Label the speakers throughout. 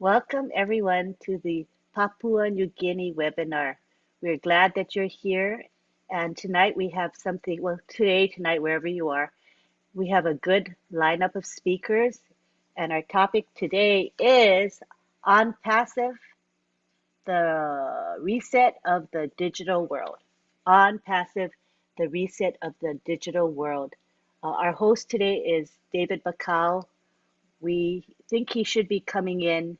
Speaker 1: Welcome everyone to the Papua New Guinea webinar. We're glad that you're here. And tonight we have something, well, tonight, wherever you are, we have a good lineup of speakers. And our topic today is on passive, the reset of the digital world. On passive, the reset of the digital world. Our host today is David BAKAU. We think he should be coming in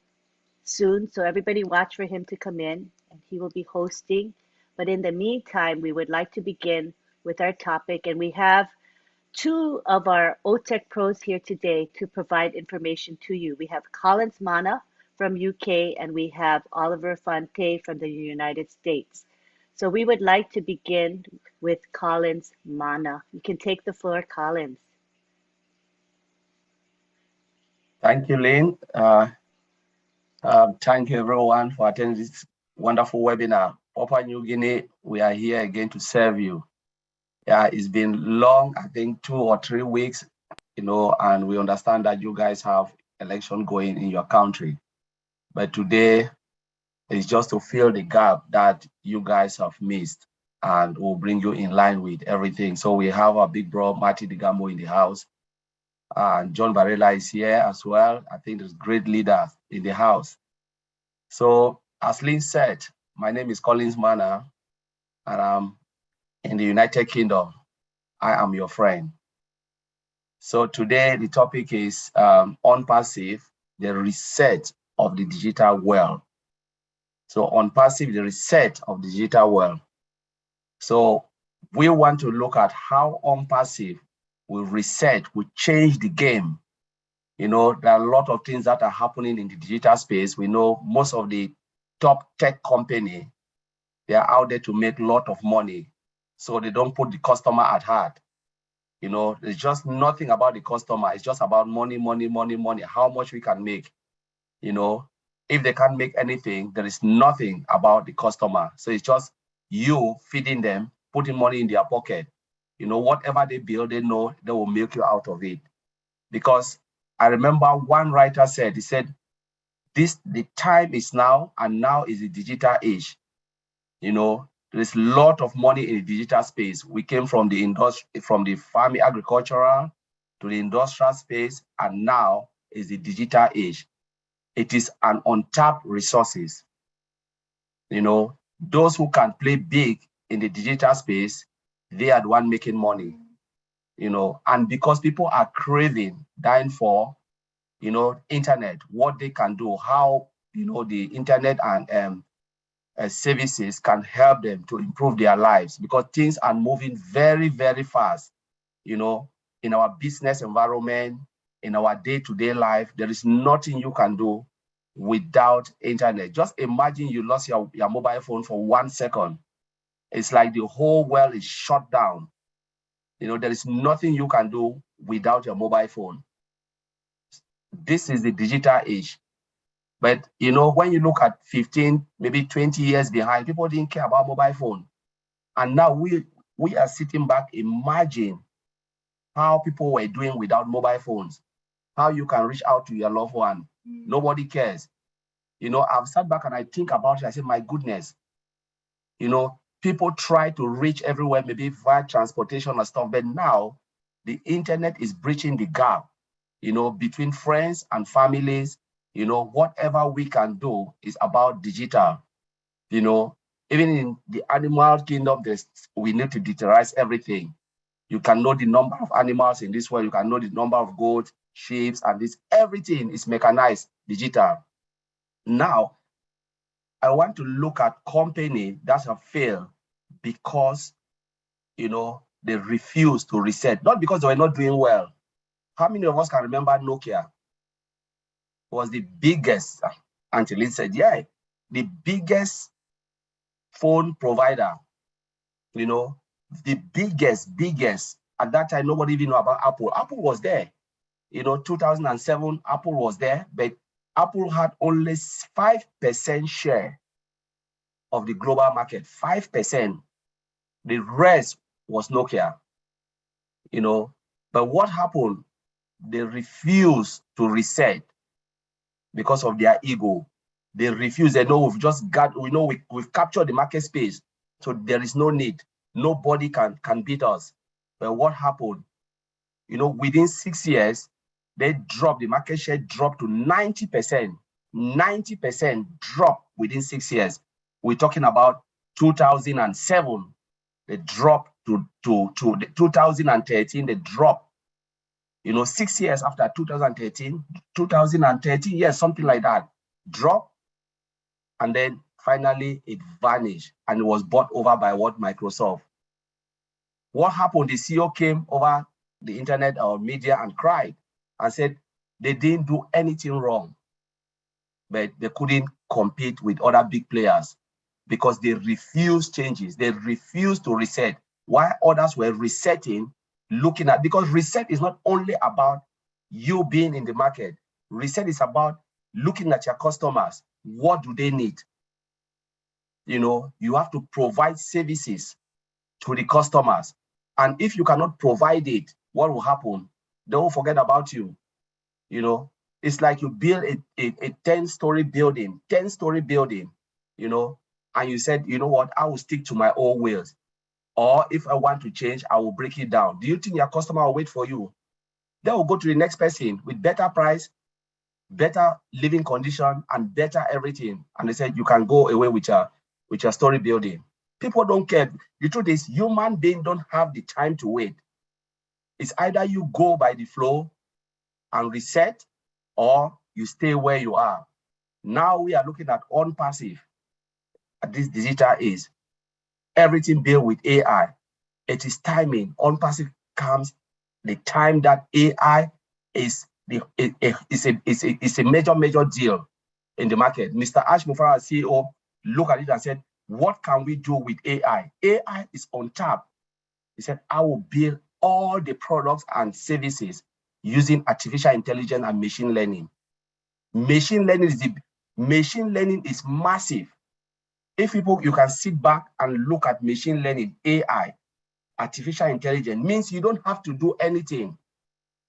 Speaker 1: soon, so everybody watch for him to come in, and he will be hosting. But in the meantime, we would like to begin with our topic, and we have two of our OTech pros here today to provide information to you. We have Collins Mana from UK, and we have Oliver Fonte from the United States. So we would like to begin with Collins Mana. You can take the floor, Collins.
Speaker 2: Thank you, Lynn. Thank you, everyone, for attending this wonderful webinar. Papua New Guinea, we are here again to serve you. Yeah, it's been long, I think 2 or 3 weeks, and we understand that you guys have election going in your country. But today is just to fill the gap that you guys have missed, and we'll bring you in line with everything. So we have our big bro, Marty Digambo, in the house. And John Varela is here as well. I think there's great leaders in the house. So as Lynn said, my name is Collins Mana, and I'm in the United Kingdom. I am your friend. So today the topic is on passive, the reset of the digital world. So on passive, the reset of the digital world. So we want to look at how on passive will reset, will change the game. There are a lot of things that are happening in the digital space. We know most of the top tech company, they are out there to make a lot of money. So they don't put the customer at heart. There's just nothing about the customer. It's just about money, money, money, money, how much we can make. If they can't make anything, there is nothing about the customer. So it's just you feeding them, putting money in their pocket. Whatever they build, they know they will milk you out of it. Because I remember one writer said, he said, the time is now, and now is the digital age. There's a lot of money in the digital space. We came from the industry, from the farming, agricultural to the industrial space, and now is the digital age. It is an untapped resources. Those who can play big in the digital space, they are the one making money. And because people are craving, dying for, internet, what they can do, how, the internet and services can help them to improve their lives, because things are moving very, very fast. In our business environment, in our day-to-day life, there is nothing you can do without internet. Just imagine you lost your mobile phone for 1 second. It's like the whole world is shut down. There is nothing you can do without your mobile phone. This is the digital age. But, when you look at 15, maybe 20 years behind, people didn't care about mobile phone. And now we are sitting back, imagine how people were doing without mobile phones, how you can reach out to your loved one. Nobody cares. I've sat back and I think about it. I say, my goodness, people try to reach everywhere, maybe via transportation or stuff. But now the internet is bridging the gap, between friends and families. Whatever we can do is about digital. Even in the animal kingdom, we need to digitalize everything. You can know the number of animals in this world. You can know the number of goats, sheep, and this. Everything is mechanized, digital. Now, I want to look at companies that have failed because, they refuse to reset, not because they were not doing well. How many of us can remember Nokia was the biggest, until it said, yeah, the biggest phone provider, the biggest. At that time, nobody even knew about Apple. Apple was there. 2007, Apple was there, but Apple had only 5% share of the global market, 5%. The rest was Nokia, But what happened? They refused to reset. because of their ego. They refuse. They know we've captured the market space, so there is no need. Nobody can beat us. But what happened? Within 6 years, the market share dropped to 90%. 90% drop within 6 years. We're talking about 2007, the drop to 2013, the drop. 6 years after 2013, yes, something like that, drop, and then finally it vanished and it was bought over by Microsoft. What happened? The CEO came over the internet or media and cried and said they didn't do anything wrong, but they couldn't compete with other big players because they refused changes. They refused to reset, while others were resetting, looking at, because reset is not only about you being in the market. Reset is about looking at your customers. What do they need? You have to provide services to the customers. And if you cannot provide it, what will happen? They will forget about you. It's like you build a 10-story building, and you said, you know what, I will stick to my old ways. Or if I want to change, I will break it down. Do you think your customer will wait for you? They will go to the next person with better price, better living condition, and better everything. And they said, you can go away with your story building. People don't care. The truth is, human beings don't have the time to wait. It's either you go by the flow and reset, or you stay where you are. Now we are looking at on-passive. At this digital age, everything built with AI. It is timing. On-passive comes the time that AI is a major deal in the market. Mr. Ash Mufara, CEO, looked at it and said, what can we do with AI? AI is on tap. He said, I will build all the products and services using artificial intelligence and machine learning. Machine learning is massive. If you can sit back and look at machine learning, AI, artificial intelligence, means you don't have to do anything.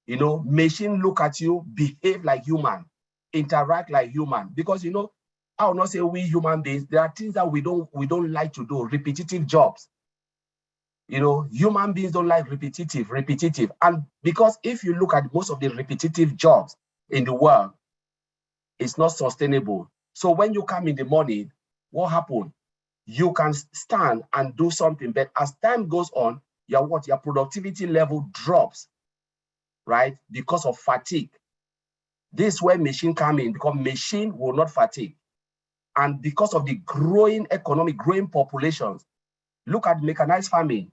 Speaker 2: Machine look at you, behave like human, interact like human. Because I will not say we human beings, there are things that we don't like to do, repetitive jobs. Human beings don't like repetitive. And because if you look at most of the repetitive jobs in the world, it's not sustainable. So when you come in the morning, what happens? You can stand and do something, but as time goes on, your productivity level drops, right? Because of fatigue. This is where machine come in, because machine will not fatigue. And because of the growing economy, growing populations, look at mechanized farming.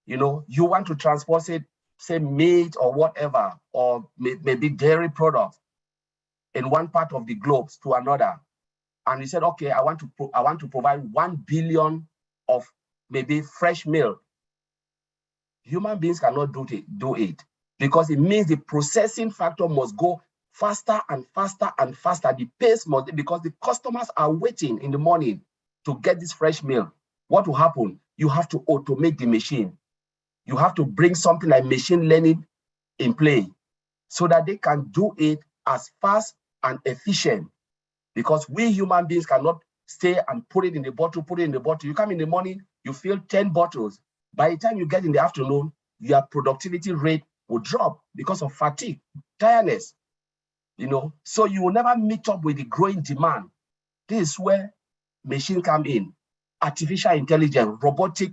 Speaker 2: You want to transport, say meat or whatever, or maybe dairy products in one part of the globe to another. And you said, okay, I want to provide 1 billion of maybe fresh milk. Human beings cannot do it because it means the processing factor must go faster and faster and faster. The pace must, because the customers are waiting in the morning to get this fresh milk. What will happen? You have to automate the machine. You have to bring something like machine learning in play so that they can do it as fast and efficient. Because we human beings cannot stay and put it in the bottle. You come in the morning, you fill 10 bottles. By the time you get in the afternoon, your productivity rate will drop because of fatigue, tiredness. So you will never meet up with the growing demand. This is where machine come in. Artificial intelligence, robotic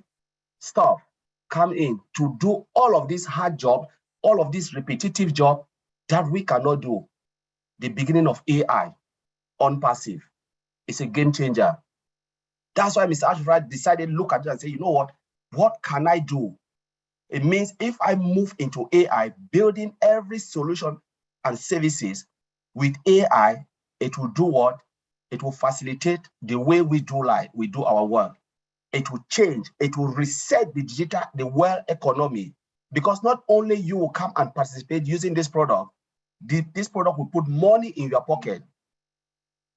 Speaker 2: stuff come in to do all of this hard job, all of this repetitive job that we cannot do. The beginning of AI on passive is a game changer. That's why Mr. Ashford decided to look at it and say, you know what can I do? It means if I move into AI, building every solution and services with AI, it will do what? It will facilitate the way we do our work. It will change, it will reset the world economy, because not only you will come and participate using this product, this product will put money in your pocket.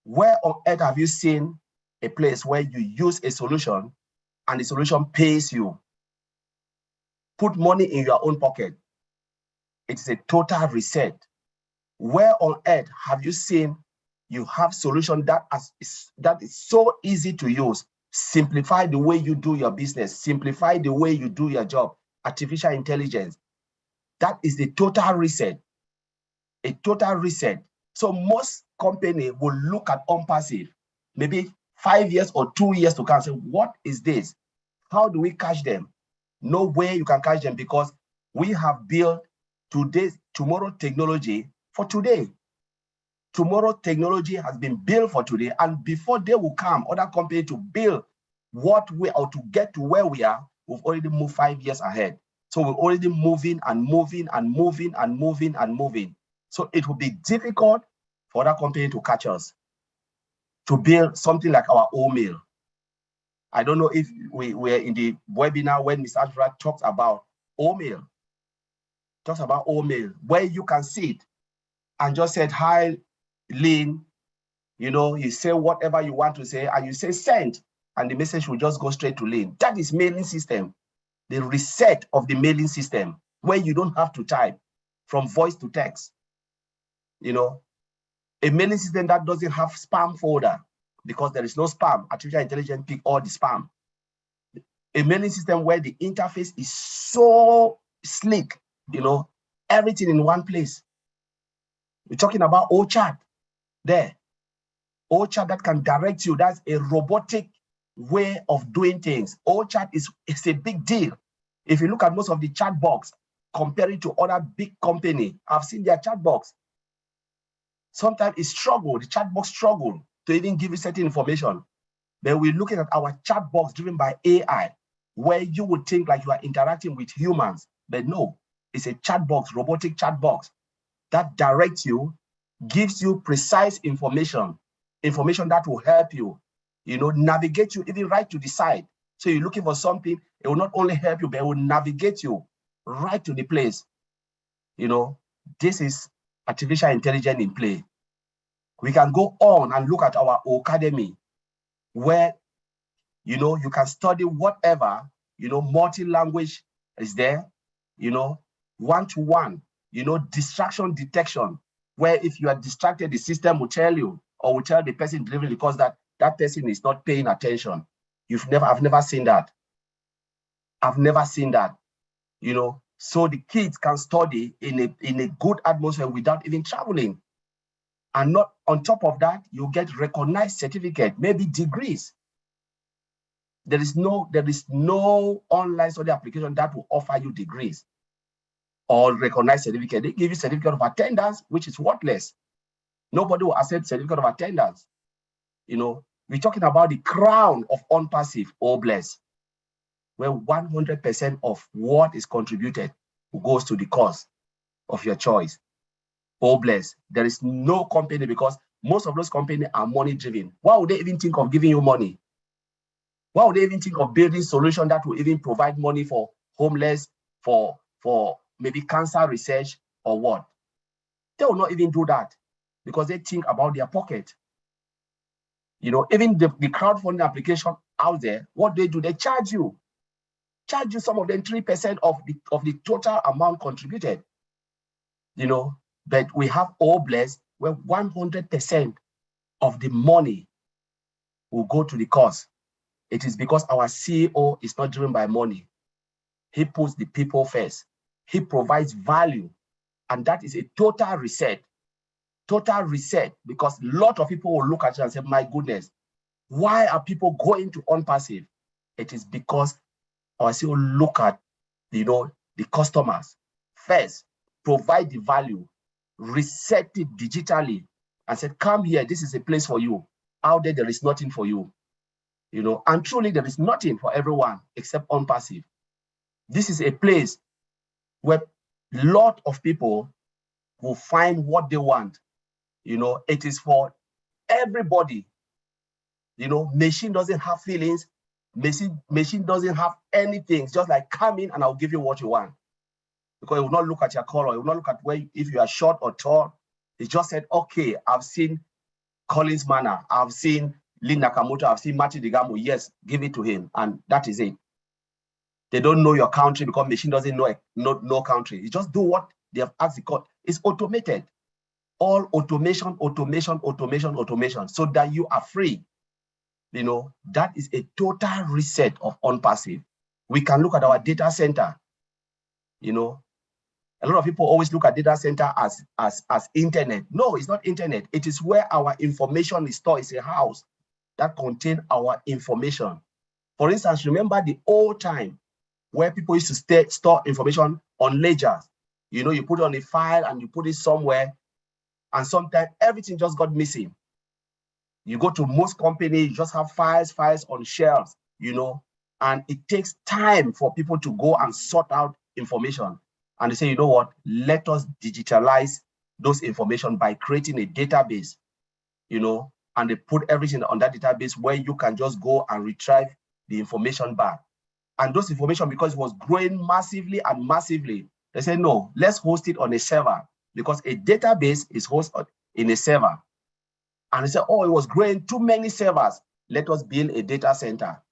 Speaker 2: Where on earth have you seen a place where you use a solution and the solution pays you? Put money in your own pocket. It's a total reset. Where on earth have you seen You have solution that is so easy to use. Simplify the way you do your business. Simplify the way you do your job. Artificial intelligence. That is the total reset. A total reset. So most company will look at OnPassive, maybe 5 years or 2 years to come and say, what is this? How do we catch them? No way you can catch them, because we have built tomorrow technology for today. Tomorrow technology has been built for today, and before they will come, other companies to build to get to where we are, we've already moved 5 years ahead. So we're already moving and moving and moving and moving and moving. So it will be difficult for other company to catch us, to build something like our own mill. I don't know if we were in the webinar when Ms. Ashra talks about oatmeal, where you can sit and just say, hi, Lynn, you say whatever you want to say, and you say send, and the message will just go straight to Lynn. That is mailing system, the reset of the mailing system, where you don't have to type from voice to text. A mailing system that doesn't have spam folder, because there is no spam. Artificial intelligence pick all the spam. A mailing system where the interface is so sleek, everything in one place. We're talking about OChat there. OChat that can direct you. That's a robotic way of doing things. OChat is a big deal. If you look at most of the chat box, comparing to other big companies, I've seen their chat box. Sometimes the chat box struggle to even give you certain information. But we're looking at our chat box driven by AI, where you would think like you are interacting with humans, but no, it's a chat box, robotic chat box that directs you, gives you precise information that will help you, navigate you even right to the side. So you're looking for something, it will not only help you, but it will navigate you right to the place. This is artificial intelligence in play. We can go on and look at our academy, where you can study whatever, multi-language is there, one-to-one, distraction detection, where if you are distracted, the system will tell you, or will tell the person delivering, because that person is not paying attention. I've never seen that. I've never seen that, so the kids can study in a good atmosphere without even traveling. And not on top of that, you get recognized certificate, maybe degrees. There is no online study application that will offer you degrees or recognized certificate. They give you certificate of attendance, which is worthless. Nobody will accept certificate of attendance. We're talking about the crown of OnPassive, bless, where 100% of what is contributed goes to the cause of your choice. Bless. There is no company, because most of those companies are money driven. Why would they even think of giving you money? Why would they even think of building solutions that will even provide money for homeless, for maybe cancer research or what? They will not even do that, because they think about their pocket. Even the crowdfunding application out there, what they do, they charge you some of them 3% of the total amount contributed. But we have blessed, where 100% of the money will go to the cause. It is because our CEO is not driven by money. He puts the people first. He provides value. And that is a total reset. Total reset, because a lot of people will look at you and say, my goodness, why are people going to OnPassive? It is because our CEO look at, the customers first, provide the value, reset it digitally, and said, come here, this is a place for you. Out there is nothing for you. And truly there is nothing for everyone except OnPassive. This is a place where a lot of people will find what they want. It is for everybody. Machine doesn't have feelings. Machine doesn't have anything. It's just like, come in and I'll give you what you want. Because it will not look at your color. It will not look at if you are short or tall. It just said, okay, I've seen Collins Manor. I've seen Lynn Nakamoto. I've seen Matthew Digamo. Yes, give it to him. And that is it. They don't know your country, because machine doesn't know no country. You just do what they have asked the court. It's automated. all automation, automation, automation, automation, so that you are free. You know, that is a total reset of on-passive. We can look at our data center. You know, a lot of people always look at data center as internet. No, it's not internet. It is where our information is stored. It's a house that contains our information. For instance, remember the old time where people used to store information on ledgers. You know, you put it on a file and you put it somewhere, and sometimes everything just got missing. You go to most companies, you just have files on shelves, you know, and it takes time for people to go and sort out information. And they say, you know what, let us digitalize those information by creating a database, you know, and they put everything on that database where you can just go and retrieve the information back. And those information, because it was growing massively and massively, they say, no, let's host it on a server, because a database is hosted in a server. And they said, oh, it was growing too many servers. Let us build a data center.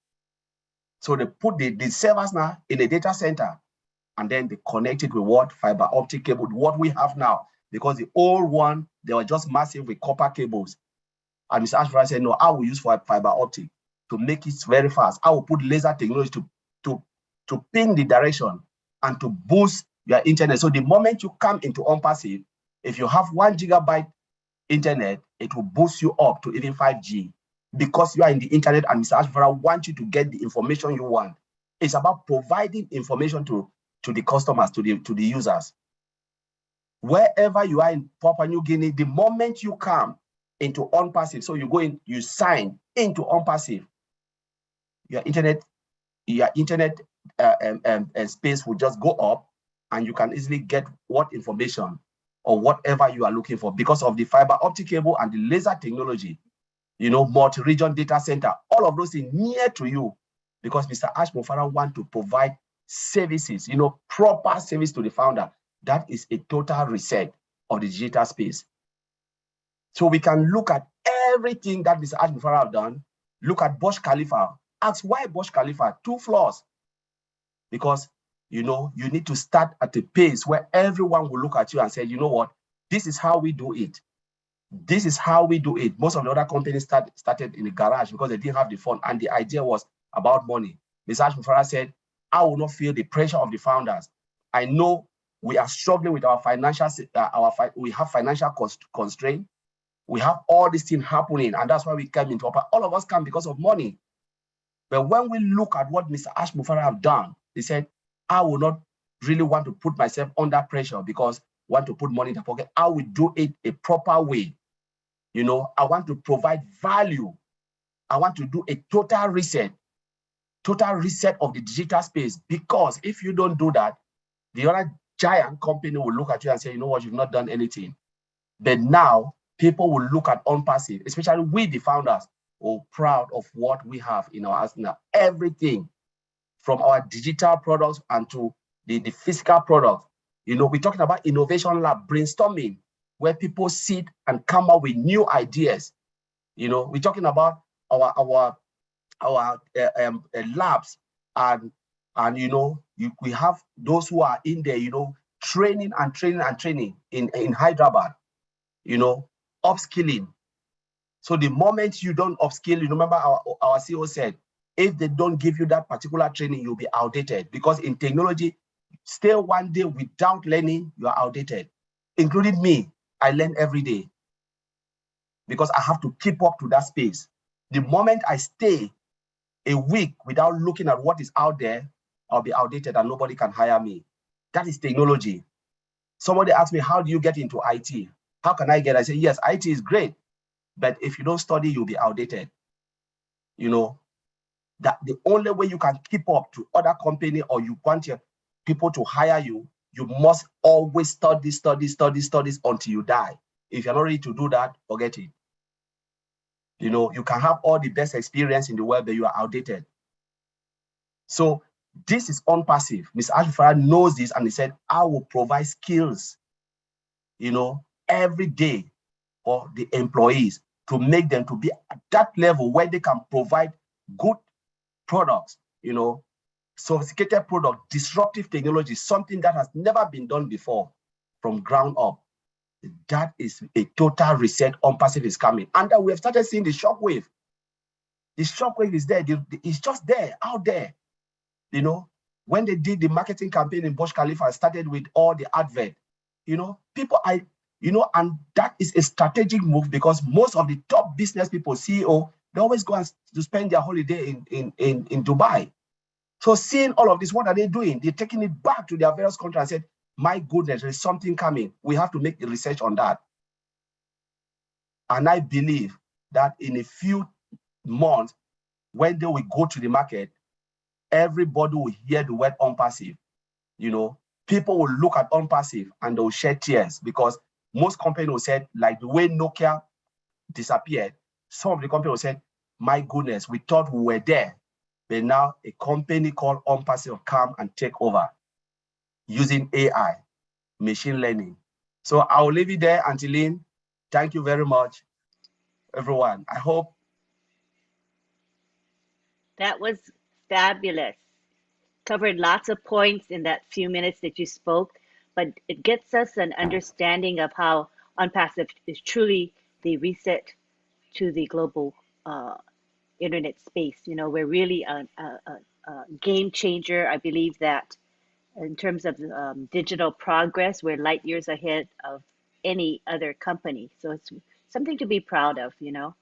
Speaker 2: So they put the servers now in a data center, and then they connect it with what? Fiber optic cable, what we have now. Because the old one, they were just massive with copper cables. And Mr. Ashford said, no, I will use fiber optic to make it very fast. I will put laser technology to ping the direction and to boost your internet. So the moment you come into on-passive, if you have 1 gigabyte internet, it will boost you up to even 5G, because you are in the internet and Mr. Ashford wants you to get the information you want. It's about providing information to the customers, to the users. Wherever you are in Papua New Guinea, the moment you come into on-passive, so you go in, you sign into on-passive, your internet space will just go up, and you can easily get what information or whatever you are looking for because of the fiber optic cable and the laser technology, you know, multi-region data center, all of those things near to you, because Mr. Ash Mufara wants to provide services, you know, proper service to the founder. That is a total reset of the digital space. So we can look at everything that Mr. Ash Mufara have done. Look at Burj Khalifa. Ask why Burj Khalifa? 2 floors. Because, you know, you need to start at a pace where everyone will look at you and say, you know what, this is how we do it. This is how we do it. Most of the other companies started in the garage because they didn't have the fund, and the idea was about money. Mr. Ashmufara said, I will not feel the pressure of the founders. I know we are struggling with our financial, we have financial constraint. We have all these things happening, and that's why we came into all of us come because of money. But when we look at what Mr. Ash Mufara have done, he said, I will not really want to put myself under pressure because I want to put money in the pocket. I will do it a proper way. You know, I want to provide value. I want to do a total reset of the digital space, because if you don't do that, the other giant company will look at you and say, you know what, you've not done anything. But now people will look at on-passive, especially we, the founders, are proud of what we have in our arsenal. Everything from our digital products and to the physical products. You know, we're talking about innovation lab, brainstorming, where people sit and come up with new ideas. You know, we're talking about our labs, and you know, we have those who are in there, you know, training in Hyderabad, you know, upskilling. So the moment you don't upskill, you remember our CEO said, if they don't give you that particular training, you'll be outdated, because in technology, stay one day without learning, you are outdated. Including me, I learn every day because I have to keep up to that space. The moment I stay a week without looking at what is out there, I'll be outdated and nobody can hire me. That is technology. Somebody asked me, how do you get into IT? How can I get? I say, yes, IT is great, but if you don't study, you'll be outdated. You know, that the only way you can keep up to other company, or you want your people to hire you, you must always study until you die. If you're not ready to do that, forget it. You know, you can have all the best experience in the world, but you are outdated. So this is on-passive. Mr. Ashfara knows this, and he said, I will provide skills, you know, every day for the employees to make them to be at that level where they can provide good products, you know, sophisticated product, disruptive technology, something that has never been done before from ground up. that is a total reset on passive is coming. And that we have started seeing the shockwave. The shockwave is there. It's just there, out there. You know, when they did the marketing campaign in Burj Khalifa, started with all the advert, you know, and that is a strategic move because most of the top business people, CEO, they always go and to spend their holiday in Dubai. So seeing all of this, what are they doing? They're taking it back to their various countries and said, my goodness, there's something coming. We have to make research on that. And I believe that in a few months, when they will go to the market, everybody will hear the word unpassive. You know, people will look at unpassive and they'll shed tears because most companies will say, like the way Nokia disappeared, some of the companies will say, my goodness, we thought we were there. But now a company called unpassive come and take over using AI, machine learning. So I'll leave it there, Angeline. Thank you very much, everyone. I hope.
Speaker 1: That was fabulous. Covered lots of points in that few minutes that you spoke, but it gets us an understanding of how Unpassive is truly the reset to the global internet space. You know, we're really a game changer. I believe that in terms of digital progress, we're light years ahead of any other company. So it's something to be proud of, you know.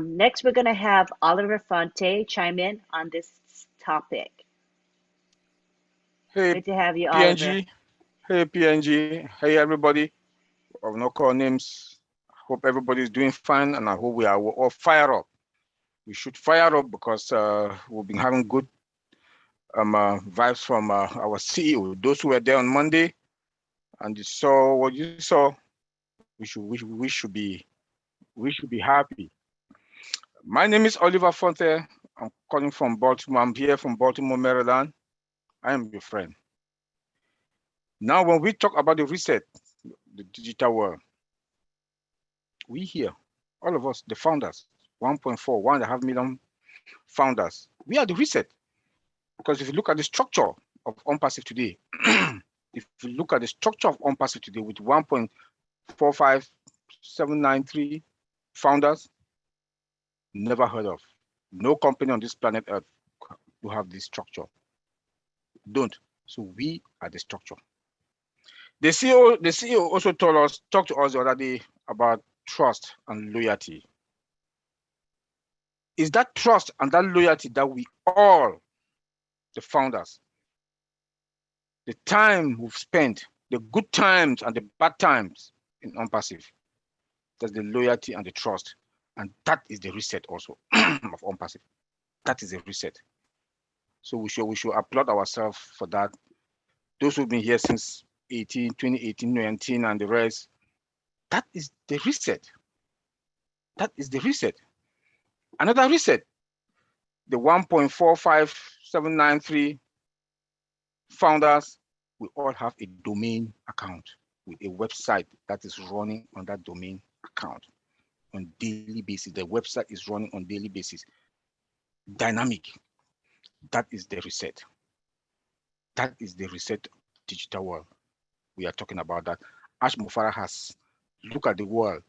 Speaker 1: Next, we're going to have Oliver Fonte chime in on this topic.
Speaker 3: Hey,
Speaker 1: Good to have you,
Speaker 3: PNG.
Speaker 1: Oliver.
Speaker 3: Hey, PNG. Hey, everybody. I will not call names. Hope everybody is doing fine, and I hope we are all fired up. We should fire up because we've been having good vibes from our CEO. Those who were there on Monday, and you saw what you saw, we should be happy. My name is Oliver Fonte. I'm calling from Baltimore. I'm here from Baltimore, Maryland. I am your friend. Now, when we talk about the reset, the digital world, we here, all of us, the founders, 1.5 million founders, we are the reset. Because if you look at the structure of Unpassive today, if you look at the structure of Unpassive today with 1.45793 founders, never heard of. No company on this planet Earth will have this structure. Don't. So we are the structure. The CEO also talked to us the other day about trust and loyalty. Is that trust and that loyalty that we all, the founders, the time we've spent, the good times and the bad times in Unpassive, that's the loyalty and the trust. And that is the reset also of Unpassive. That is a reset. So we should applaud ourselves for that. Those who've been here since 2018, 19, and the rest, that is the reset. That is the reset. Another reset, the 1.45793 founders, we all have a domain account with a website that is running on that domain account on daily basis. The website is running on daily basis. Dynamic. That is the reset. That is the reset digital world. We are talking about that. Ash Mufara has looked at the world,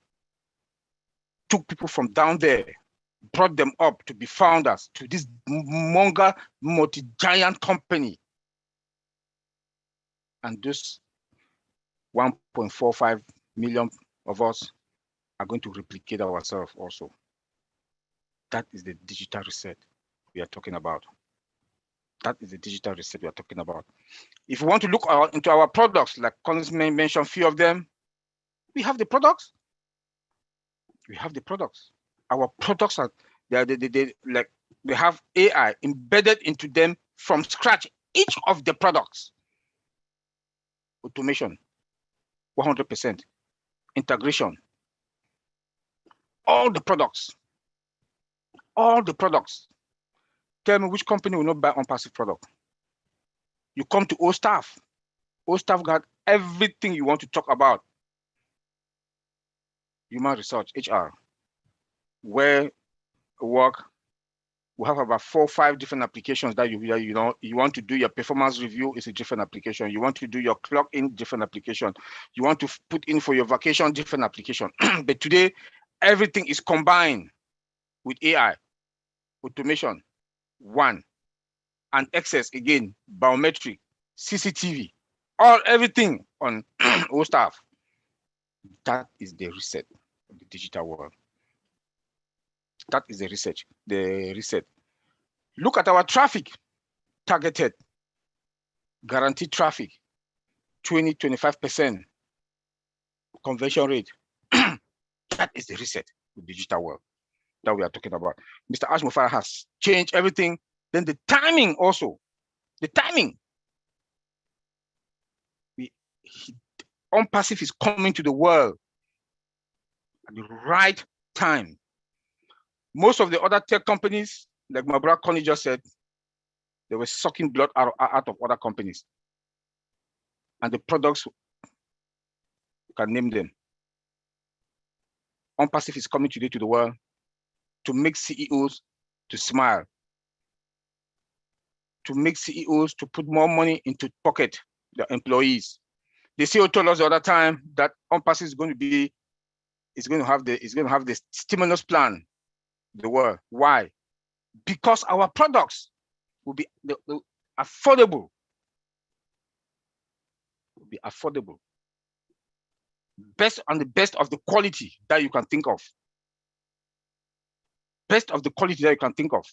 Speaker 3: took people from down there, brought them up to be founders to this mega multi-giant company. And this 1.45 million of us are going to replicate ourselves also. That is the digital reset we are talking about. That is the digital reset we are talking about. If you want to look into our products, like Collins mentioned a few of them, we have the products. We have the products. Our products are they have AI embedded into them from scratch. Each of the products, automation, 100%, integration, all the products. Tell me which company will not buy Unpassive product? You come to O-Staff. O-Staff got everything you want to talk about. Human research, HR, where work, We have about 4 or 5 different applications that you want to do your performance review, is a different application. You want to do your clock in, different application. You want to put in for your vacation, different application. But today, everything is combined with AI, automation, one, and access again, biometric, CCTV, everything on all stuff. That is the reset of the digital world. That is the reset. Look at our traffic, targeted, guaranteed traffic, 20-25% conversion rate. That is the reset of the digital world that we are talking about. Mr. Ash Mufara has changed everything. Then the timing also, the timing. OnPassive is coming to the world at the right time. Most of the other tech companies, like my brother Connie just said, they were sucking blood out of other companies. And the products, you can name them. OnPassive is coming today to the world to make CEOs to smile, to make CEOs to put more money into pocket their employees. The CEO told us the other time that OnPassive is going to have the stimulus plan, the world. Why? Because our products will be affordable. Will be affordable. Best of the quality that you can think of. Best of the quality that you can think of.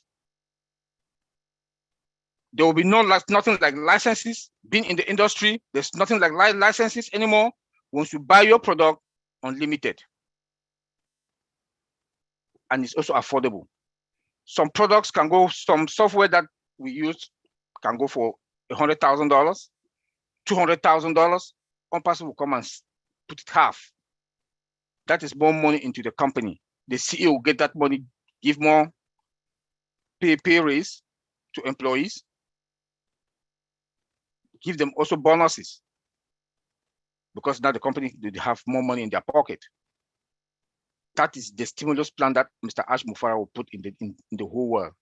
Speaker 3: There will be nothing like licenses. Being in the industry, there's nothing like licenses anymore. Once you buy your product, unlimited. And it's also affordable. Some products can go, some software that we use can go for $100,000, $200,000. OnPassive will come and put it half. That is more money into the company. The CEO will get that money, give more pay raise to employees, give them also bonuses, because now the company, they have more money in their pocket. That is the stimulus plan that Mr. Ash Mufara will put in the whole world.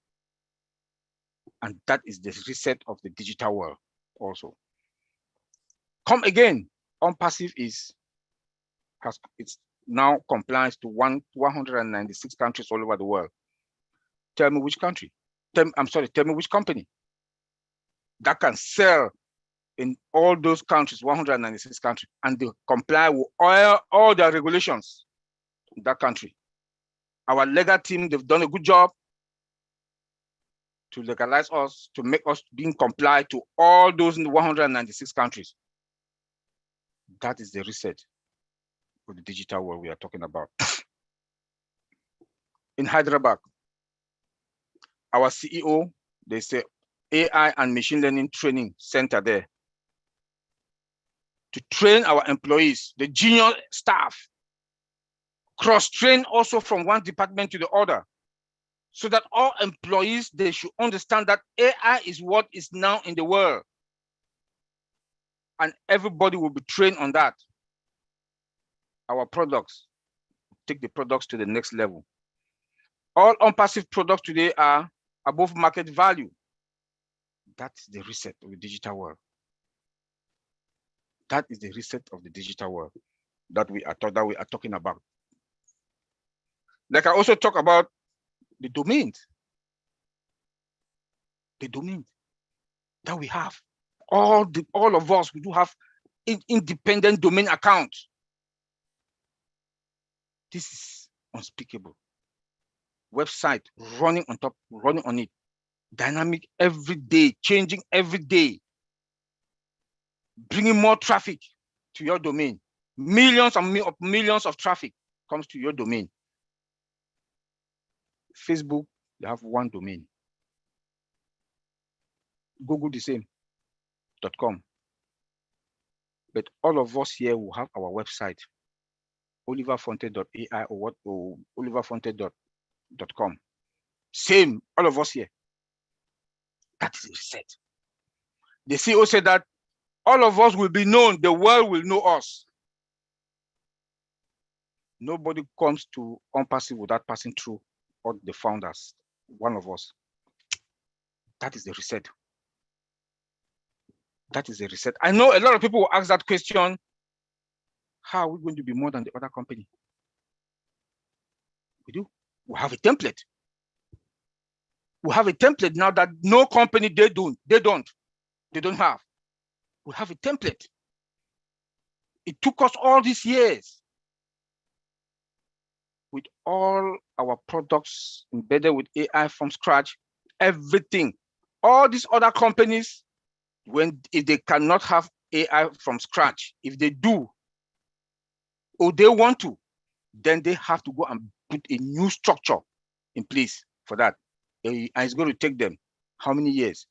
Speaker 3: And that is the reset of the digital world also. Come again, OnPassive it's now compliance to 196 countries all over the world. Tell me which country. Tell me which company that can sell in all those countries, 196 countries, and they comply with all their regulations in that country. Our legal team, they've done a good job to legalize us, to make us being compliant to all those in the 196 countries. That is the reset for the digital world we are talking about. In Hyderabad, our CEO, they say AI and machine learning training center there to train our employees, the junior staff, cross-train also from one department to the other, so that all employees, they should understand that AI is what is now in the world. And everybody will be trained on that. Our products, take the products to the next level. All OnPassive products today are above market value. That's the reset of the digital world. That is the reset of the digital world that we are talking about. Like I also talk about the domains. The domains that we have. All of us, we do have independent domain accounts. This is unspeakable. Website running on top, running on it. Dynamic every day, changing every day. Bringing more traffic to your domain. Millions of traffic comes to your domain. Facebook, they have one domain. Google the same, .com. But all of us here will have our website, oliverfonte.ai or oliverfonte.com. Same, all of us here. That is a reset. The CEO said that all of us will be known, the world will know us. Nobody comes to OnPassive without passing through all the founders, one of us. That is the reset. That is the reset. I know a lot of people will ask that question. How are we going to be more than the other company? We do. We have a template. We have a template now that no company they don't have. We have a template. It took us all these years with all our products embedded with AI from scratch, everything. All these other companies, if they cannot have AI from scratch, if they do, or they want to, then they have to go and put a new structure in place for that. And it's going to take them how many years?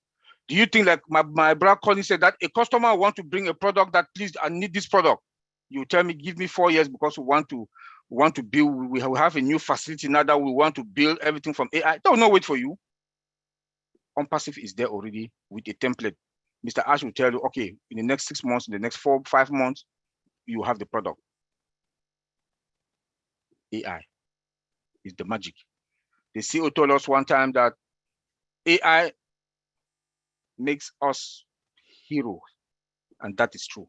Speaker 3: Do you think, like my brother Colin said, that a customer want to bring a product that, please, I need this product. You tell me, give me 4 years because we want to build, we have a new facility now that we want to build everything from AI. They will not wait for you. OnPassive is there already with a template. Mr. Ash will tell you, okay, in the next 6 months, in the next 4, 5 months, you have the product. AI is the magic. The CEO told us one time that AI makes us heroes, and that is true.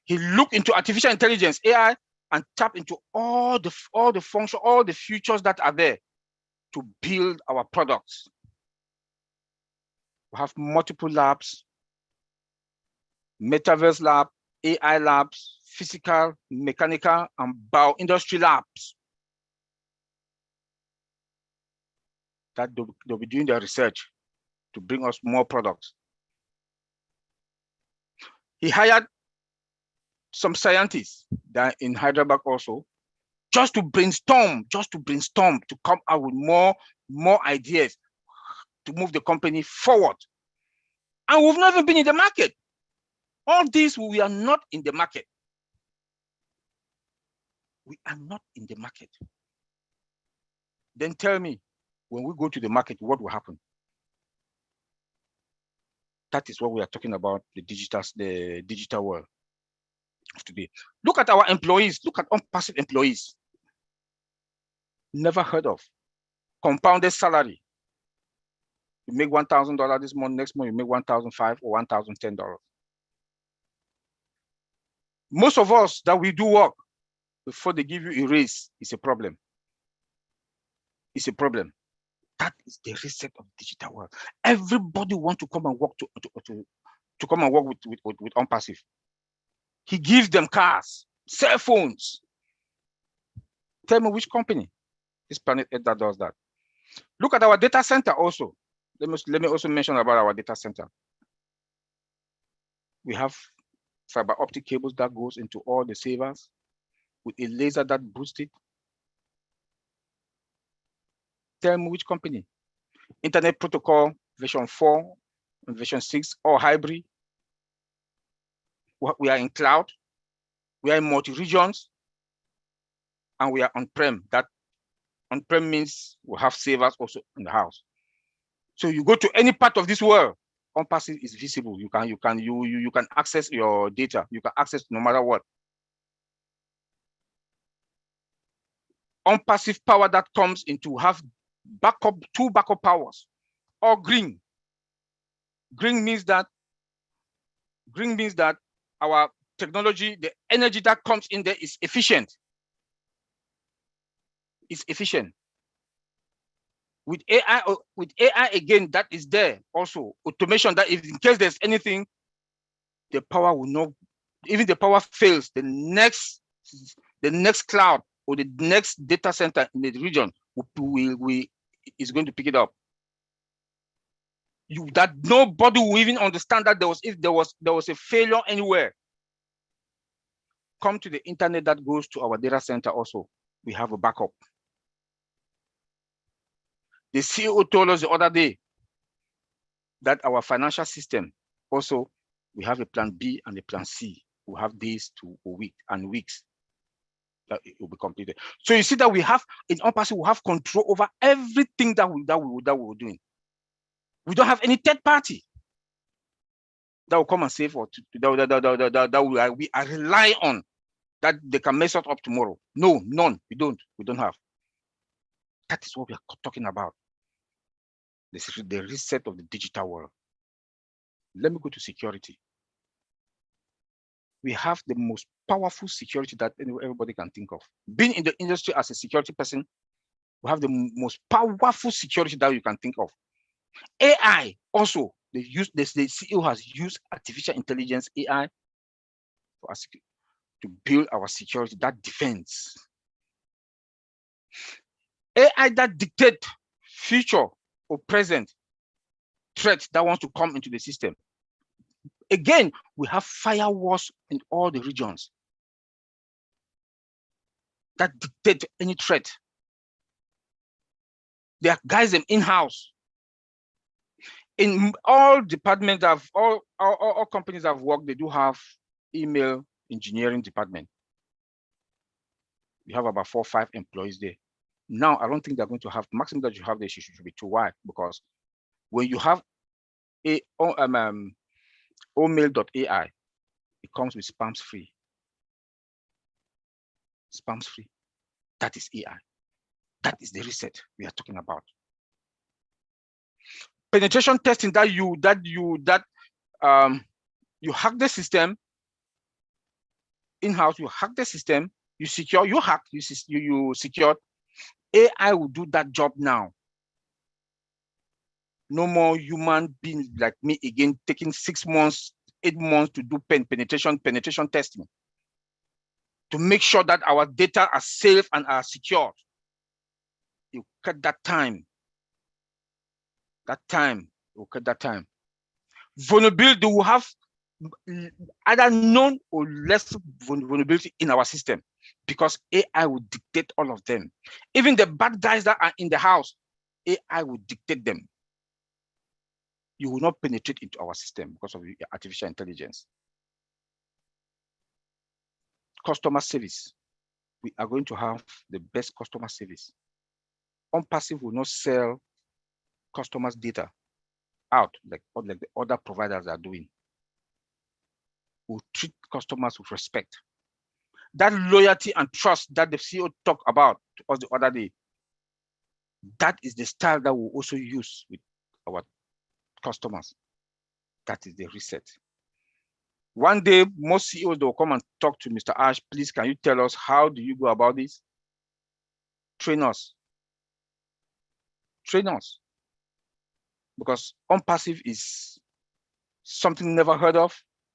Speaker 3: He looked into artificial intelligence, AI, and tapped into all the functions, all the features that are there to build our products. We have multiple labs, metaverse lab, AI labs, physical, mechanical, and bioindustry labs that they'll be doing their research to bring us more products. He hired some scientists that in Hyderabad also, just to brainstorm, to come out with more ideas to move the company forward. And we've never been in the market. All this, we are not in the market. We are not in the market. Then tell me, when we go to the market, what will happen? That is what we are talking about, the digital world of today. Look at our employees. Look at OnPassive employees. Never heard of. Compounded salary. You make $1,000 this month, next month you make $1,500 or $1,010. Most of us that we do work, before they give you a raise, it's a problem. It's a problem. That is the reset of the digital world. Everybody wants to come and work to come and work with OnPassive. He gives them cars, cell phones. Tell me which company is Planet Earth that does that. Look at our data center also. Let me also mention about our data center. We have fiber optic cables that goes into all the servers with a laser that boosts it. Tell me which company. Internet protocol version 4 and version 6 or hybrid. We are in cloud. We are in multi-regions. And we are on-prem. That on-prem means we have servers also in the house. So you go to any part of this world, OnPassive is visible. You can access your data. You can access no matter what. OnPassive power that comes into have two backup powers, or green. Green means that our technology, the energy that comes in there is efficient. It's efficient. With AI again, that is there also. Automation that if in case there's anything, the power will not, even the power fails, the next cloud or the next data center in the region is going to pick it up. That nobody will even understand that if there was a failure anywhere. Come to the internet that goes to our data center also. We have a backup. The CEO told us the other day that our financial system also, we have a plan B and a plan C. We have days to a week and weeks that it will be completed. So you see that we have in OnPassive, we have control over everything that we were doing. We don't have any third party that will come and say that we are relying on that they can mess us up tomorrow. No, none. We don't have. That is what we are talking about. This is the reset of the digital world. Let me go to security. We have the most powerful security that everybody can think of. Being in the industry as a security person, we have the most powerful security that you can think of. AI also, the CEO has used artificial intelligence, AI, for us to build our security, that defense. AI that dictate future or present threats that want to come into the system. Again, we have firewalls in all the regions that dictate any threat. There are guys in-house. In all departments of all companies I've worked, they do have email engineering department. We have about 4 or 5 employees there. Now, I don't think they're going to have, maximum that you have there should be too wide, because when you have a omail.ai, it comes with spams free. Spams free. That is AI. That is the reset we are talking about. Penetration testing that you hack the system in-house, you hack the system, you secure, you hack, you secure. AI will do that job now. No more human beings like me again taking 6 months, 8 months to do penetration testing to make sure that our data are safe and are secured. You cut that time. You cut that time. Vulnerability will have either known or less vulnerability in our system, because AI will dictate all of them. Even the bad guys that are in the house, AI will dictate them. You will not penetrate into our system because of artificial intelligence. Customer service. We are going to have the best customer service. OnPassive will not sell customers' data out like the other providers are doing. We'll treat customers with respect. That loyalty and trust that the CEO talked about to us the other day, that is the style that we'll also use with our customers. That is the reset. One day, most CEOs will come and talk to Mr. Ash. Please, can you tell us how do you go about this? Train us. Train us. Because OnPassive is something never heard of,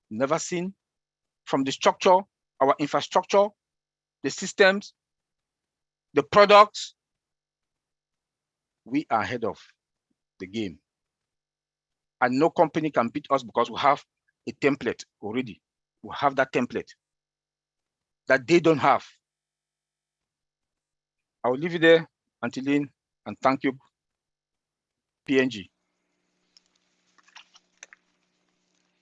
Speaker 3: never seen. From the structure, our infrastructure, the systems, the products, we are ahead of the game. And no company can beat us because we have a template already. We have that template that they don't have. I will leave you there, Antilene, and thank you, PNG.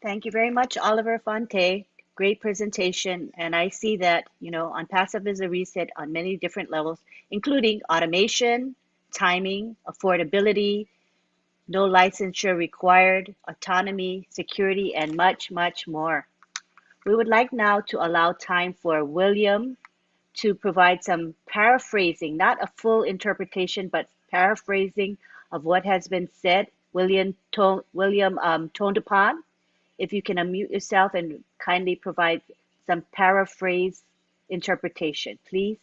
Speaker 1: Thank you very much, Oliver Fonte. Great presentation. And I see that, OnPassive is a reset on many different levels, including automation, timing, affordability, no licensure required, autonomy, security, and much, much more. We would like now to allow time for William to provide some paraphrasing, not a full interpretation, but paraphrasing of what has been said. William Tondepan, if you can unmute yourself and kindly provide some paraphrase interpretation, please.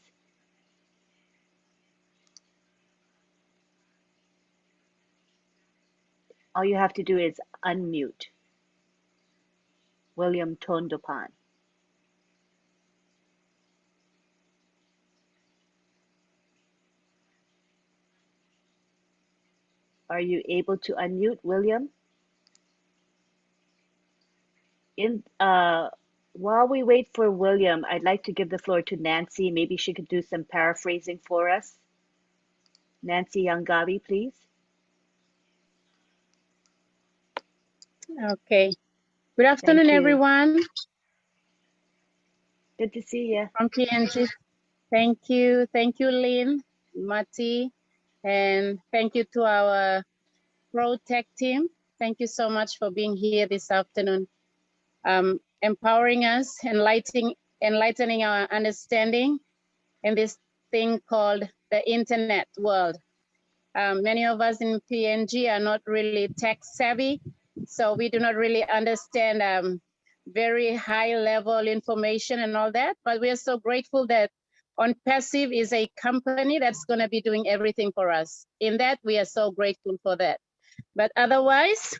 Speaker 1: All you have to do is unmute. William Tondepan. Are you able to unmute, William? While we wait for William, I'd like to give the floor to Nancy. Maybe she could do some paraphrasing for us. Nancy Yangavi, please.
Speaker 4: Okay. Good afternoon, everyone.
Speaker 1: Good to see you.
Speaker 4: From PNG. Thank you. Thank you, Lynn, Mati, and thank you to our Pro Tech team. Thank you so much for being here this afternoon, empowering us, enlightening our understanding in this thing called the internet world. Many of us in PNG are not really tech savvy, so we do not really understand very high level information and all that, but we are so grateful that OnPassive is a company that's going to be doing everything for us. In that, we are so grateful for that. But otherwise,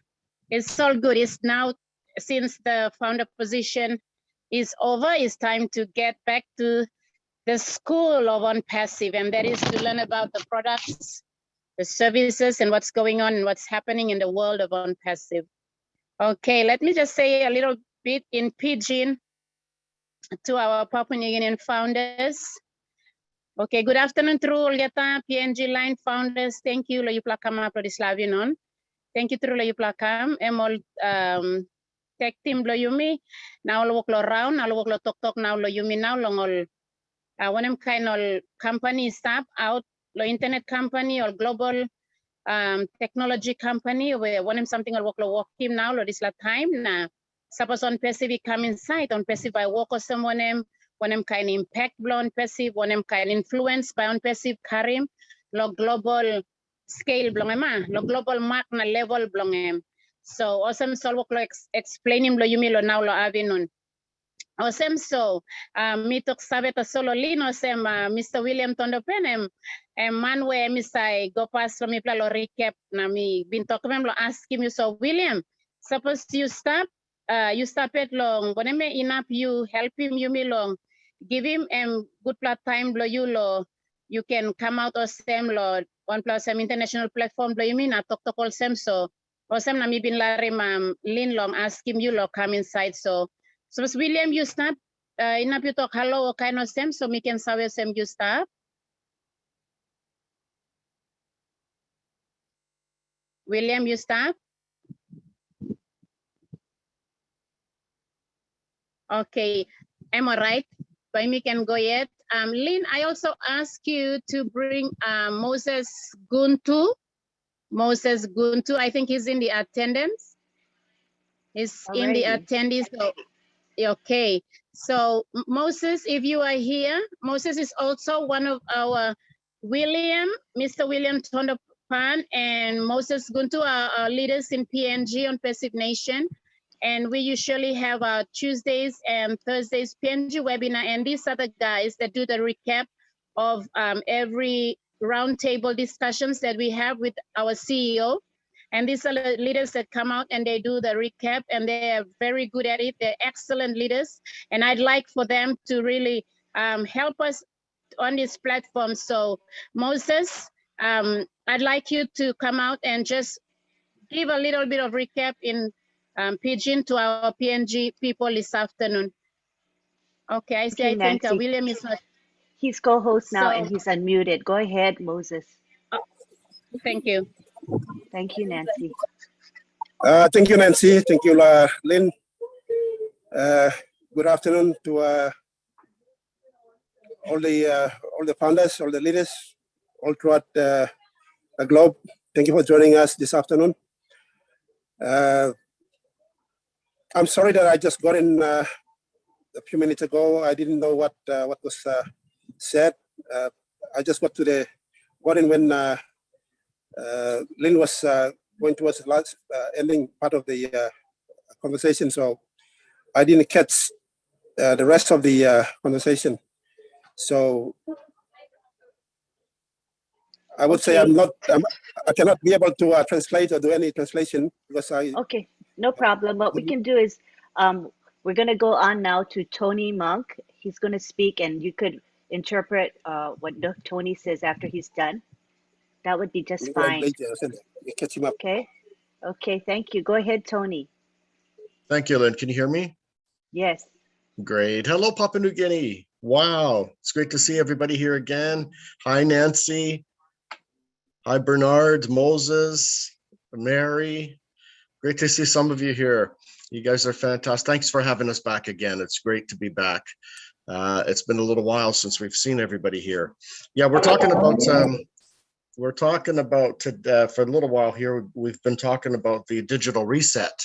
Speaker 4: it's all good. It's now, since the founder position is over, it's time to get back to the school of OnPassive, and that is to learn about the products, the services, and what's going on and what's happening in the world of OnPassive. Okay, let me just say a little bit in Pidgin to our Papua New Guinean founders. Okay, good afternoon through Olgeta PNG line founders. Thank you, lo yuplakam Aprodislavionon. Thank you through lo yuplakam. Emol tech team lo yumi. Now lo work lo round, now lo work lo tok now lo yumi now longol. One kind of company staff out lo internet company or global technology company where one something or work team now lo this la time na suppose OnPassive come inside OnPassive by work or someone kind impact blow OnPassive one kind influence by OnPassive karim lo global scale blong lo global mark na level blong so awesome so work lo explaining lo yumi lo now lo avinun. Awesome, so mitok sabeta solo lino sem Mr. William Tondopen man where Mr. go past me lo recap na mi bin talk lo ask him you so William suppose you stop it long when me enough you help him you me long give him good plat time lo you can come out of sem lo OnePlus international platform lo you mean na talk all sem so awesome na mi bin lare lin long ask him you lo come inside so William, you start. Enough you talk hello or kind of sem, so we can saw sem you start. William, you start. Okay, am I right? But we can go yet. Lynn, I also ask you to bring Moses Guntu. Moses Guntu, I think he's in the attendance. He's in the attendees. So okay, so Moses, if you are here, Moses is also one of our Mr. William Tondopan and Moses Guntu are our leaders in PNG OnPassive Nation. And we usually have our Tuesdays and Thursdays PNG webinar. And these are the guys that do the recap of every roundtable discussions that we have with our CEO. And these are the leaders that come out and they do the recap and they are very good at it. They're excellent leaders. And I'd like for them to really help us on this platform. So Moses, I'd like you to come out and just give a little bit of recap in Pidgin to our PNG people this afternoon. Okay, I see, I think William is not.
Speaker 1: He's co-host now and he's unmuted. Go ahead, Moses.
Speaker 4: Thank you.
Speaker 1: Thank you, Nancy.
Speaker 5: Thank you, Nancy. Thank you, Lynn. Good afternoon to all the founders, all the leaders, all throughout the globe. Thank you for joining us this afternoon. I'm sorry that I just got in a few minutes ago. I didn't know what was said. I just got in when Lynn was going towards the last ending part of the conversation, so I didn't catch the rest of the conversation. So I would say I cannot be able to translate or do any translation because I.
Speaker 1: Okay, no problem. What we can do is we're going to go on now to Tony Monk. He's going to speak and you could interpret what Tony says after he's done. That would be just fine.
Speaker 5: Catch him up.
Speaker 1: Okay. Okay, thank you. Go ahead, Tony.
Speaker 6: Thank you, Lynn. Can you hear me?
Speaker 1: Yes.
Speaker 6: Great. Hello, Papua New Guinea. Wow. It's great to see everybody here again. Hi, Nancy. Hi, Bernard, Moses, Mary. Great to see some of you here. You guys are fantastic. Thanks for having us back again. It's great to be back. It's been a little while since we've seen everybody here. Yeah, we're talking about for a little while here, we've been talking about the digital reset.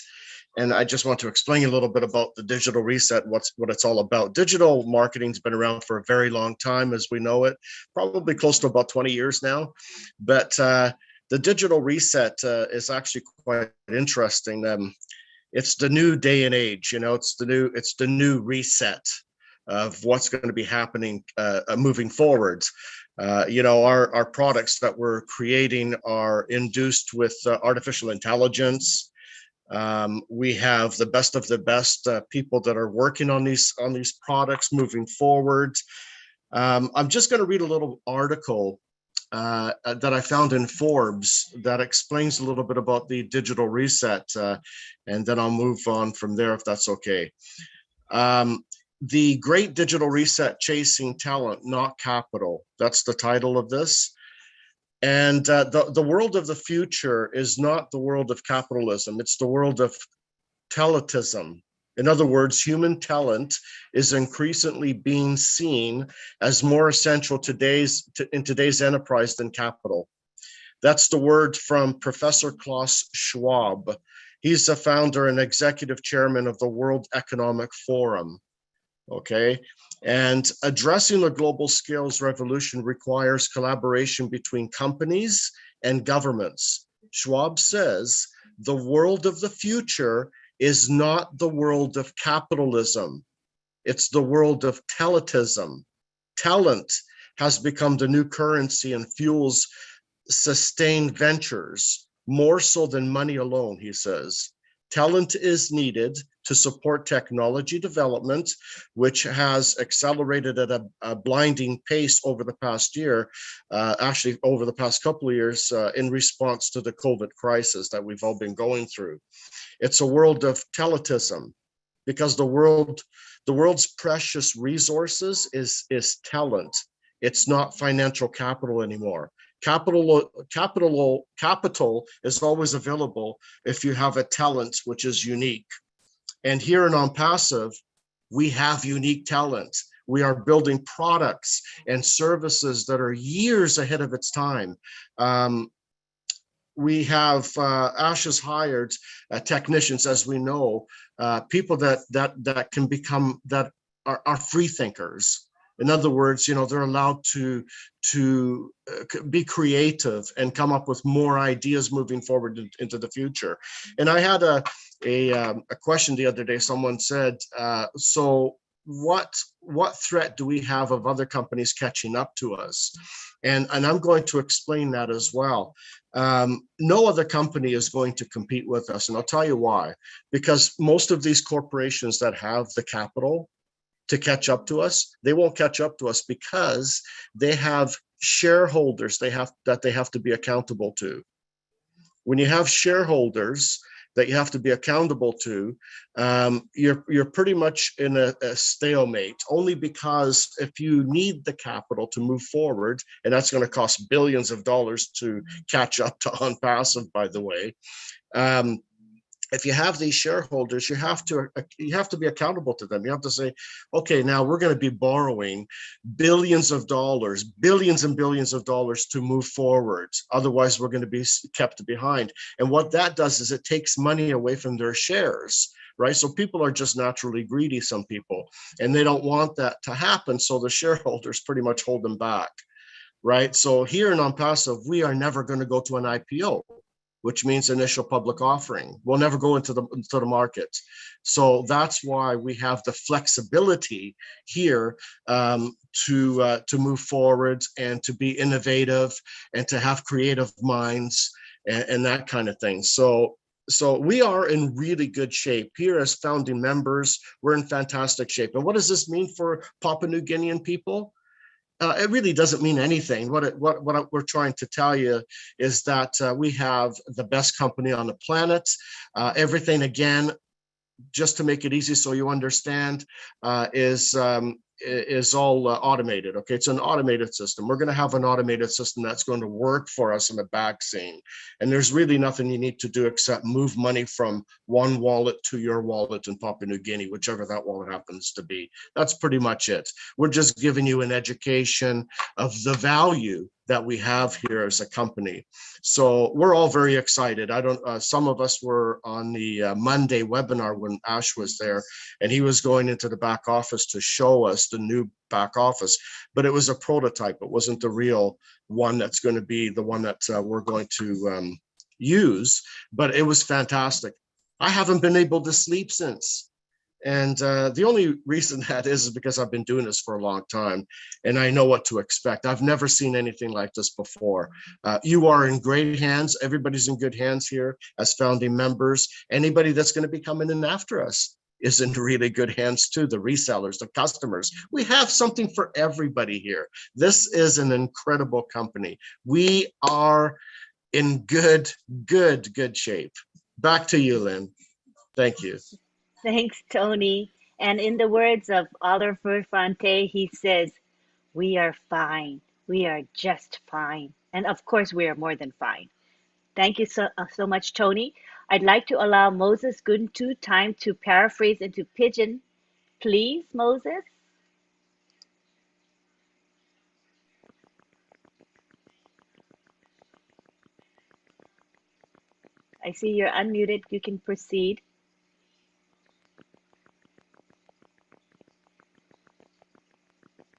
Speaker 6: And I just want to explain a little bit about the digital reset, what it's all about. Digital marketing's been around for a very long time as we know it, probably close to about 20 years now. But the digital reset is actually quite interesting. It's the new day and age, it's the new reset of what's going to be happening moving forward. Our products that we're creating are induced with artificial intelligence. We have the best of the best people that are working on these products moving forward. I'm just going to read a little article that I found in Forbes that explains a little bit about the digital reset, and then I'll move on from there if that's okay. The Great Digital Reset: Chasing Talent, Not Capital. That's the title of this. And the world of the future is not the world of capitalism. It's the world of talentism. In other words, human talent is increasingly being seen as more essential in today's enterprise than capital. That's the word from Professor Klaus Schwab. He's the founder and executive chairman of the World Economic Forum. Okay, and addressing the global skills revolution requires collaboration between companies and governments. Schwab says the world of the future is not the world of capitalism. It's the world of talentism. Talent has become the new currency and fuels sustained ventures, more so than money alone, he says. Talent is needed to support technology development, which has accelerated at a blinding pace over the past year, actually over the past couple of years, in response to the COVID crisis that we've all been going through. It's a world of talentism, because the world's precious resources is talent. It's not financial capital anymore. Capital is always available if you have a talent which is unique. And here in On Passive, we have unique talent. We are building products and services that are years ahead of its time. We have Ash has hired technicians, as we know, people that can become, that are free thinkers. In other words, they're allowed to be creative and come up with more ideas moving forward into the future. And I had a question the other day. Someone said, so what threat do we have of other companies catching up to us? And I'm going to explain that as well. No other company is going to compete with us. And I'll tell you why. Because most of these corporations that have the capital to catch up to us, they won't catch up to us because they have shareholders they have to be accountable to. When you have shareholders that you have to be accountable to, you're pretty much in a stalemate, only because if you need the capital to move forward, and that's going to cost billions of dollars to catch up to On Passive, by the way, if you have these shareholders, you have to be accountable to them. You have to say, okay, now we're going to be borrowing billions and billions of dollars to move forward. Otherwise, we're going to be kept behind. And what that does is it takes money away from their shares, right? So people are just naturally greedy, some people, and they don't want that to happen. So the shareholders pretty much hold them back, right? So here in On Passive, we are never going to go to an IPO, which means initial public offering. We'll never go into the market. So that's why we have the flexibility here to move forward and to be innovative and to have creative minds and that kind of thing. So we are in really good shape here as founding members. We're in fantastic shape. And what does this mean for Papua New Guinean people? It really doesn't mean anything. What we're trying to tell you is that we have the best company on the planet. Everything, again, just to make it easy so you understand, is all automated. Okay, it's an automated system. We're going to have an automated system that's going to work for us in the back scene. And there's really nothing you need to do except move money from one wallet to your wallet in Papua New Guinea, whichever that wallet happens to be. That's pretty much it. We're just giving you an education of the value that we have here as a company. So we're all very excited. I don't, some of us were on the Monday webinar when Ash was there, and he was going into the back office to show us the new back office, but it was a prototype. It wasn't the real one that's going to be the one that we're going to use, but it was fantastic. I haven't been able to sleep since. And the only reason that is because I've been doing this for a long time and I know what to expect. I've never seen anything like this before. You are in great hands. Everybody's in good hands here as founding members. Anybody that's going to be coming in after us is in really good hands too. The resellers, the customers. We have something for everybody here. This is an incredible company. We are in good shape. Back to you, Lynn. Thank you.
Speaker 1: Thanks, Tony. And in the words of Oliver Fonte, he says, "We are fine. We are just fine." And of course, we are more than fine. Thank you so much, Tony. I'd like to allow Moses Guntu time to paraphrase into Pidgin. Please, Moses. I see you're unmuted. You can proceed.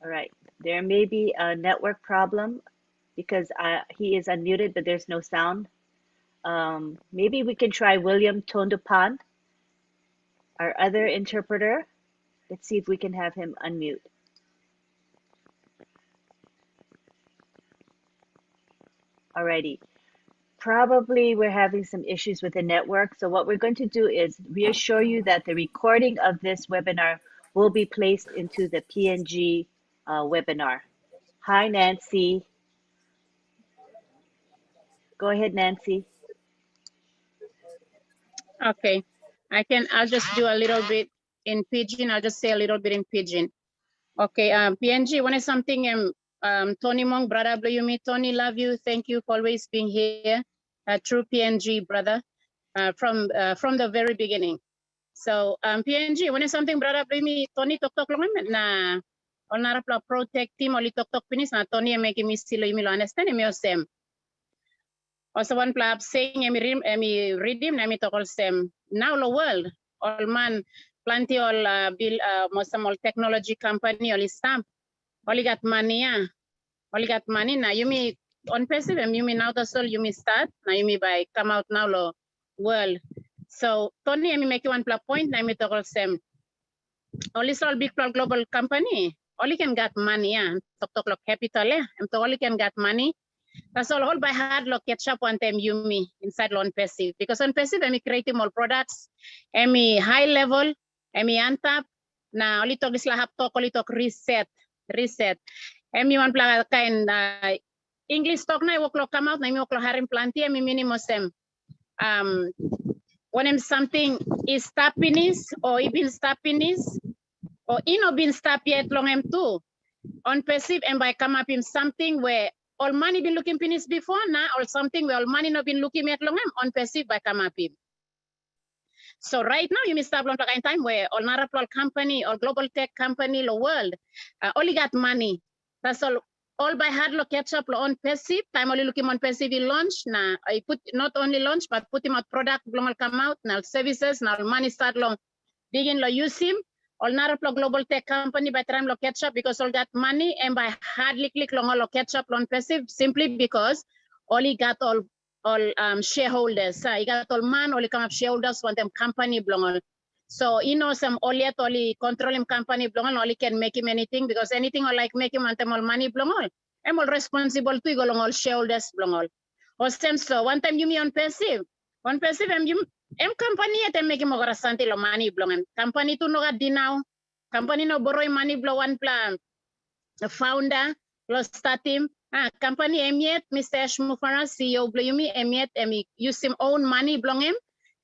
Speaker 1: All right, there may be a network problem because he is unmuted, but there's no sound. Maybe we can try William Tondopan, our other interpreter. Let's see if we can have him unmute. Alrighty, probably we're having some issues with the network. So what we're going to do is reassure you that the recording of this webinar will be placed into the PNG webinar. Hi, Nancy. Go ahead, Nancy.
Speaker 4: Okay, I'll just do a little bit in Pidgin. I'll just say a little bit in Pidgin. Okay, PNG, when is something, Tony Mong, brother, you me, Tony, love you. Thank you for always being here. True PNG, brother, from the very beginning. So, PNG, when is something, brother, me, Tony, tok long na, on narapla protect team, only tok finish, na Tony, making me still, you understand, me same. Also one plab saying emi redeem nami to call them now the world all man plenty all bill most all technology company all stamp all got money now you me on passive and you me now the soul you me start now you me by come out now the world. So Tony emi make one plug point nami to call them all big global company all can get money talk capital and to all can get money. That's all by hard look catch up one time you me inside on passive because on passive I'm creating more products, I'm high level, I'm on top. Now only talk this lahap talk only talk reset. I'm one plug kind English talk na work come out, na work harim planty, I'm minimum sem. When I'm something is stopping is or even stopping is or been stop yet long I'm too. On passive and by come up in something where all money been looking finish before now or something where all money not been looking at long on passive by come up in. So right now you may start long time where all narapol company or global tech company the world only got money. That's all by hard look catch up on passive time only looking on passive in launch now I put not only launch but put him out product global come out now services now money start long begin lo use him. All naraplo global tech company by time lo catch up because all that money and by hardly click long all catch up on passive simply because all he got all shareholders. He got all man only come up shareholders want them company belong. So some all yet only control him company belong all he can make him anything because anything or like make him want them all money belong all. I'm all responsible to go along all shareholders belong all. Or same so one time you me on passive and you company at make him over santi lo money belong. Company to no got dinaw. Company no borrow money blow one plan. The founder lo start him. Company emiet Mr. Ashmufara CEO blow me emiet use him own money belong him.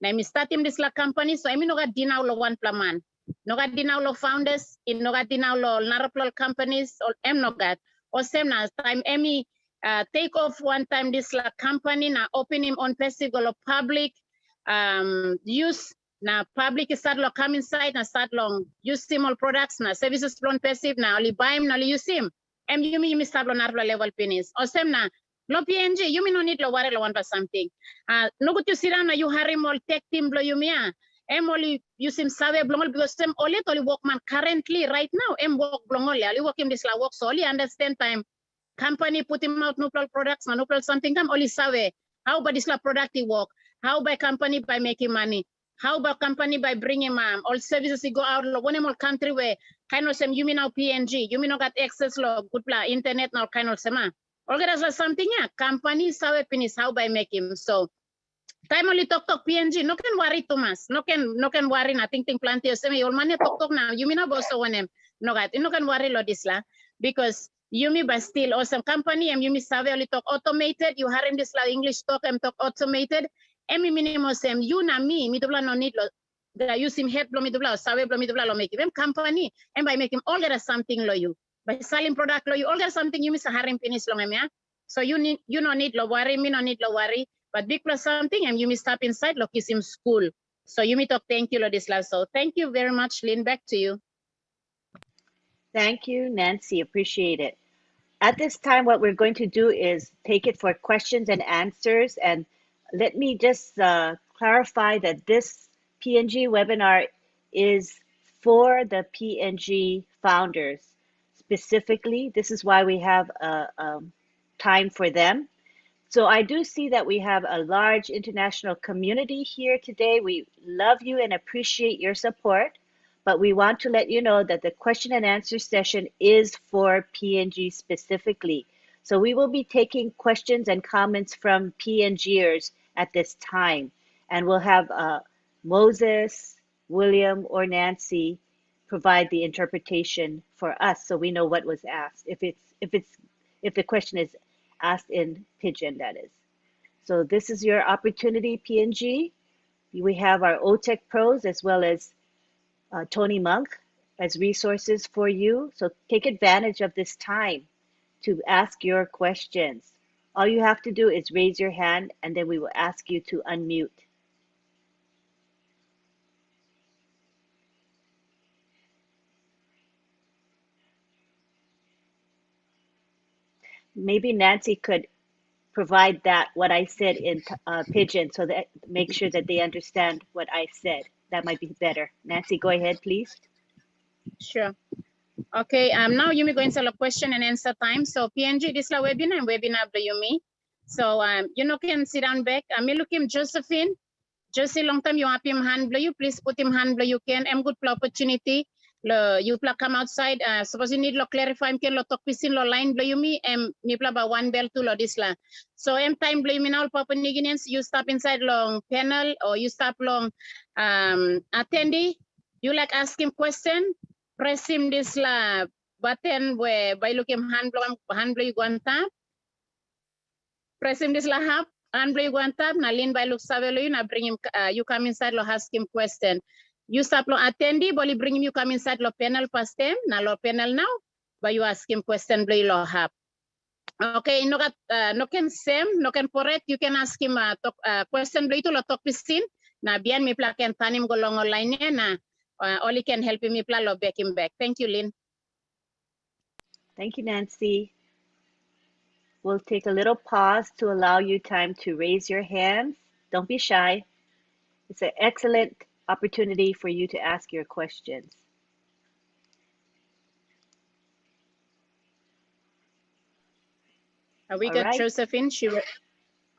Speaker 4: Now me start him this la company so no got dinaw lo one plan man. No got dinaw lo founders in no got dinaw lo naraplo companies or no got or same na time take off one time this la company na open him on passive go public use na public start lo come inside na start long use him all products na services long passive na only buy him na only use him yumi stablo narlo level penis. O semna, lo PNG, yumi no need lo worry lo one for something. No good to sit down, you harry mol tech team blow yumi. Only use him save blongol because them only workman currently right now. Work blongol, only work him this la work so only understand time. Company put him out nuclear products, nuclear something come only save. How about this la productive work? How by company by making money? How about company by bringing all services go out one more country where kind of some you mean now PNG, you mean not got access law, good pla internet now kind of sema. Organize something yeah. Company save penis how by making so time only talk PNG, no can worry too much. No can worry nothing thing plenty of semi your money talk now. You mean about so one no got no can worry lo this la because you me but still awesome company and you me save only talk automated, you harem this la English talk and talk automated. Emi minimum sem you na me dubla no need lo that use him head blow me dubla sawe blow me dubla lo make him company and by making all get something lo you by selling product lo you all get something you miss a harim finish lo me so you no need lo worry me no need lo worry but big plus something and you miss stop inside lo kiss him school so you me talk thank you lo this last so thank you very much Lynn back to you.
Speaker 1: Thank you, Nancy. Appreciate it. At this time, what we're going to do is take it for questions and answers. And let me just clarify that this PNG webinar is for the PNG founders specifically. This is why we have a time for them. So I do see that we have a large international community here today. We love you and appreciate your support. But we want to let you know that the question and answer session is for PNG specifically. So we will be taking questions and comments from PNGers at this time. And we'll have Moses, William, or Nancy provide the interpretation for us so we know what was asked, if the question is asked in Pidgin, that is. So this is your opportunity, PNG. We have our OTEC pros as well as Tony Monk as resources for you. So take advantage of this time to ask your questions. All you have to do is raise your hand and then we will ask you to unmute. Maybe Nancy could provide that, what I said in Pidgin, so that make sure that they understand what I said. That might be better. Nancy, go ahead, please.
Speaker 4: Sure. Okay, now you may go into the question and answer time. So PNG, this is a webinar do you me. So you know can sit down back. I may look him Josephine. Josie long time you have him hand blow you, please put him hand blow you can. Good opportunity. You come outside. Suppose you need to clarify him can lo talk pisin lo line blow you me me ba one bell to lo this la. So time blow you me now Papua New Guineans, you stop inside long panel or you stop long attendee. You like ask him question. Press him this la button where by look him hand blow you go on tap. Press him this la hap hand blow you go on tap. Na lean by look savelo you na bring him you come inside lo ask him question. You stop lo attendee, but you bring him you come inside lo panel past them na lo panel now. But you ask him question blow you lo hap. Okay, no can same, no can correct. You can ask him question blow you to lo talk pisin. Na bian mi pla can tan him go long online na. Oli can help me plan or back him back. Thank you, Lynn.
Speaker 1: Thank you, Nancy. We'll take a little pause to allow you time to raise your hands. Don't be shy. It's an excellent opportunity for you to ask your questions.
Speaker 4: We
Speaker 1: All
Speaker 4: got
Speaker 1: right.
Speaker 4: Josephine.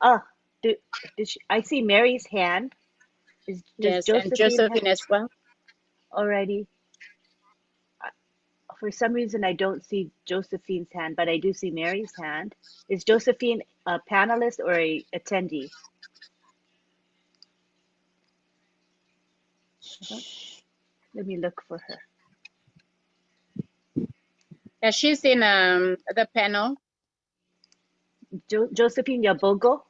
Speaker 1: I see Mary's hand.
Speaker 4: Yes, and Josephine as well.
Speaker 1: Alrighty. For some reason, I don't see Josephine's hand, but I do see Mary's hand. Is Josephine a panelist or a attendee? Let me look for her.
Speaker 4: Yeah, she's in the panel.
Speaker 1: Josephine Yabogo?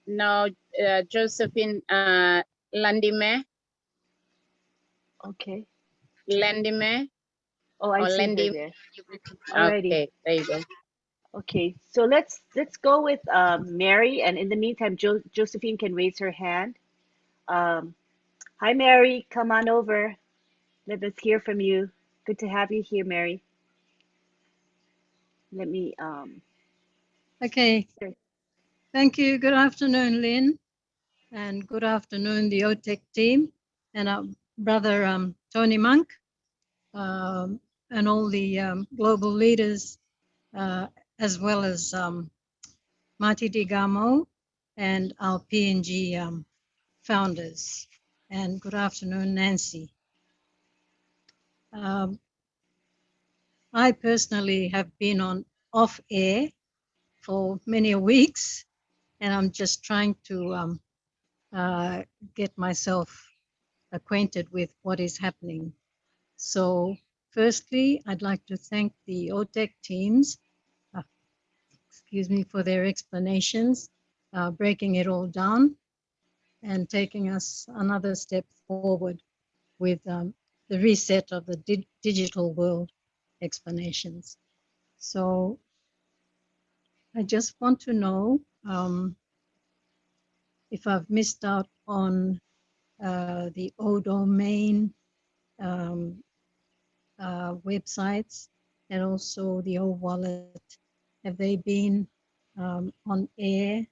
Speaker 4: No, Josephine Landime.
Speaker 1: Okay.
Speaker 4: Landime.
Speaker 1: Oh, I see her there. Alrighty.
Speaker 4: Okay, there you go.
Speaker 1: Okay, so let's go with Mary, and in the meantime, Josephine can raise her hand. Hi, Mary, come on over. Let us hear from you. Good to have you here, Mary. let me,
Speaker 7: Okay. Thank you. Good afternoon, Lynn, and good afternoon, the OTEC team, and our brother Tony Monk, and all the global leaders, as well as Marty Digamo and our PNG founders. And good afternoon, Nancy. I personally have been on off air for many weeks, and I'm just trying to get myself acquainted with what is happening. So firstly, I'd like to thank the OTEC teams, excuse me, for their explanations, breaking it all down and taking us another step forward with the reset of the digital world explanations. So I just want to know if I've missed out on the O domain websites and also the O wallet. Have they been on air?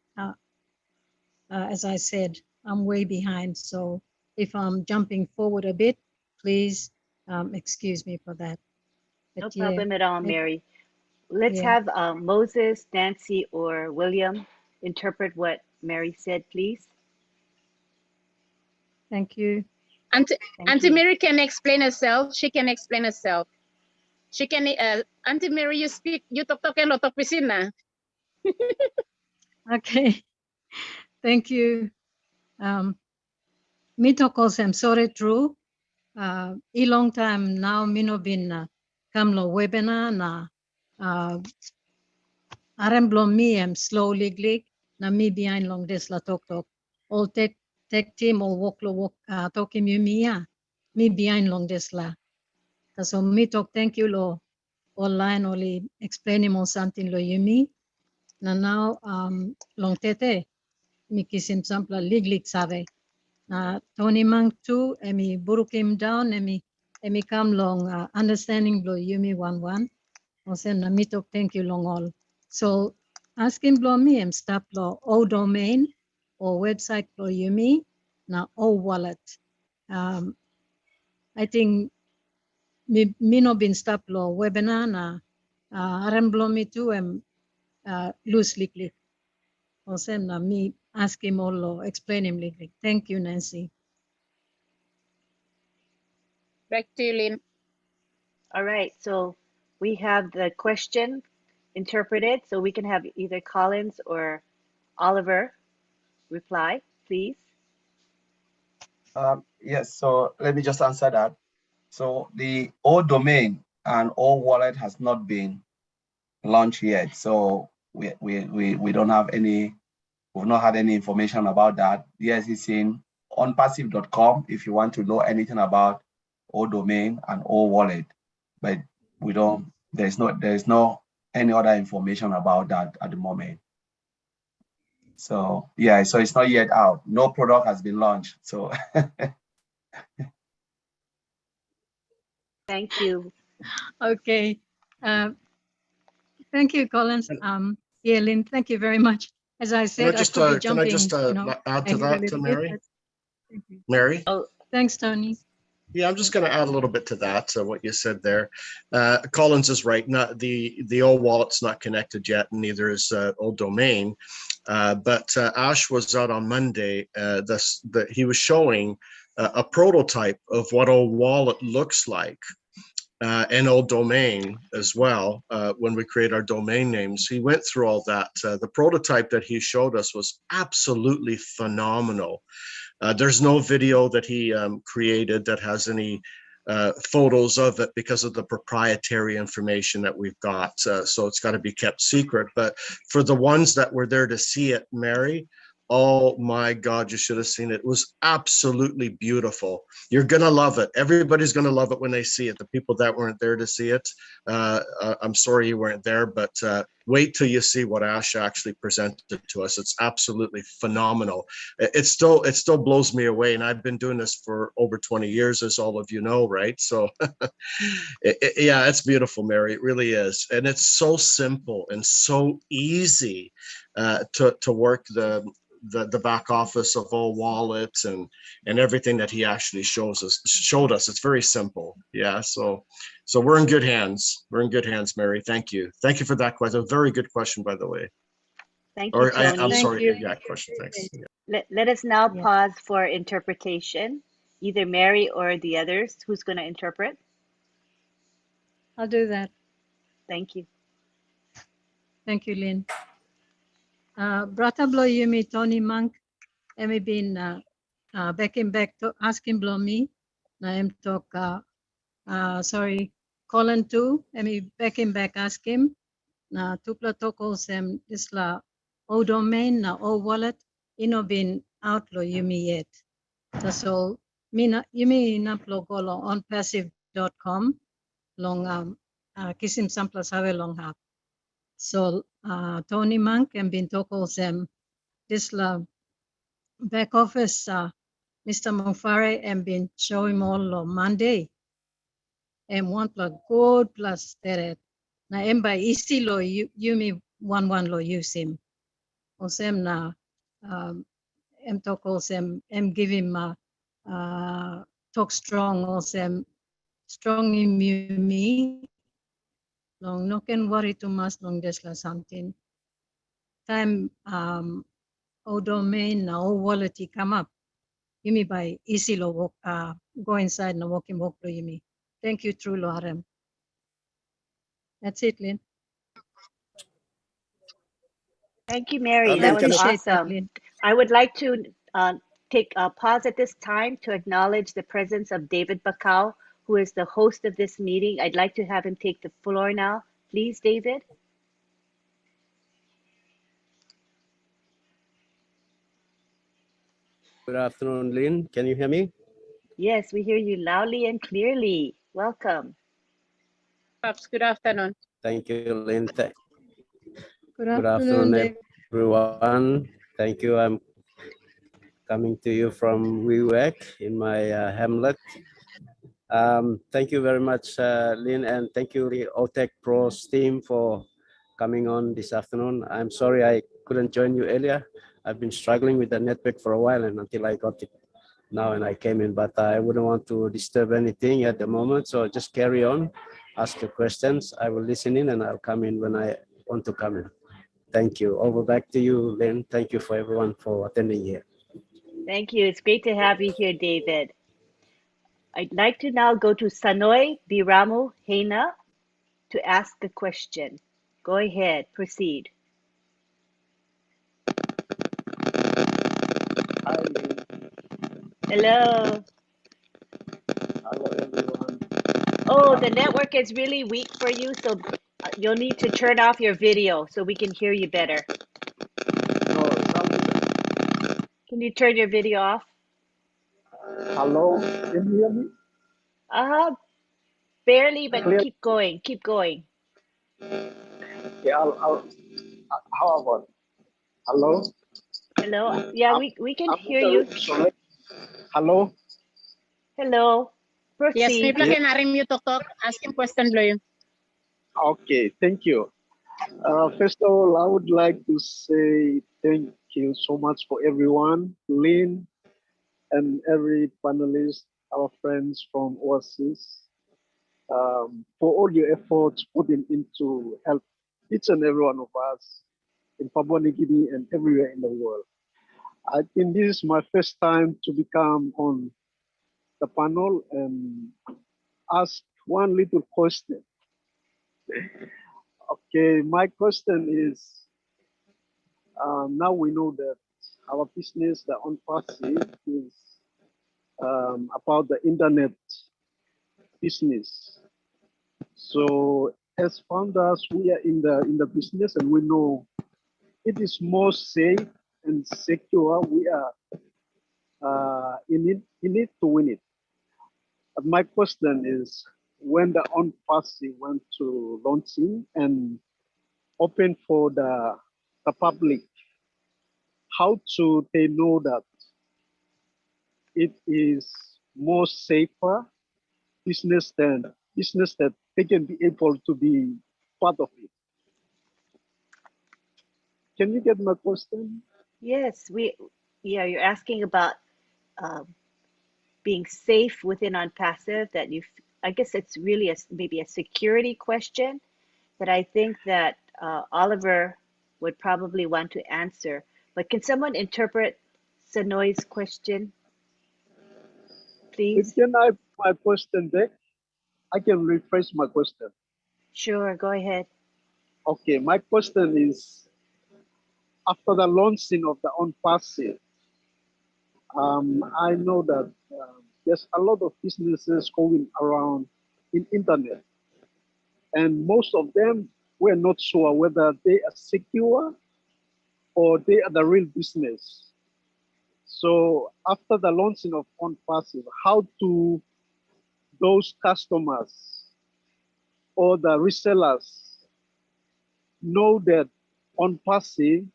Speaker 7: As I said, I'm way behind. So if I'm jumping forward a bit, please excuse me for that. But
Speaker 1: no
Speaker 7: yeah,
Speaker 1: problem at all, Mary. Let's
Speaker 7: yeah,
Speaker 1: have Moses, Nancy, or William interpret what Mary said, please.
Speaker 7: thank you.
Speaker 4: Auntie Mary can explain herself. She can explain herself. She can, Auntie Mary, you speak, you talk and talk piscina.
Speaker 7: Okay, thank you. Mito kosem sore true. A long time now, mino bin kamlo webinar na aremblo mi slowly glick na mi behind long des la tok. All tech team all walk tokim you mi behind long des la. So mi talk thank you lo online only explaining mo something lo yumi. Na now long tete mi kisim sampla liglik save. Na Tony Mang too, emi buruk him down, emi come long understanding blow yumi 1-1. Also na mi talk thank you long all. So asking blow me stop blow O domain or website blow yumi na O wallet. I think me no been stop blow webinar na aram blow me too loosely click. Also na me ask him all explain him liglik. Thank you, Nancy.
Speaker 4: Back to you, Lynn.
Speaker 1: All right, so we have the question interpreted, so we can have either Collins or Oliver reply, please.
Speaker 2: Yes, so let me just answer that. So the O domain and O wallet has not been launched yet. So we don't have any, we've not had any information about that. Yes, it's in onpassive.com if you want to know anything about O domain and O wallet, but we don't, there's no any other information about that at the moment. So yeah, so it's not yet out. No product has been launched. So
Speaker 1: Thank you.
Speaker 7: Okay. Thank you, Collins. Yeah, Lynn, thank you very much. As I said, I could be jumping,
Speaker 6: add to that, Mary?
Speaker 7: Thank you.
Speaker 6: Mary?
Speaker 1: Oh,
Speaker 7: thanks, Tony.
Speaker 6: Yeah, I'm just going to add a little bit to that, what you said there. Collins is right. Not the old wallet's not connected yet, and neither is old domain. But Ash was out on Monday. He was showing a prototype of what old wallet looks like, and old domain as well. When we create our domain names, he went through all that. The prototype that he showed us was absolutely phenomenal. There's no video that he created that has any photos of it because of the proprietary information that we've got. So it's got to be kept secret. But for the ones that were there to see it, Mary, oh my God, you should have seen it. It was absolutely beautiful. You're going to love it. Everybody's going to love it when they see it. The people that weren't there to see it, I'm sorry you weren't there, but wait till you see what Ash actually presented to us. It's absolutely phenomenal. It still blows me away. And I've been doing this for over 20 years, as all of you know, right? So yeah, it's beautiful, Mary. It really is. And it's so simple and so easy to work the back office of all wallets and everything that he actually showed us. It's very simple. Yeah. So we're in good hands. We're in good hands, Mary. Thank you. Thank you for that question. A very good question, by the way.
Speaker 1: Thank you, Tony.
Speaker 6: I'm
Speaker 7: Thank
Speaker 6: sorry.
Speaker 7: you.
Speaker 6: Yeah, question. Thanks.
Speaker 1: Let us now
Speaker 7: Yeah.
Speaker 1: pause for interpretation. Either Mary or the others. Who's going to interpret?
Speaker 7: I'll do that.
Speaker 1: Thank you.
Speaker 7: Thank you, Lynn. Brata blow yumi Tony Monk. Emi bin back to asking blow me. Na em talk sorry, Colin too. Emi back ask him. Na tupla toko sem isla o domain na o wallet ino bin outlaw yumi yet. So mina yumi naplo golo on passive.com long kisim sampla sawe long hap. So Tony Monk and bin toko sem isla back office Mr. Mufare and been showing all on Monday. And 1 plus good plus teret. Na emba isi lo yumi 1 lo use him. Osem na em talk osem em give him talk strong osem strong in me. Long no can worry too much long desla something. Time o domain na o wallet come up. Yumi by easy lo walk go inside na walk lo yumi. Thank you, true lo harem. That's it, Lynn.
Speaker 1: Thank you, Mary.
Speaker 5: Lynn,
Speaker 1: That was
Speaker 5: can I-
Speaker 7: Appreciate that,
Speaker 1: awesome.
Speaker 7: Lynn.
Speaker 1: I would like to take a pause at this time to acknowledge the presence of David BAKAU, who is the host of this meeting. I'd like to have him take the floor now. Please, David.
Speaker 8: Good afternoon, Lynn. Can you hear me?
Speaker 1: Yes, we hear you loudly and clearly. Welcome.
Speaker 4: Pops, good afternoon.
Speaker 8: Thank you, Lynn.
Speaker 7: Good
Speaker 8: Good
Speaker 7: afternoon,
Speaker 8: afternoon,
Speaker 7: Dave.
Speaker 8: everyone. Thank you. I'm coming to you from Wewak in my hamlet. Thank you very much, Lynn, and thank you, the OTEC Pros team, for coming on this afternoon. I'm sorry I couldn't join you earlier. I've been struggling with the network for a while, and until I got it now and I came in, but I wouldn't want to disturb anything at the moment, so just carry on, ask your questions. I will listen in and I'll come in when I want to come in. Thank you. Over back to you, Lynn. Thank you for everyone for attending here.
Speaker 1: Thank you. It's great to have you here, David. I'd like to now go to Sanoy Biramu Hena to ask a question. Go ahead, proceed.
Speaker 9: Hi, Lynn.
Speaker 1: Hello.
Speaker 9: Hello, everyone.
Speaker 1: Oh, the network is really weak for you, so you'll need to turn off your video so we can hear you better.
Speaker 9: No, something.
Speaker 1: Can you turn your video off?
Speaker 9: Hello, can you hear me?
Speaker 1: Barely, but
Speaker 9: Clear?
Speaker 1: keep going, keep going.
Speaker 9: Yeah, how about? Hello?
Speaker 1: Hello? Yeah, we can
Speaker 9: I'm
Speaker 1: hear you.
Speaker 9: Hello?
Speaker 1: Hello.
Speaker 4: Yes, may
Speaker 1: Proceed.
Speaker 4: plug in Arim you talk. Ask him question, Bloy.
Speaker 9: Okay, thank you. First of all, I would like to say thank you so much for everyone, Lynn, and every panelist, our friends from overseas, for all your efforts putting into help each and every one of us in Papua New Guinea and everywhere in the world. I think this is my first time to become on the panel and ask one little question. Okay, my question is, now we know that our business, the on-passive, is about the internet business. So as founders, we are in the business and we know it is more safe and secure. We are in it to win it. But my question is, when the on-passive went to launching and open for the public. How do they know that it is more safer business than business that they can be able to be part of it? Can you get my question?
Speaker 1: Yes, you're asking about being safe within OnPassive, that I guess it's really maybe a security question that I think that Oliver would probably want to answer. But can someone interpret Sanoy's question, please?
Speaker 9: Can I have my question back? I can rephrase my question.
Speaker 1: Sure, go ahead.
Speaker 9: Okay, my question is, after the launching of the OnPassive, I know that there's a lot of businesses going around in internet, and most of them were not sure whether they are secure or they are the real business. So after the launching of OnPassive, how do those customers or the resellers know that OnPassive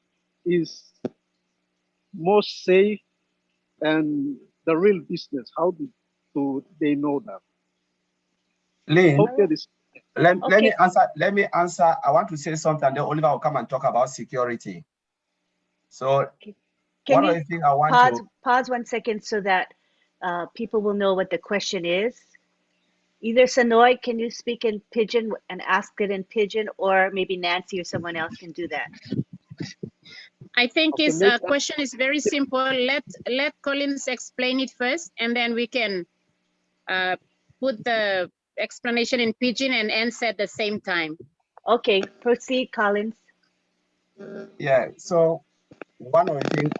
Speaker 9: is more safe and the real business? How do they know that?
Speaker 2: Lynn,
Speaker 1: Okay.
Speaker 2: let me answer. I want to say something, then Oliver will come and talk about security. So
Speaker 1: Can you
Speaker 2: thing I want
Speaker 1: pause 1 second so that people will know what the question is? Either Sanoy, can you speak in Pidgin and ask it in Pidgin, or maybe Nancy or someone else can do that?
Speaker 4: I think his question is very simple. Let Collins explain it first, and then we can put the explanation in Pidgin and answer at the same time.
Speaker 1: Okay, proceed, Collins.
Speaker 2: Yeah, so one of the things,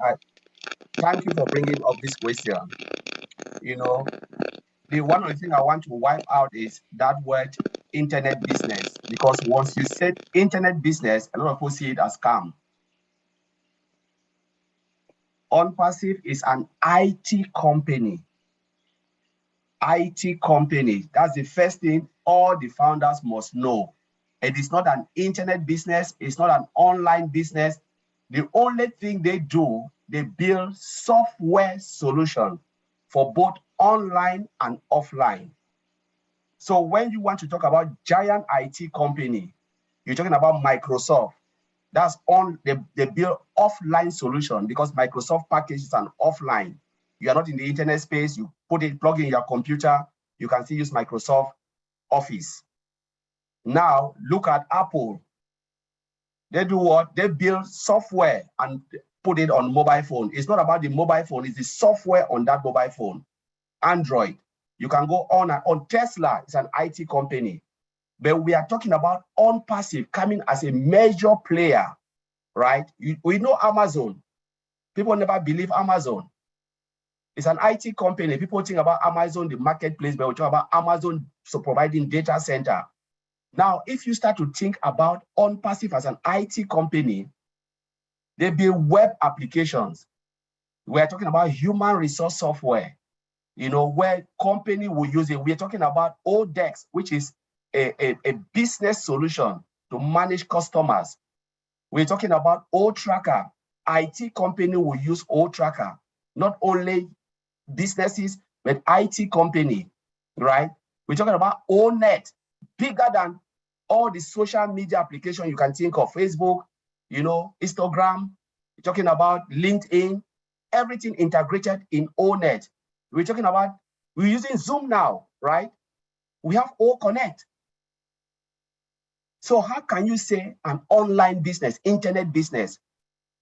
Speaker 2: thank you for bringing up this question. You know, one of the things I want to wipe out is that word internet business, because once you said internet business, a lot of people see it as scam. OnPassive is an IT company. IT company. That's the first thing all the founders must know. It is not an internet business. It's not an online business. The only thing they do, they build software solution for both online and offline. So when you want to talk about giant IT company, you're talking about Microsoft. That's they build offline solution, because Microsoft package is an offline. You are not in the internet space. You plug in your computer. You can still use Microsoft Office. Now look at Apple. They do what? They build software and put it on mobile phone. It's not about the mobile phone. It's the software on that mobile phone. Android. You can go on Tesla. It's an IT company. But we are talking about OnPassive coming as a major player, right? We know Amazon. People never believe Amazon. It's an IT company. People think about Amazon, the marketplace, but we talk about Amazon providing data center. Now, if you start to think about OnPassive as an IT company, they build web applications. We're talking about human resource software, where company will use it. We're talking about ODEX, which is a business solution to manage customers. We're talking about O-Tracker. IT company will use O-Tracker. Not only businesses, but IT company, right? We're talking about O-Net, bigger than all the social media applications you can think of. Facebook, Instagram. We're talking about LinkedIn, everything integrated in O-Net. We're using Zoom now, right? We have O-Connect. So how can you say an online business, internet business?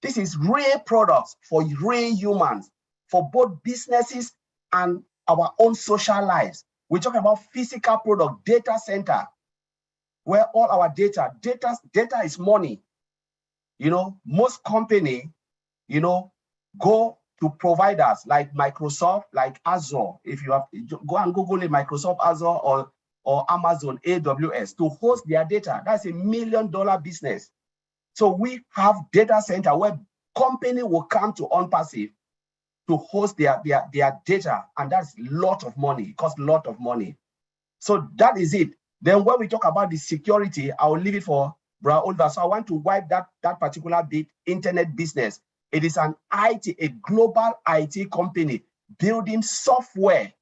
Speaker 2: This is real products for real humans, for both businesses and our own social lives. We're talking about physical product, data center, where all our data is money. Most company, go to providers like Microsoft, like Azure. If you have, go and Google it, Microsoft Azure or Amazon AWS to host their data. That's $1 million business. So we have data center where company will come to OnPassive to host their data, and that's a lot of money. It costs a lot of money. So that is it. Then when we talk about the security, I will leave it for Bro Oliver, so I want to wipe that particular bit, internet business. It is an IT, a global IT company building software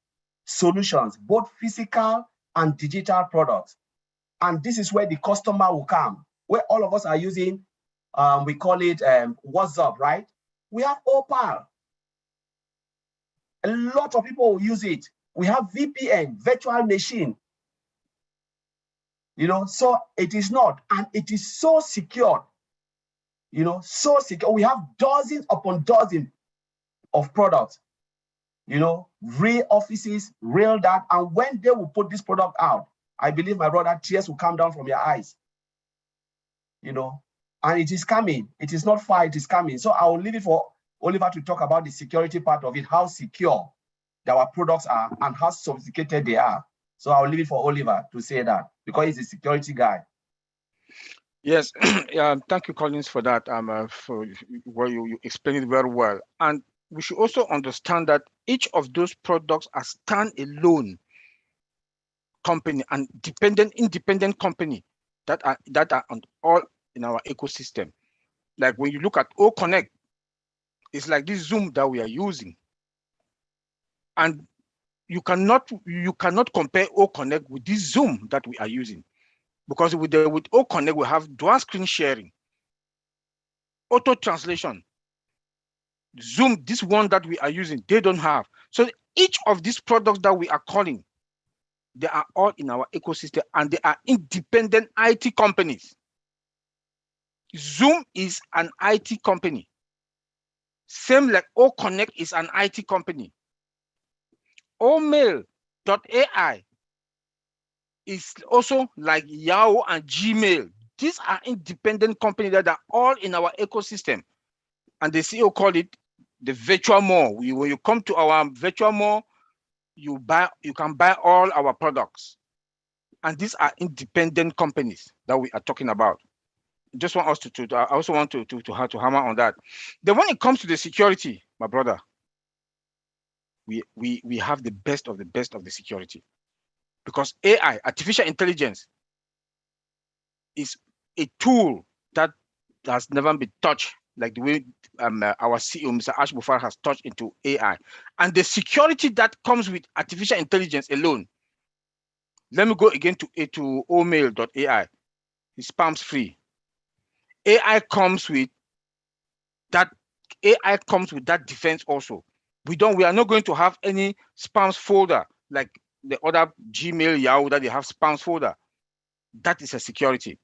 Speaker 2: solutions, both physical and digital products. And this is where the customer will come, where all of us are using, we call it WhatsApp, right? We have Opal. A lot of people will use it. We have VPN, virtual machine. You know, so it is not, and it is so secure. You know, so secure. We have dozens upon dozens of products. You know, real offices, real that, and when they will put this product out, I believe, my brother, tears will come down from your eyes. You know, and it is coming. It is not far, it is coming. So I will leave it for Oliver to talk about the security part of it, how secure our products are and how sophisticated they are. So I'll leave it for Oliver to say that, because he's a security guy.
Speaker 3: Yes, thank you, Collins, for that. For where you explained it very well. And we should also understand that each of those products are stand-alone company and independent company that are on all in our ecosystem. Like when you look at O Connect, it's like this Zoom that we are using, and you cannot compare O Connect with this Zoom that we are using, because with O Connect we have dual screen sharing, auto translation. Zoom, this one that we are using, they don't have. So each of these products that we are calling, they are all in our ecosystem and they are independent IT companies. Zoom is an IT company. Same like O Connect is an IT company. Omail.ai is also like Yahoo and Gmail. These are independent companies that are all in our ecosystem. And the CEO called it the virtual mall. When you come to our virtual mall, you can buy all our products. And these are independent companies that we are talking about. Just want us I also want to hammer on that. Then when it comes to the security, my brother, we have the best of the security, because AI, artificial intelligence, is a tool that has never been touched like the way our CEO, Mr. Ash Bufar, has touched into AI. And the security that comes with artificial intelligence alone. Let me go again to omail.ai. It's spams free. AI comes with that defense also. We are not going to have any spams folder like the other Gmail, Yahoo that they have spams folder. That is a security.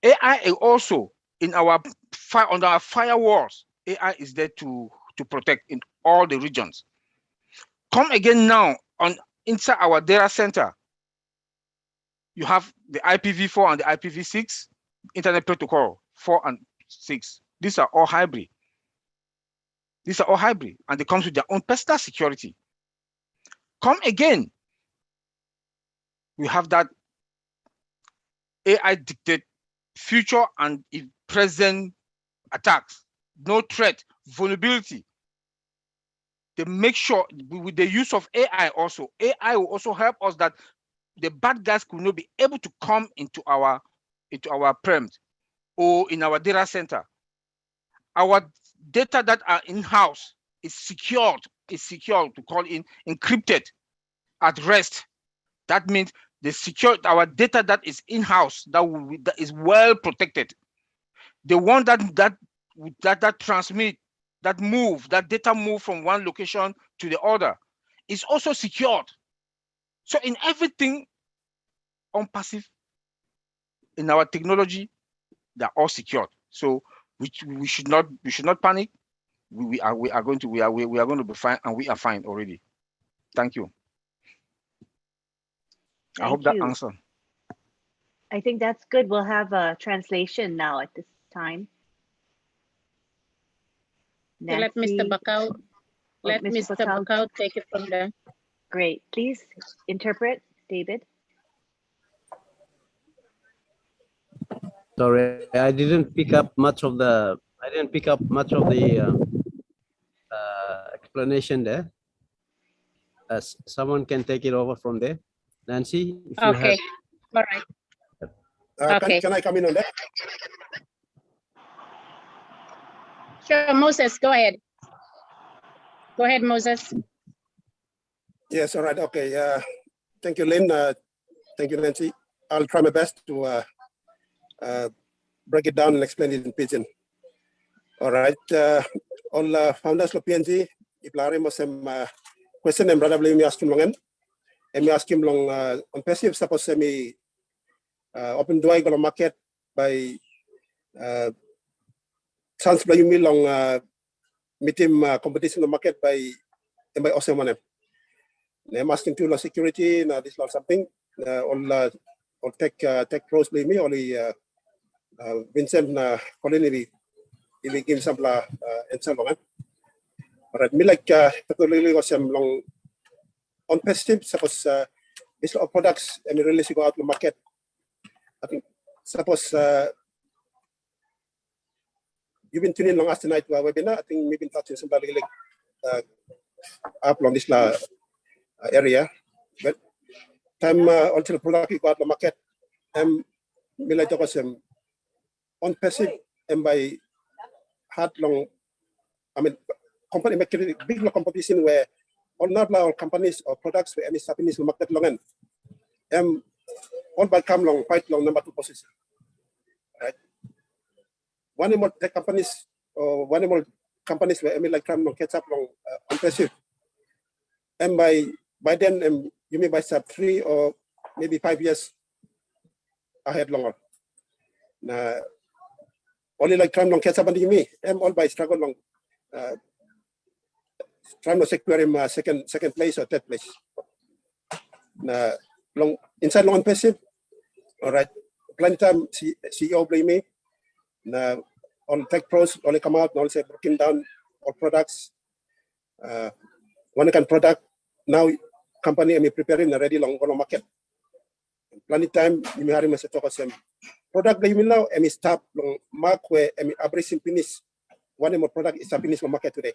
Speaker 3: AI also under our firewalls. AI is there to protect in all the regions. Come again now inside our data center. You have the IPv4 and the IPv6 Internet Protocol 4 and 6. These are all hybrid. And they come with their own personal security. Come again. We have that AI dictate future and present attacks, no threat, vulnerability. They make sure with the use of AI also, AI will also help us that the bad guys could not be able to come into our premise or in our data center. Our data that are in-house is secured to call in encrypted at rest. That means our data that is in-house that is well protected. The one that transmit, that data move from one location to the other is also secured. So in everything on passive in our technology, they're all secured. So we should not panic. We are going to be fine, and we are fine already. Thank you. I hope that answers.
Speaker 1: I think that's good. We'll have a translation now at this time.
Speaker 4: Let Mr. BAKAU take it from there.
Speaker 1: Great. Please interpret, David.
Speaker 8: Sorry, I didn't pick up much of the explanation there. Someone can take it over from there. Nancy, if you
Speaker 4: okay. All right. Okay.
Speaker 5: Can I come in on that?
Speaker 4: Sure, Moses, go ahead. Go ahead, Moses.
Speaker 5: Yes, all right, okay. Thank you, Lynn. Thank you, Nancy. I'll try my best to break it down and explain it in Pidgin. All right. All founders of PNG, iplare mo sem question and brother blame ask him longan. And ask him long on passive suppose semi open doy go market by chance play me long meeting competition the market by awesome one. I'm asking to security na this or something all tech pros blame me only Vincent na colony ili give some answer long. Alright, me like particularly was some long on passive suppose this of products and really go out to the market. I think suppose you've been tuning long last night webinar. I think we've been touching somebody like up along this area. But time until the product you go out to the market, me like to was on passive and by hard long. I mean, company make it big competition where all not all companies or products where any Japanese market long all by come long quite long number 2 position. Right? One more tech companies or one more companies where any like come long catch up long impressive. And by then you may by sub 3 or maybe 5 years ahead longer. Only like time long catch up and you me all by struggle long trying to secure him second place or third place. Long inside long passive. All right. Plenty time CEO blame me. On tech pros only come out and all say breaking down all products. One kind product now company am preparing already long on market. Plenty time you may have a talk of product that you will now stop long mark where abrasive finish. One more product is a finish on market today.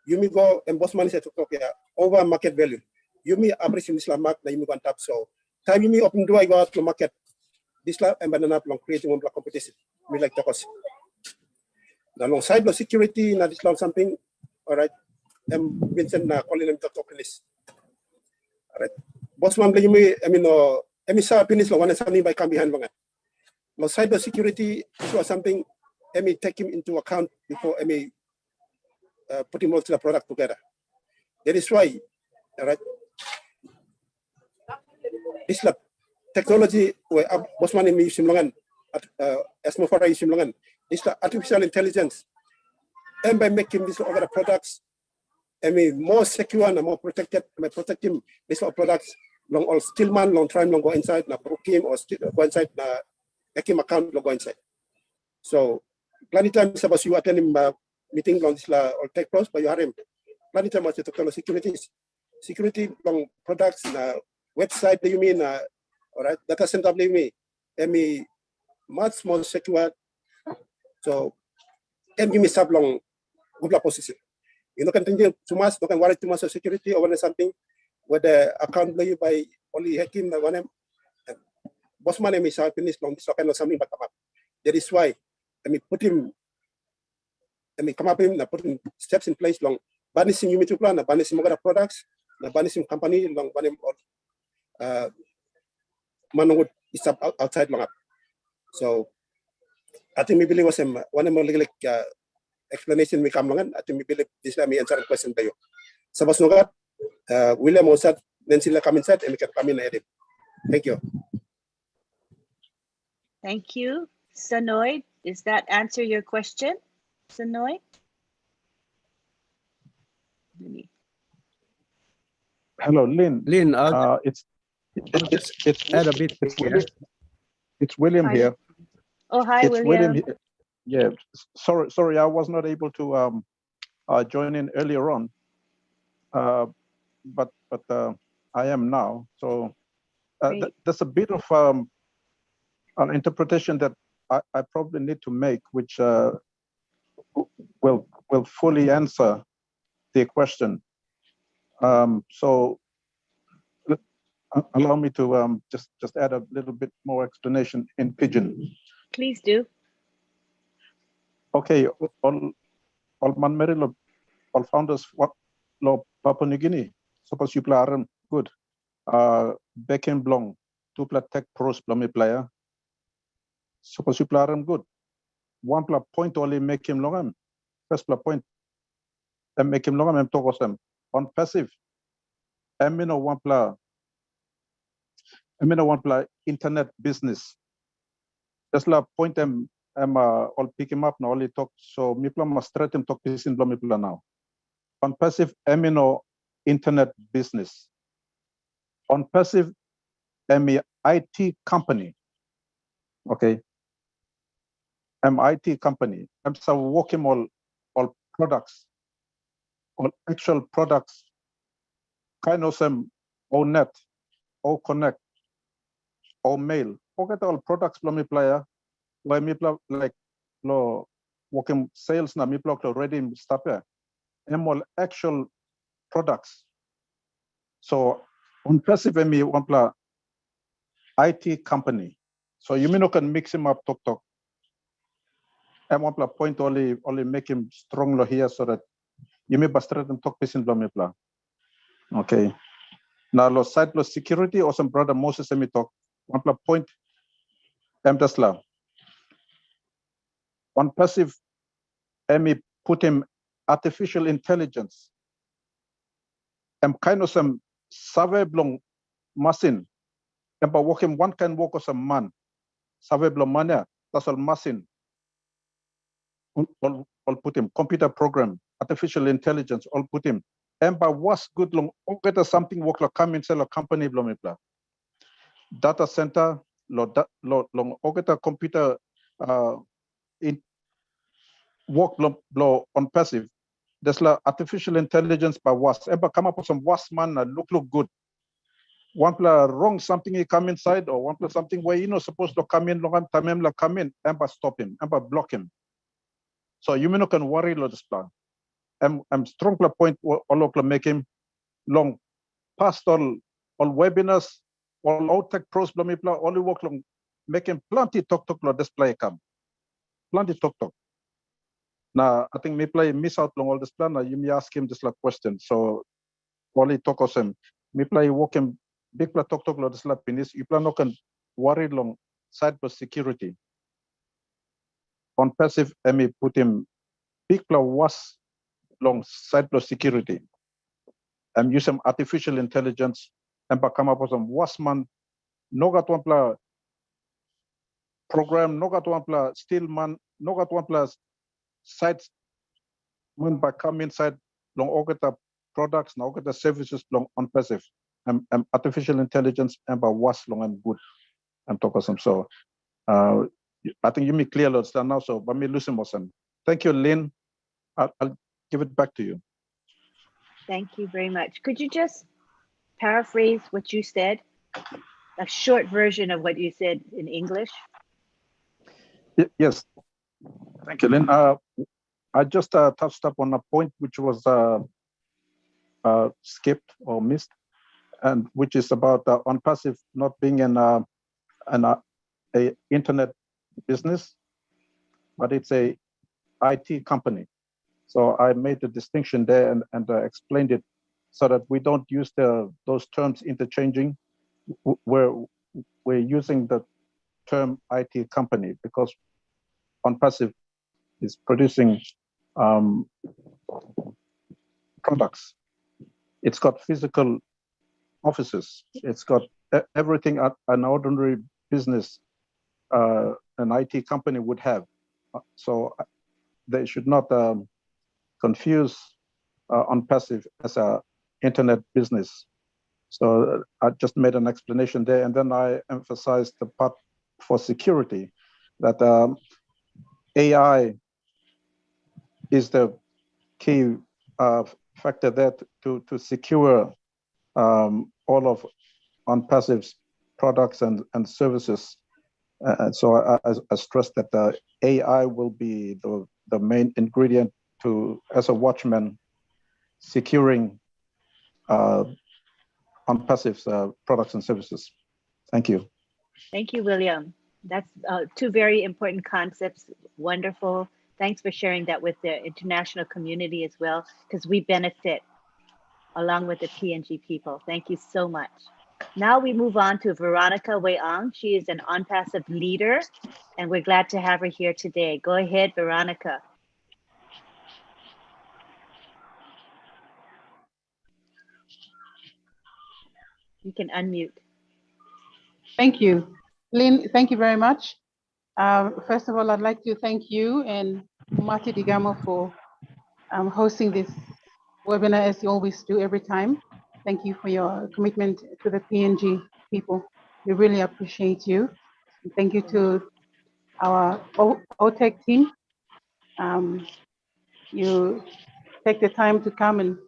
Speaker 5: You may go and boss man said to talk here over market value. You may abrasive this mark that you may go on top. So time you may open door I go out to market. This lab and banana long creating one block competition. We like to cause. Now long cyber security, now this long something. All right. Vincent na calling them to talk this. All right. Boss man you may sa finish long one something by come behind one. Now cyber security is something take him into account before putting most of the product together. That is why, all right, this lab technology where Bosman in Simlangan, Esmofara is Simlangan, this artificial intelligence, and by making this other products, more secure and more protected, protect him, this products, long all skill man, long time, long go inside, na broke him or go inside, na make him account, long go inside. So, plenty times suppose you attend him meeting on this or tech pros, but you have him. Plenty times to talk about security long products, website you mean, all right, data center you mean, much more secure. So, and give me sub long good position. You know, continue too much, you can worry too much of security or something, where the account you by only hacking the one. Boss man is finish long this kind of something, but come up. That is why put him. Come up him, putting steps in place long banishing you to plan, banishing other products, banishing company long banim or man would is outside long up. So I think we believe was one more like explanation we come long. I think we believe this let me answer the question by you. Sabas nogat William Osad, Nancy la come inside and we can come in ahead. Thank you.
Speaker 1: Thank you. Sanoy, does that answer your question? Sanoy?
Speaker 10: Hello, Lynn.
Speaker 8: Lynn,
Speaker 10: It's
Speaker 8: add a bit here.
Speaker 10: It's William
Speaker 1: Hi.
Speaker 10: here.
Speaker 1: Oh, hi,
Speaker 10: It's
Speaker 1: William.
Speaker 10: here. Yeah, sorry, I was not able to join in earlier on, but I am now. So there's a bit of an interpretation that I probably need to make, which will fully answer the question. So allow me to just add a little bit more explanation in Pidgin.
Speaker 1: Please do.
Speaker 10: Okay, all man all founders what lo Papua New Guinea. Suppose you play good. Back in Blong, two play tech pros play player. Suppose you play good. One play point only make him long. First play point and make him long and talk with them. On passive, one play internet business. Just la point them all pick him up now only talk so me plan must straight him talk this in me plan now. On passive internet business. On passive IT company. Okay. IT company. I'm so working all products, all actual products, kind of some all net, all connect, all mail. Forget all products from me player. Why me play like lo working sales na me play already stop here. All actual products. So on passive one play IT company. So you may not can mix him up talk. And one play point only make him strong here so that you may straight and talk piece in me play. Okay. Now lo side lo security or some brother Moses me talk. One play point Tesla. On passive put him artificial intelligence. Kind of some survey blong machine. But work him one can work as a man. Survey blong mania. That's all machine. All put him computer program, artificial intelligence. All put him. But what's good long? All get something work like come inside a company blong data center. Long all get a computer in work blow on passive. There's like artificial intelligence by was ever come up with some was man look good. One play wrong something he come inside or one play something where supposed to come in long time like come in and stop him and block him. So you may not can worry about this plan. I'm strong point all make him long past all webinars, all tech pros only work long make him plenty talk display come. Plenty talk. Now, I think me play miss out long all this plan. You may ask him this like question. So, only talk of him. Me play walk him big play talk long this like penis. You plan not can worry long cyber security. On passive, me put him big play was long cyber security. Use some artificial intelligence and come up with some was man. No got one play program. No got one play steel man. No got one play sites when by come inside long all get the products now get the services long on passive artificial intelligence and by was long and good and talk of some. So I think you may clear understand now. So but me losing motion. Thank you, Lynn. I'll give it back to you.
Speaker 1: Thank you very much. Could you just paraphrase what you said? A short version of what you said in English?
Speaker 10: Yes. Thank you, Lynn. I just touched up on a point which was skipped or missed, and which is about on passive not being an internet business, but it's a IT company. So I made the distinction there and explained it so that we don't use those terms interchanging. We're using the term IT company because on passive is producing products. It's got physical offices. It's got everything an ordinary business, an IT company would have. So they should not confuse on passive as a internet business. So I just made an explanation there, and then I emphasized the part for security that AI is the key factor there to secure all of on passive's products and services. And so I stress that the AI will be the main ingredient to as a watchman securing passive products and services. Thank you.
Speaker 1: Thank you, William. That's two very important concepts. Wonderful. Thanks for sharing that with the international community as well, because we benefit along with the PNG people. Thank you so much. Now we move on to Veronica Weang. She is an on-passive leader, and we're glad to have her here today. Go ahead, Veronica. You can unmute.
Speaker 11: Thank you. Lynn, thank you very much. First of all, I'd like to thank you and Mati Digamo for hosting this webinar as you always do every time. Thank you for your commitment to the PNG people. We really appreciate you. And thank you to our OTEC team. You take the time to come and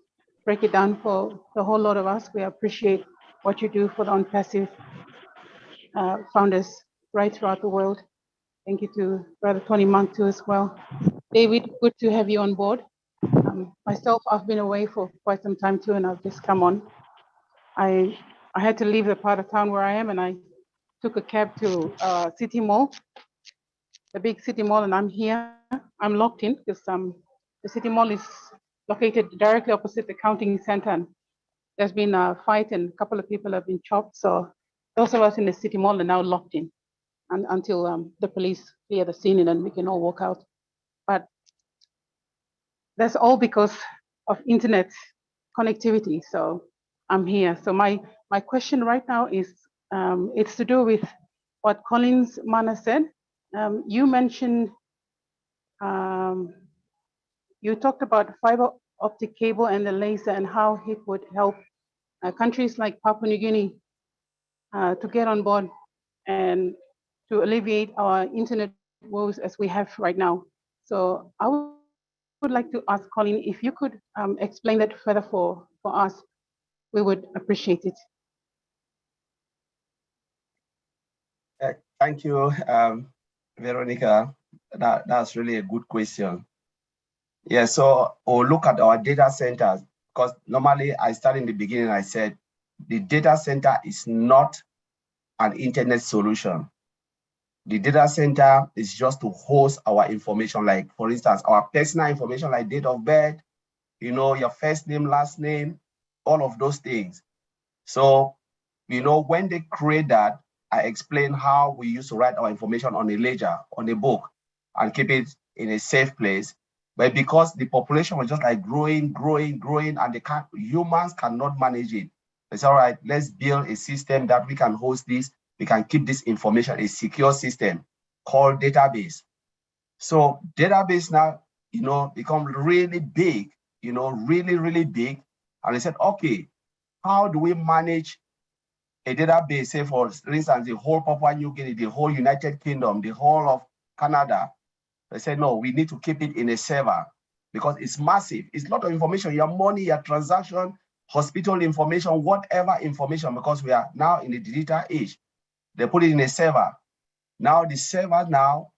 Speaker 11: break it down for the whole lot of us. We appreciate what you do for the on-passive founders right throughout the world. Thank you to Brother Tony Monk too as well. David, good to have you on board. Myself, I've been away for quite some time too, and I've just come on. I had to leave the part of town where I am, and I took a cab to City Mall, the big City Mall, and I'm here. I'm locked in because the City Mall is located directly opposite the counting center. And there's been a fight, and a couple of people have been chopped. So those of us in the City Mall are now locked in until the police clear the scene, and then we can all walk out. But that's all because of internet connectivity. So I'm here. So my question right now is, it's to do with what Collins Mana said. You mentioned, you talked about fiber optic cable and the laser and how it would help countries like Papua New Guinea to get on board and to alleviate our internet woes as we have right now. So I would like to ask Colin, if you could explain that further for us, we would appreciate it.
Speaker 2: Thank you, Veronica. That's really a good question. Yeah, so we'll look at our data centers, because normally I started in the beginning, I said the data center is not an internet solution. The data center is just to host our information, like for instance, our personal information like date of birth, you know, your first name, last name, all of those things. So, you know, when they create that, I explain how we used to write our information on a ledger, on a book, and keep it in a safe place. But because the population was just like growing, and humans cannot manage it. It's all right, let's build a system that we can host this, we can keep this information, a secure system called database. So database now, you know, become really big, you know, really big. And I said, okay, how do we manage a database, say for instance, the whole Papua New Guinea, the whole United Kingdom, the whole of Canada? They said, no, we need to keep it in a server because it's massive. It's a lot of information, your money, your transaction, hospital information, whatever information, because we are now in the digital age. They put it in a server. Now the server now,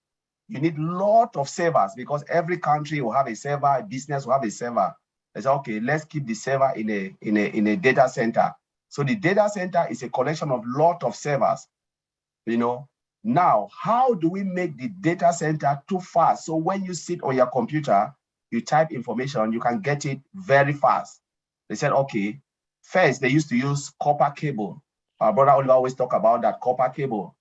Speaker 2: you need a lot of servers because every country will have a server, a business will have a server. They say, okay, let's keep the server in a data center. So the data center is a collection of lot of servers, you know. Now, how do we make the data center too fast? So when you sit on your computer, you type information, you can get it very fast. They said, okay, first they used to use copper cable. Our brother Oliver always talk about that copper cable.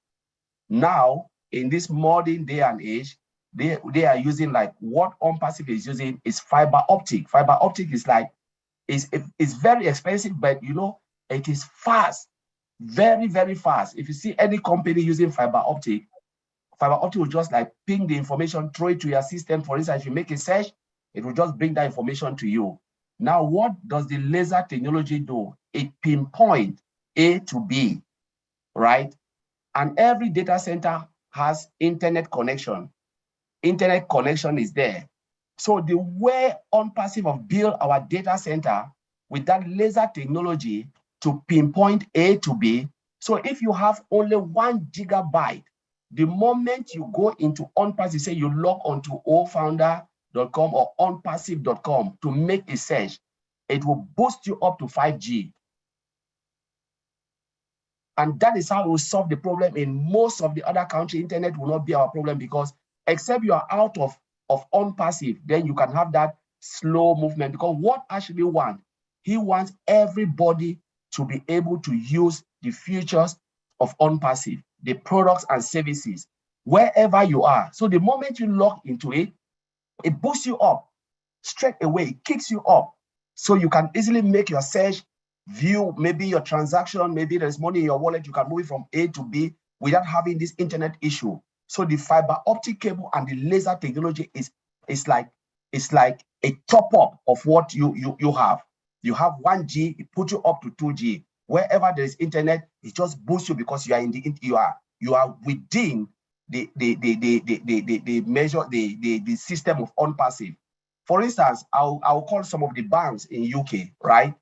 Speaker 2: Now, in this modern day and age, they are using like what OnPassive is using is fiber optic. Fiber optic is like, it's very expensive, but you know, it is fast, very fast. If you see any company using fiber optic will just like ping the information, throw it to your system. For instance, if you make a search, it will just bring that information to you. Now, what does the laser technology do? It pinpoints A to B, right? And every data center has internet connection. Internet connection is there. So the way OnPassive build our data center with that laser technology to pinpoint A to B. So if you have only 1 gigabyte, the moment you go into OnPassive, say you log onto ofounder.com or onpassive.com to make a search, it will boost you up to 5G. And that is how we will solve the problem in most of the other countries. Internet will not be our problem, because except you are out of on-passive, then you can have that slow movement. Because what actually want, he wants everybody to be able to use the features of on-passive, the products and services, wherever you are. So the moment you log into it, it boosts you up straight away, it kicks you up. So you can easily make your search, view maybe your transaction, maybe there's money in your wallet, you can move it from A to B without having this internet issue. So the fiber optic cable and the laser technology is like a top up of what you have. You have 1G, it puts you up to 2G. Wherever there is internet, it just boosts you because you are in the you are within the measure the system of on-passive. For instance, I'll call some of the banks in UK, right?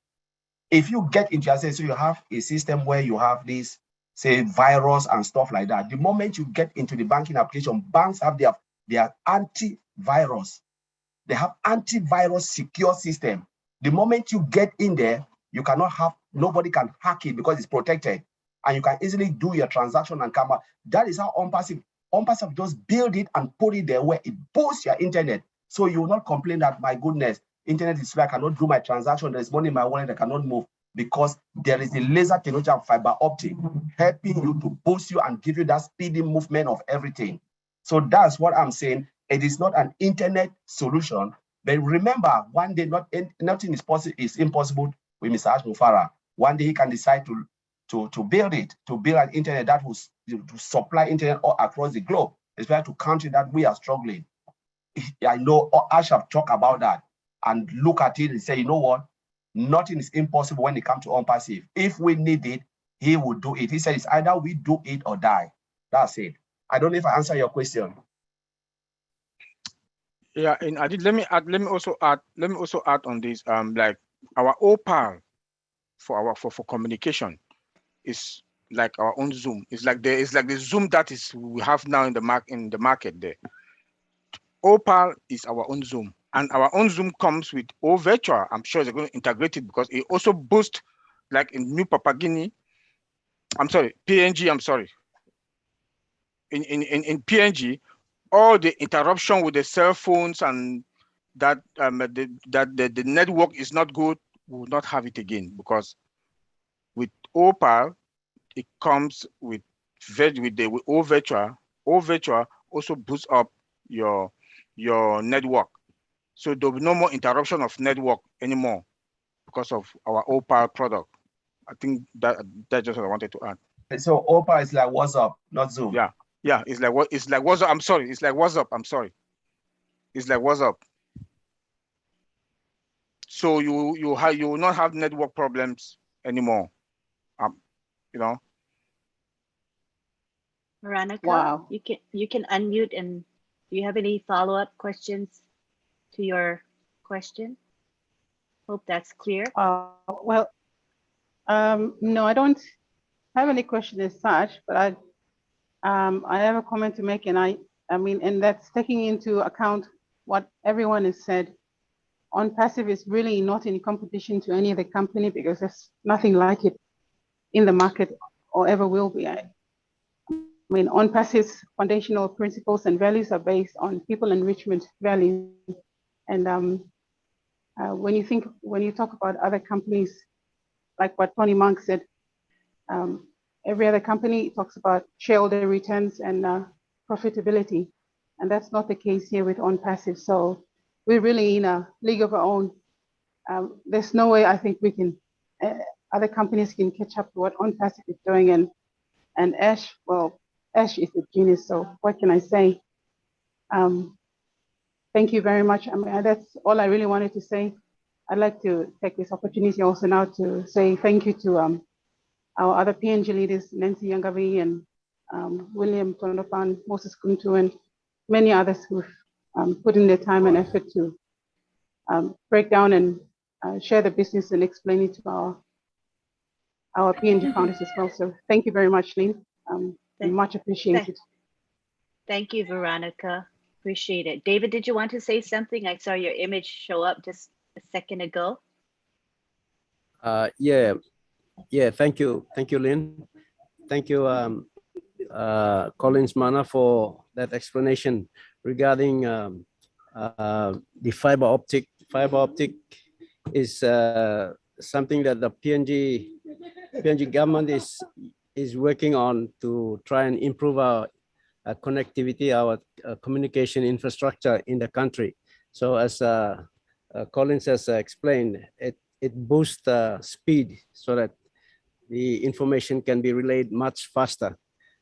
Speaker 2: If you get into your, so you have a system where you have this, say, virus and stuff like that. The moment you get into the banking application, banks have their antivirus. They have antivirus secure system. The moment you get in there, you cannot have, nobody can hack it because it's protected. And you can easily do your transaction and come out. That is how on-passive just build it and put it there where it boosts your internet. So you will not complain that, my goodness, internet is slow, I cannot do my transaction, there's money in my wallet, I cannot move, because there is a laser technology and fiber optic helping you to boost you and give you that speedy movement of everything. So that's what I'm saying. It is not an internet solution, but remember, one day nothing is impossible with Mr. Ash Mufara. One day he can decide to build an internet that will to supply internet all across the globe, especially to countries that we are struggling. I know Ash have talked about that and look at it and say, you know what? Nothing is impossible when it comes to on-passive. If we need it, he will do it. He said it's either we do it or die. That's it. I don't know if I answer your question.
Speaker 3: Yeah, and let me also add on this. Like our OPAL for communication is like our own Zoom. It's like the Zoom that we have now in the market there. OPAL is our own Zoom, and our own Zoom comes with virtual. I'm sure they're going to integrate it because it also boosts, like in New Papua Guinea. I'm sorry, PNG. I'm sorry. In PNG, all the interruption with the cell phones and that the network is not good, we will not have it again, because with OPAL it comes with virtual. Virtual also boosts up your network, so there will be no more interruption of network anymore because of our OPAL product. I think that's just what I wanted to add.
Speaker 2: So OPAL is like WhatsApp, not Zoom.
Speaker 3: Yeah, it's like WhatsApp. I'm sorry, it's like WhatsApp. I'm sorry, it's like WhatsApp. So you will not have network problems anymore. You know.
Speaker 1: Veronica,
Speaker 11: Wow.
Speaker 1: you can unmute, and do you have any follow-up questions to your question? Hope that's clear.
Speaker 11: Well, no, I don't have any question as such, but I have a comment to make, and I mean, and that's taking into account what everyone has said. On-passive is really not in competition to any other company, because there's nothing like it in the market or ever will be. I mean, on-passive's foundational principles and values are based on people enrichment values. And when you talk about other companies, like what Tony Monk said, every other company talks about shareholder returns and profitability, and that's not the case here with on-passive. So we're really in a league of our own. There's no way I think we can, other companies can catch up to what on-passive is doing. And Ash, well, Ash is a genius, so what can I say? Thank you very much. I mean, that's all I really wanted to say. I'd like to take this opportunity also now to say thank you to our other PNG leaders, Nancy Yangavi and William Tondopan, Moses Kuntu, and many others who've put in their time and effort to break down and share the business and explain it to our PNG founders as well. So thank you very much, Lynn. Much appreciated.
Speaker 1: Thank you, Veronica. Appreciate it. David, did you want to say something? I saw your image show up just a second ago.
Speaker 8: Yeah, thank you, Lynn. thank you, Collins Mana, for that explanation regarding the fiber optic. Fiber optic is something that the PNG government is working on to try and improve our connectivity, our communication infrastructure in the country. So as Collins has explained, it boosts speed so that the information can be relayed much faster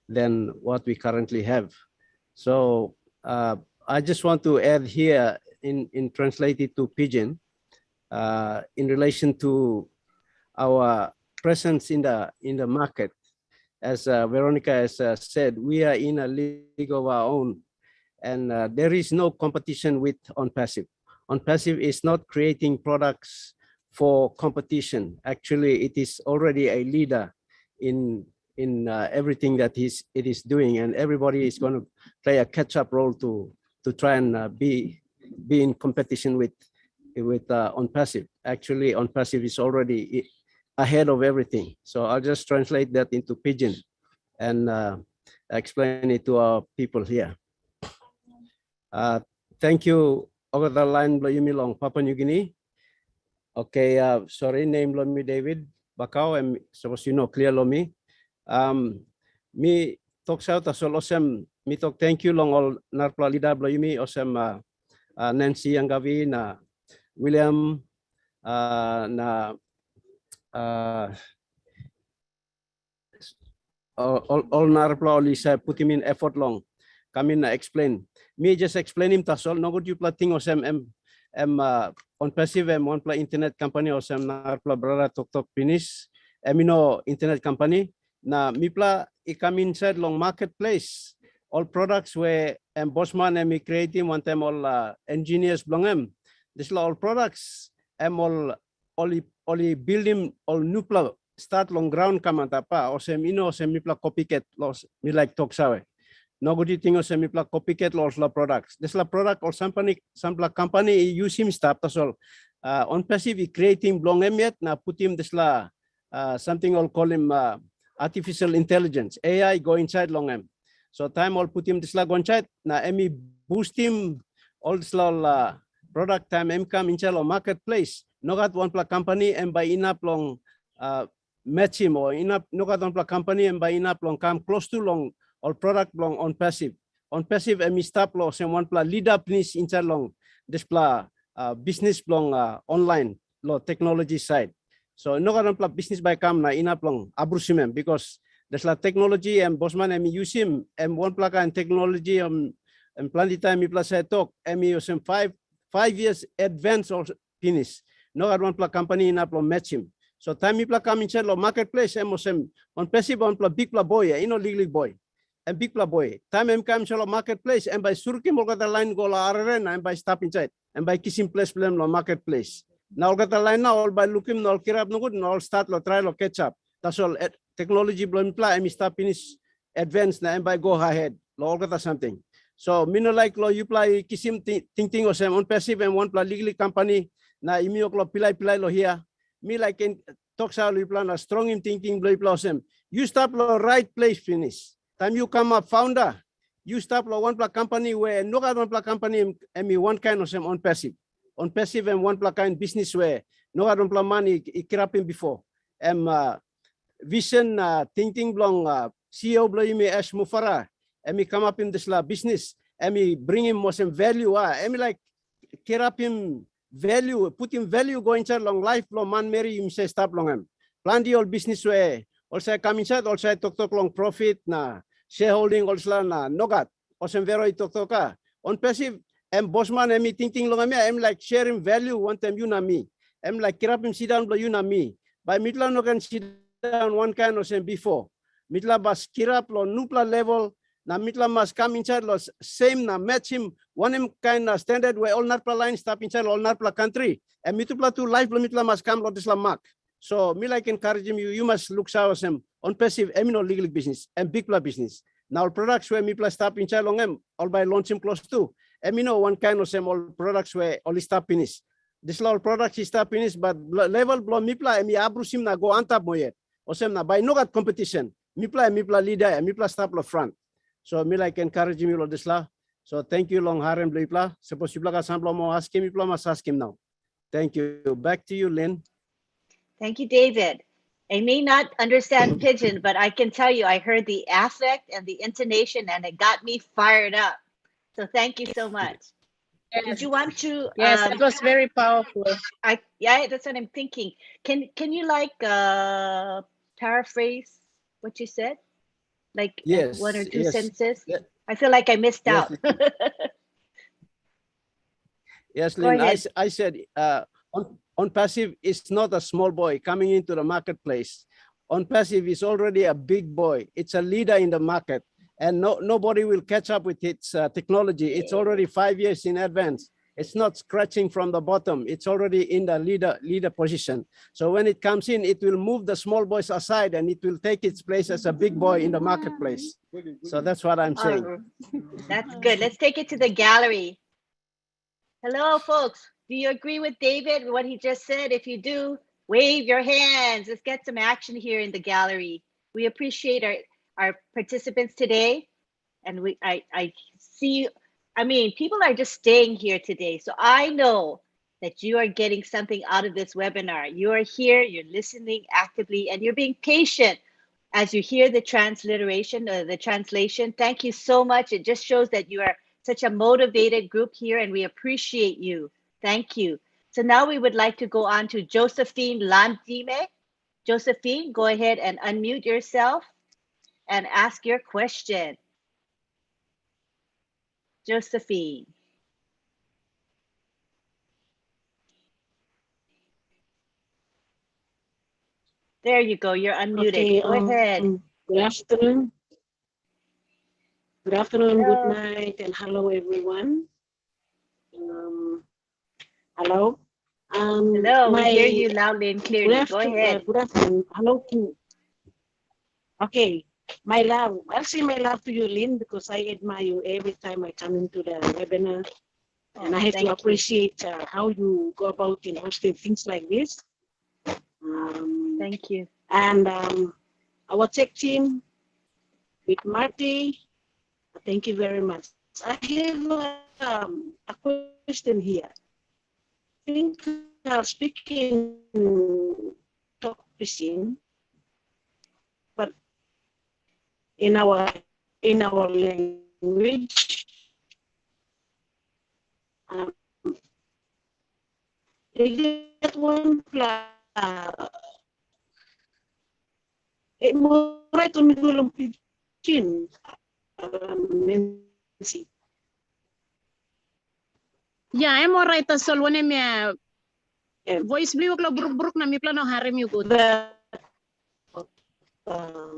Speaker 8: than what we currently have. So I just want to add here in translated to Pidgin in relation to our presence in the market. As Veronica has said, we are in a league of our own, and there is no competition with OnPassive. OnPassive is not creating products for competition. Actually, it is already a leader in everything that it is doing, and everybody is going to play a catch-up role to try and be in competition with OnPassive. Actually, OnPassive is already ahead of everything. So I'll just translate that into Pidgin and explain it to our people here. Thank you. Over the line, Long, Papua New Guinea. Okay, sorry, name Lomi David BAKAU, and suppose you know clear Lomi. Me talk out asol osem me talk thank you long all narpla lida Lomi osem Nancy Yangavi na William na all narpla Lisa put him in effort long. Come in explain. Me just explain him tasol. No good you plating osem OnPassive one play internet company osem narpla brother tok finish. Amino internet company. Na mipla I come inside long marketplace. All products where Bosman and me creating one time all engineers belong this all products all building all nupla start long ground kamantapa osem ino osem mipla copycat los me like talk sawe. No good thing osem mipla copycat los la products. This la product or some company use him stuff that's all. OnPassive creating belong yet na put him this la something all call him artificial intelligence AI go inside long so time all put him this la go inside na emi boost him all this la product time come inside long marketplace no got one company and by enough long match him or enough no got one company and by enough long come close to long all product long OnPassive emi stop long and one lead up this inside long this business long online law technology side. So no kan business by kam na ina plong abrusimem because there's la technology and bosman emi use him and one plaka and technology and plan the time mi plus talk emi use 5 years advance or finish. No kan one plaka company ina plong match him. So time mi plaka come inside lo marketplace emosem OnPassive one plaka big pla boy ino legal boy and big pla boy. Time em come inside lo marketplace and by surki mo kata line go la arena and by stop inside and by kissing place blame lo marketplace. Now kata line now all by looking all kirap no good all start lo try lo catch up. That's all technology blow imply and start finish advance na and by go ahead lo all kata something. So mino like lo you play kisim thinking or some OnPassive and one play legally company na imiok lo pilai lo here. Me like in talk sa lo plan a strong in thinking blow blossom. You stop lo right place finish. Time you come up founder. You stop lo one play company where no got one play company and me one kind of some OnPassive and one kind business where no I don't plan money kirapin before. Vision thinking blong CEO blow me as mufara and me come up in this business and me bring him more some value and me like kirapin value put him value go inside long life long man marry him say stop long plan the old business where also come inside also talk long profit na shareholding also na nogat also very talk OnPassive and Bosman and me thinking long I'm like sharing value one time you know me. I'm like kirapim sit down you know me. By mitla no can sit down one kind of same before. Mitla bas kirap lo nupla level na mitla must come inside lo same na match him one kind of standard where all narpla line stop inside all narpla country. And mitupla to life lo mitla must come lo this la mark. So me like encouraging you must look sao some OnPassive emino legal business and big pla business. Now products where mitla stop inside long all by launch him close to. And you know one kind of same all products where only stop finish. This all products is stop finish, but level blow mipla and me abrusim na go antap moyet. Osem na by no got competition. mipla leader, mipla staff la front. So me like encourage me lo disla. So thank you long harem mipla. Suppose mipla ka samplo mo asking mipla mas asking now. Thank you. Back to you, Lynn.
Speaker 1: Thank you, David. I may not understand Pidgin, but I can tell you I heard the affect and the intonation, and it got me fired up. So thank you so much.
Speaker 4: Yes.
Speaker 1: Did you want to?
Speaker 4: Yes, it was very powerful.
Speaker 1: Yeah, that's what I'm thinking. Can you like paraphrase what you said? Like
Speaker 8: Yes,
Speaker 1: one or two
Speaker 8: yes.
Speaker 1: sentences?
Speaker 8: Yeah.
Speaker 1: I feel like I missed
Speaker 8: Yes,
Speaker 1: out.
Speaker 8: Yes,
Speaker 1: Go
Speaker 8: Lynn,
Speaker 1: ahead.
Speaker 8: I said on passive is not a small boy coming into the marketplace. On passive is already a big boy. It's a leader in the market, and nobody will catch up with its technology. It's already 5 years in advance. It's not scratching from the bottom. It's already in the leader position. So when it comes in, it will move the small boys aside, and it will take its place as a big boy in the marketplace. So that's what I'm saying.
Speaker 1: That's good. Let's take it to the gallery. Hello, folks. Do you agree with David, what he just said? If you do, wave your hands. Let's get some action here in the gallery. We appreciate our participants today. And I see, I mean, people are just staying here today. So I know that you are getting something out of this webinar. You are here, you're listening actively, and you're being patient as you hear the transliteration, the translation. Thank you so much. It just shows that you are such a motivated group here, and we appreciate you. Thank you. So now we would like to go on to Josephine Landime. Josephine, go ahead and unmute yourself and ask your question. Josephine. There you go. You're unmuted.
Speaker 12: Okay,
Speaker 1: Go ahead.
Speaker 12: Good afternoon. Good afternoon,
Speaker 1: Hello.
Speaker 12: good night, and hello, everyone. Hello.
Speaker 1: Hello, we hear you loudly and clearly. Go ahead.
Speaker 12: Good afternoon. Hello. Okay, my love. I'll say my love to you, Lynn, because I admire you every time I come into the webinar. And I have to appreciate how you go about in hosting things like this.
Speaker 1: Thank you.
Speaker 12: And our tech team with Marty, thank you very much. I have a question here. I think I'll speak in talk fishing, but in our language. They get one mulai tu minggu lempikin Nancy.
Speaker 4: Yeah, I'm all right. So when I'm voice blue kalau buruk-buruk nami plano harem you good.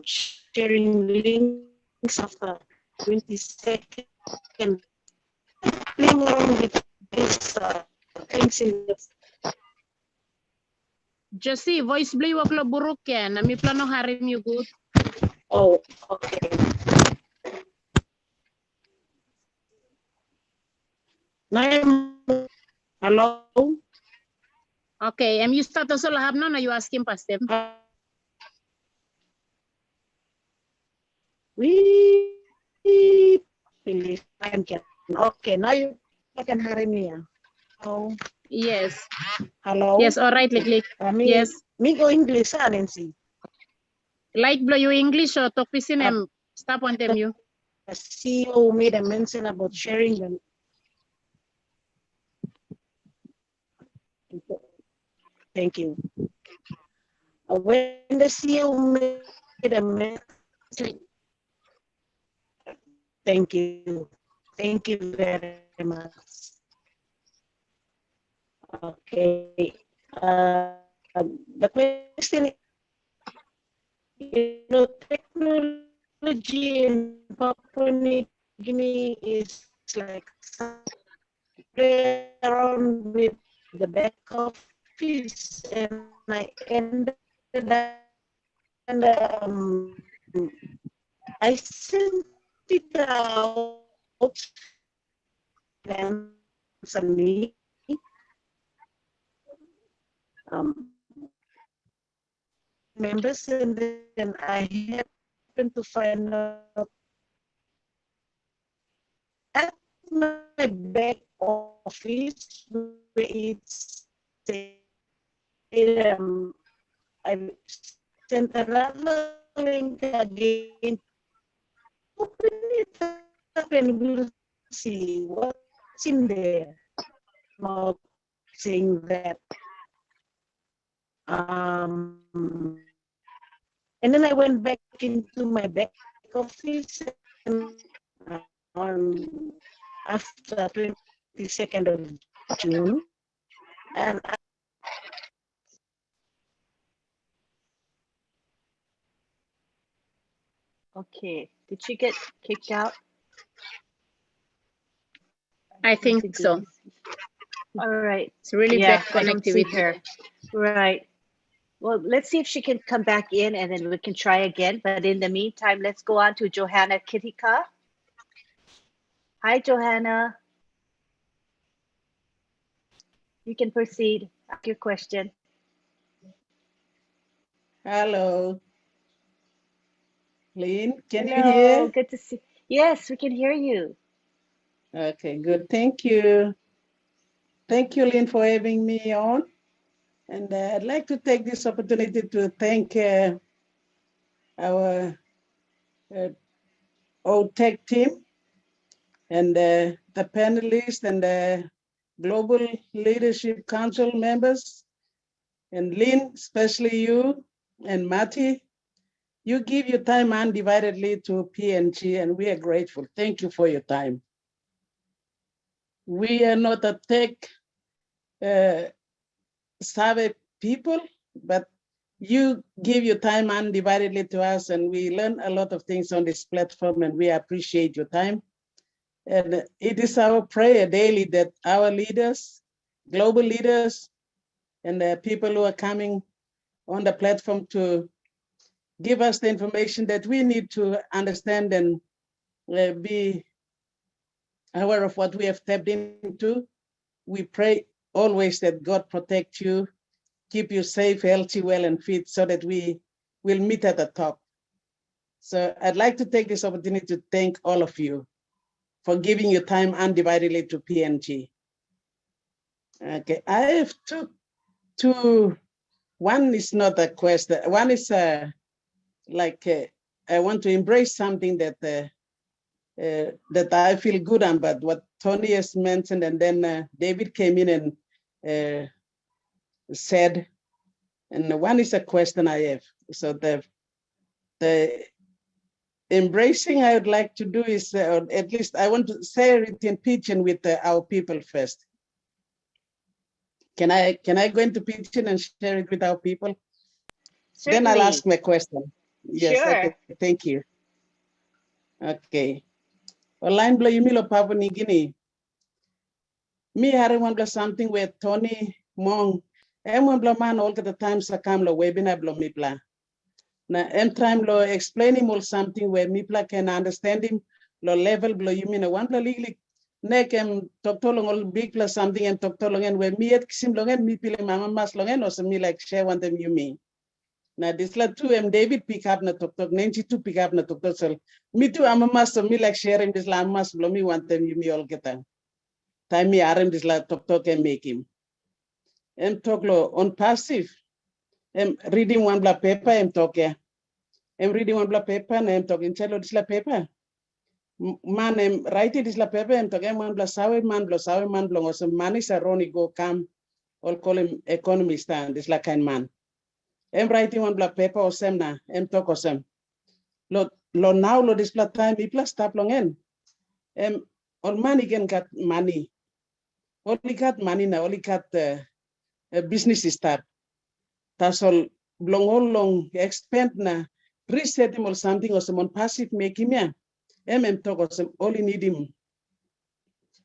Speaker 12: Sharing links after 20 seconds. Playing around with this things in the
Speaker 4: Josie, voice blue kalau buruk ya nami plano harem you good.
Speaker 12: Oh, okay. Hello.
Speaker 4: Okay, you start also lahab no you asking past them.
Speaker 12: We believe I can. Okay, now you can hear me. Oh.
Speaker 4: Yes.
Speaker 12: Hello.
Speaker 4: Yes, all right, Lick. Yes.
Speaker 12: Me go English, Nancy.
Speaker 4: Like blow you English or talk pisin and stop on them you.
Speaker 12: The CEO made a mention about sharing them. Thank you. When the CEO made a mention, thank you very much. Okay. The question is, technology in Papua New Guinea is like play around with the back office, and I ended up, and I sent it out and me. Members, and then I had happened to find out at my back office where it's I sent another link again. Open it up and we'll see what's in there. Not saying that. And then I went back into my back office and after 22nd of June, and
Speaker 1: Okay. Did she get kicked out?
Speaker 4: I think so.
Speaker 1: All right.
Speaker 4: It's really
Speaker 1: Yeah,
Speaker 4: bad
Speaker 1: I don't see
Speaker 4: connectivity.
Speaker 1: her. Right. Well, let's see if she can come back in and then we can try again. But in the meantime, let's go on to Johanna Kittika. Hi, Johanna. You can proceed. Ask your question.
Speaker 13: Hello. Lynn, can you
Speaker 1: Hello.
Speaker 13: hear?
Speaker 1: Good to see. Yes, we can hear you.
Speaker 13: Okay, good. Thank you. Thank you, Lynn, for having me on. And I'd like to take this opportunity to thank our OTech team and the panelists and the Global Leadership Council members. And Lynn, especially you and Matti, you give your time undividedly to PNG, and we are grateful. Thank you for your time. We are not a tech savvy people, but you give your time undividedly to us, and we learn a lot of things on this platform, and we appreciate your time. And it is our prayer daily that our leaders, global leaders, and the people who are coming on the platform to give us the information that we need to understand and be aware of what we have tapped into. We pray always that God protect you, keep you safe, healthy, well, and fit so that we will meet at the top. So I'd like to take this opportunity to thank all of you for giving your time undividedly to PNG. Okay, I have two, one is not a question, one is I want to embrace something that that I feel good on, but what Tony has mentioned, and then David came in and said, and one is a question I have. So the embracing I would like to do is, or at least I want to share it in Pidgin with our people first. Can I go into Pidgin and share it with our people?
Speaker 1: Certainly.
Speaker 13: Then I'll ask my question. Yes,
Speaker 1: sure.
Speaker 13: okay, thank you. Okay. Online blow you milo Papua New Guinea. Me had one blow something with Tony Mong. And one blow man all the time sa kam lo webinar blow me bla. Na em time lo explain him all something where Mipla can understand him, lo level blow you mean a one blow legally neck em talk to long all big plus something and talk to long and where me at sim long and me pile mama mas long and also me like share one them you mean. Now this la two David pick up na talk Nancy to pick up na talk so me too I'm a master me like sharing this la mas blow me want them you me all get time. Time me aram this la talk and make him. Em talk lo on passive. Em reading one block paper em talk yeah. I'm reading one block paper and I'm talking cello this la paper. Man I'm writing this la paper I'm talking man block sawe man block also man is a Ronnie go come all call him economist and this la kind man. I'm writing one block paper or sem na I'm talk or sem. Lo now lo this block time me plus stop long en. All man again got money. Only got money now only got a business start. That's all long expand na reset him or something or someone passive make him yeah. Talk or some only need him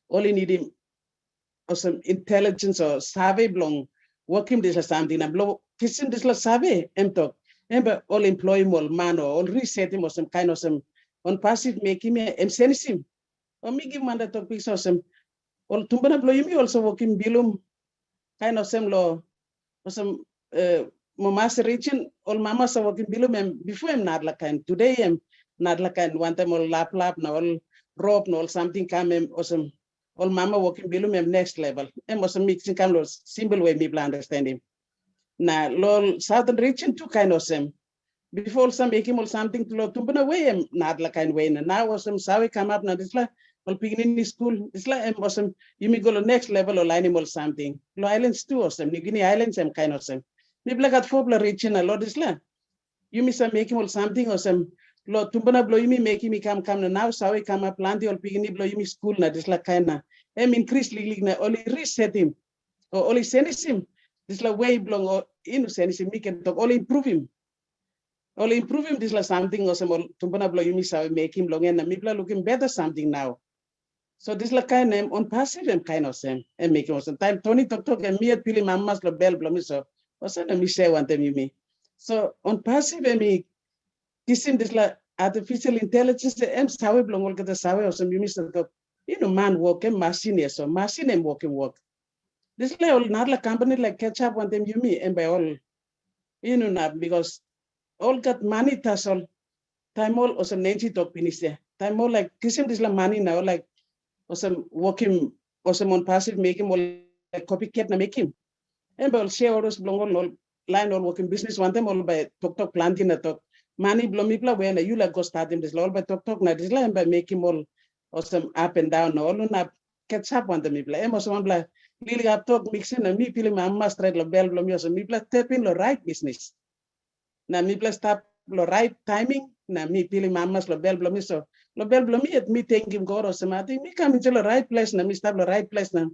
Speaker 13: or some intelligence or savvy blong working this or something and blow kissing this la savvy talk. But all employ more man or all reset him or some kind of some on passive make him yeah send him. Or me give man the topics or some all tumbana blow me also working bilum kind of some law or some Mamas reaching all mama sa working below mem before I'm not like today I'm not like one time all lap no all rope no all something come awesome all mama working below mem next level. I'm also mixing come simple way me understand him. Now lol southern region too kind of same. Before some making or something to tumbana way I'm not like kind way now was some sawi come up now this like well beginning school it's like I'm awesome you may go to next level or line or something. Lo islands too awesome. New Guinea Islands I'm kind of same. Maybe like at 4 region a lot is like you miss some making or something or some lo tumbana blow you me making me come now sawi come up plenty or beginning blow you me school na this like kind of increase na only reset him or only send him this like way belong or innocent him we can talk only improve him. Only improve him this like something or some tumbana blow you me sawi make him long and maybe looking better something now. So this like kind of on passive and kind of same and making some time Tony talk and me at Pili Mamas the bell blow me so also me share one time you me. So on passive and me kissing this like artificial intelligence and sawi belong all get the sawi or some you miss the man work and machine so machine and work. This like all not like company like catch up one time you me and by all not because all got money tas all time all or some Nancy talk finish there. Time all like kissing this like money now like or some working or some on passive make him or like copycat na make him. And by all shareholders belong all line all working business one time all by talk planting a talk. Money blow me play when you like go start him this all by talk na this line by make him all or some up and down all on catch up on the me play. And also one play Lily up talk mixing and me feeling my must trade the bell blow me also me play tap in the right business. Now me play start the right timing. Now me feeling my must the bell blow me so the bell blow me at me thinking God or something. Me come into the right place now. Me start the right place now.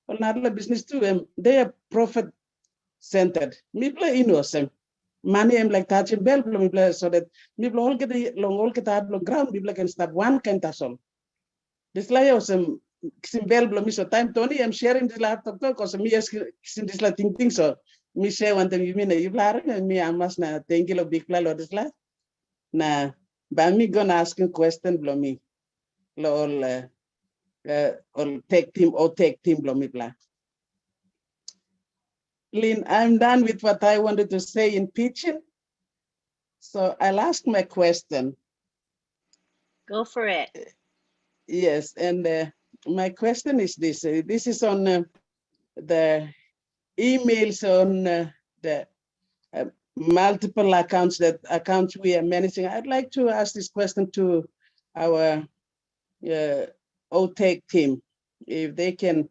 Speaker 13: Well, not the business too. They are profit centered. Me play innocent. Money I'm like touching bell blow me play so that me blow all get the long all get out ground. Me can stop one kind of all. This like awesome. Bell blow me so time Tony I'm sharing this laptop because me asking this like thinking so me share one time you mean you and me I must na thank you big play or this like na but me gonna ask you question blow me all take team blow me blah. Lynn, I'm done with what I wanted to say in pitching. So I'll ask my question.
Speaker 1: Go for it.
Speaker 13: Yes, and my question is this. This is on the emails on the multiple accounts we are managing. I'd like to ask this question to our OTEC team, if they can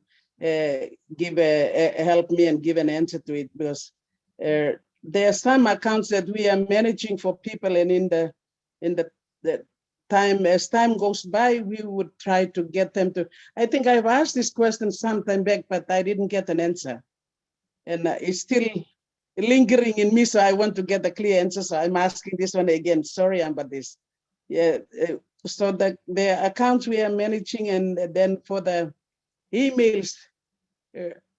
Speaker 13: give help me and give an answer to it, because there are some accounts that we are managing for people, and in the time as time goes by, we would try to get them to. I think I've asked this question some time back, but I didn't get an answer, and it's still lingering in me. So I want to get a clear answer. So I'm asking this one again. Sorry about this. Yeah. So the accounts we are managing, and then for the emails,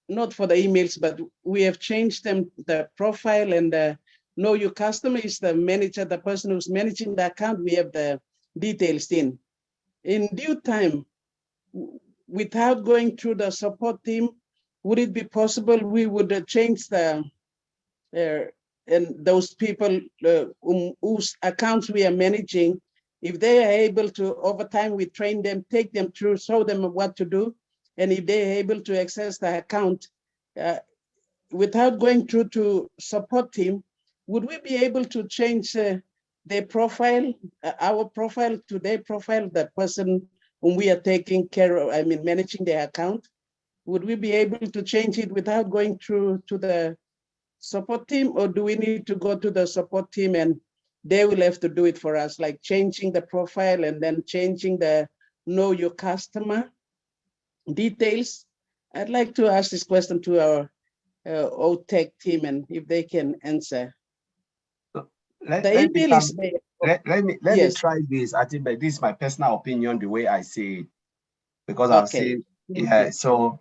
Speaker 13: not for the emails, but we have changed them, the profile, and know your customer is the manager, the person who's managing the account. We have the details in due time. Without going through the support team, would it be possible we would change the and those people whose accounts we are managing, if they are able to, over time, we train them, take them through, show them what to do. And if they are able to access the account without going through to support team, would we be able to change their profile, our profile to their profile, the person whom we are taking care of, I mean, managing their account? Would we be able to change it without going through to the support team, or do we need to go to the support team and they will have to do it for us, like changing the profile and then changing the know your customer details? I'd like to ask this question to our OTEC team, and if they can answer.
Speaker 2: Let me try this. I think this is my personal opinion, the way I see it, because I'll say, yeah, so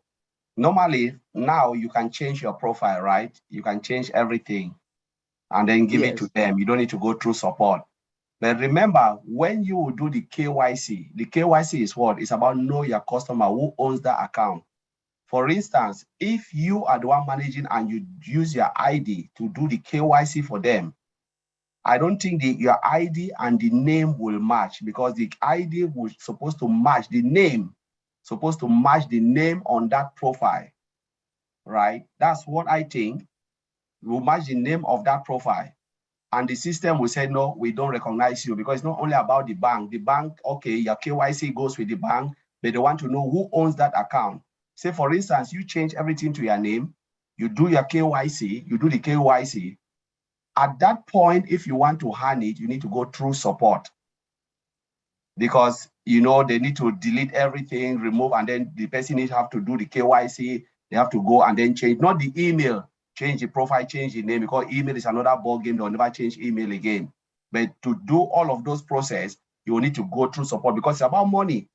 Speaker 2: normally now you can change your profile, right? You can change everything and then give it to them. You don't need to go through support. But remember, when you do the KYC is what? It's about know your customer, who owns that account. For instance, if you are the one managing and you use your ID to do the KYC for them, I don't think your ID and the name will match, because the ID was supposed to match the name, on that profile, right? That's what I think. Will match the name of that profile. And the system will say, no, we don't recognize you, because it's not only about the bank. The bank, okay, your KYC goes with the bank, but they want to know who owns that account. Say, for instance, you change everything to your name, you do your KYC, you do the KYC. At that point, if you want to hand it, you need to go through support, because, you know, they need to delete everything, remove, and then the person needs to have to do the KYC. They have to go and then change, not the email, change the profile, change the name, because email is another ball game. They'll never change email again. But to do all of those processes, you will need to go through support, because it's about money.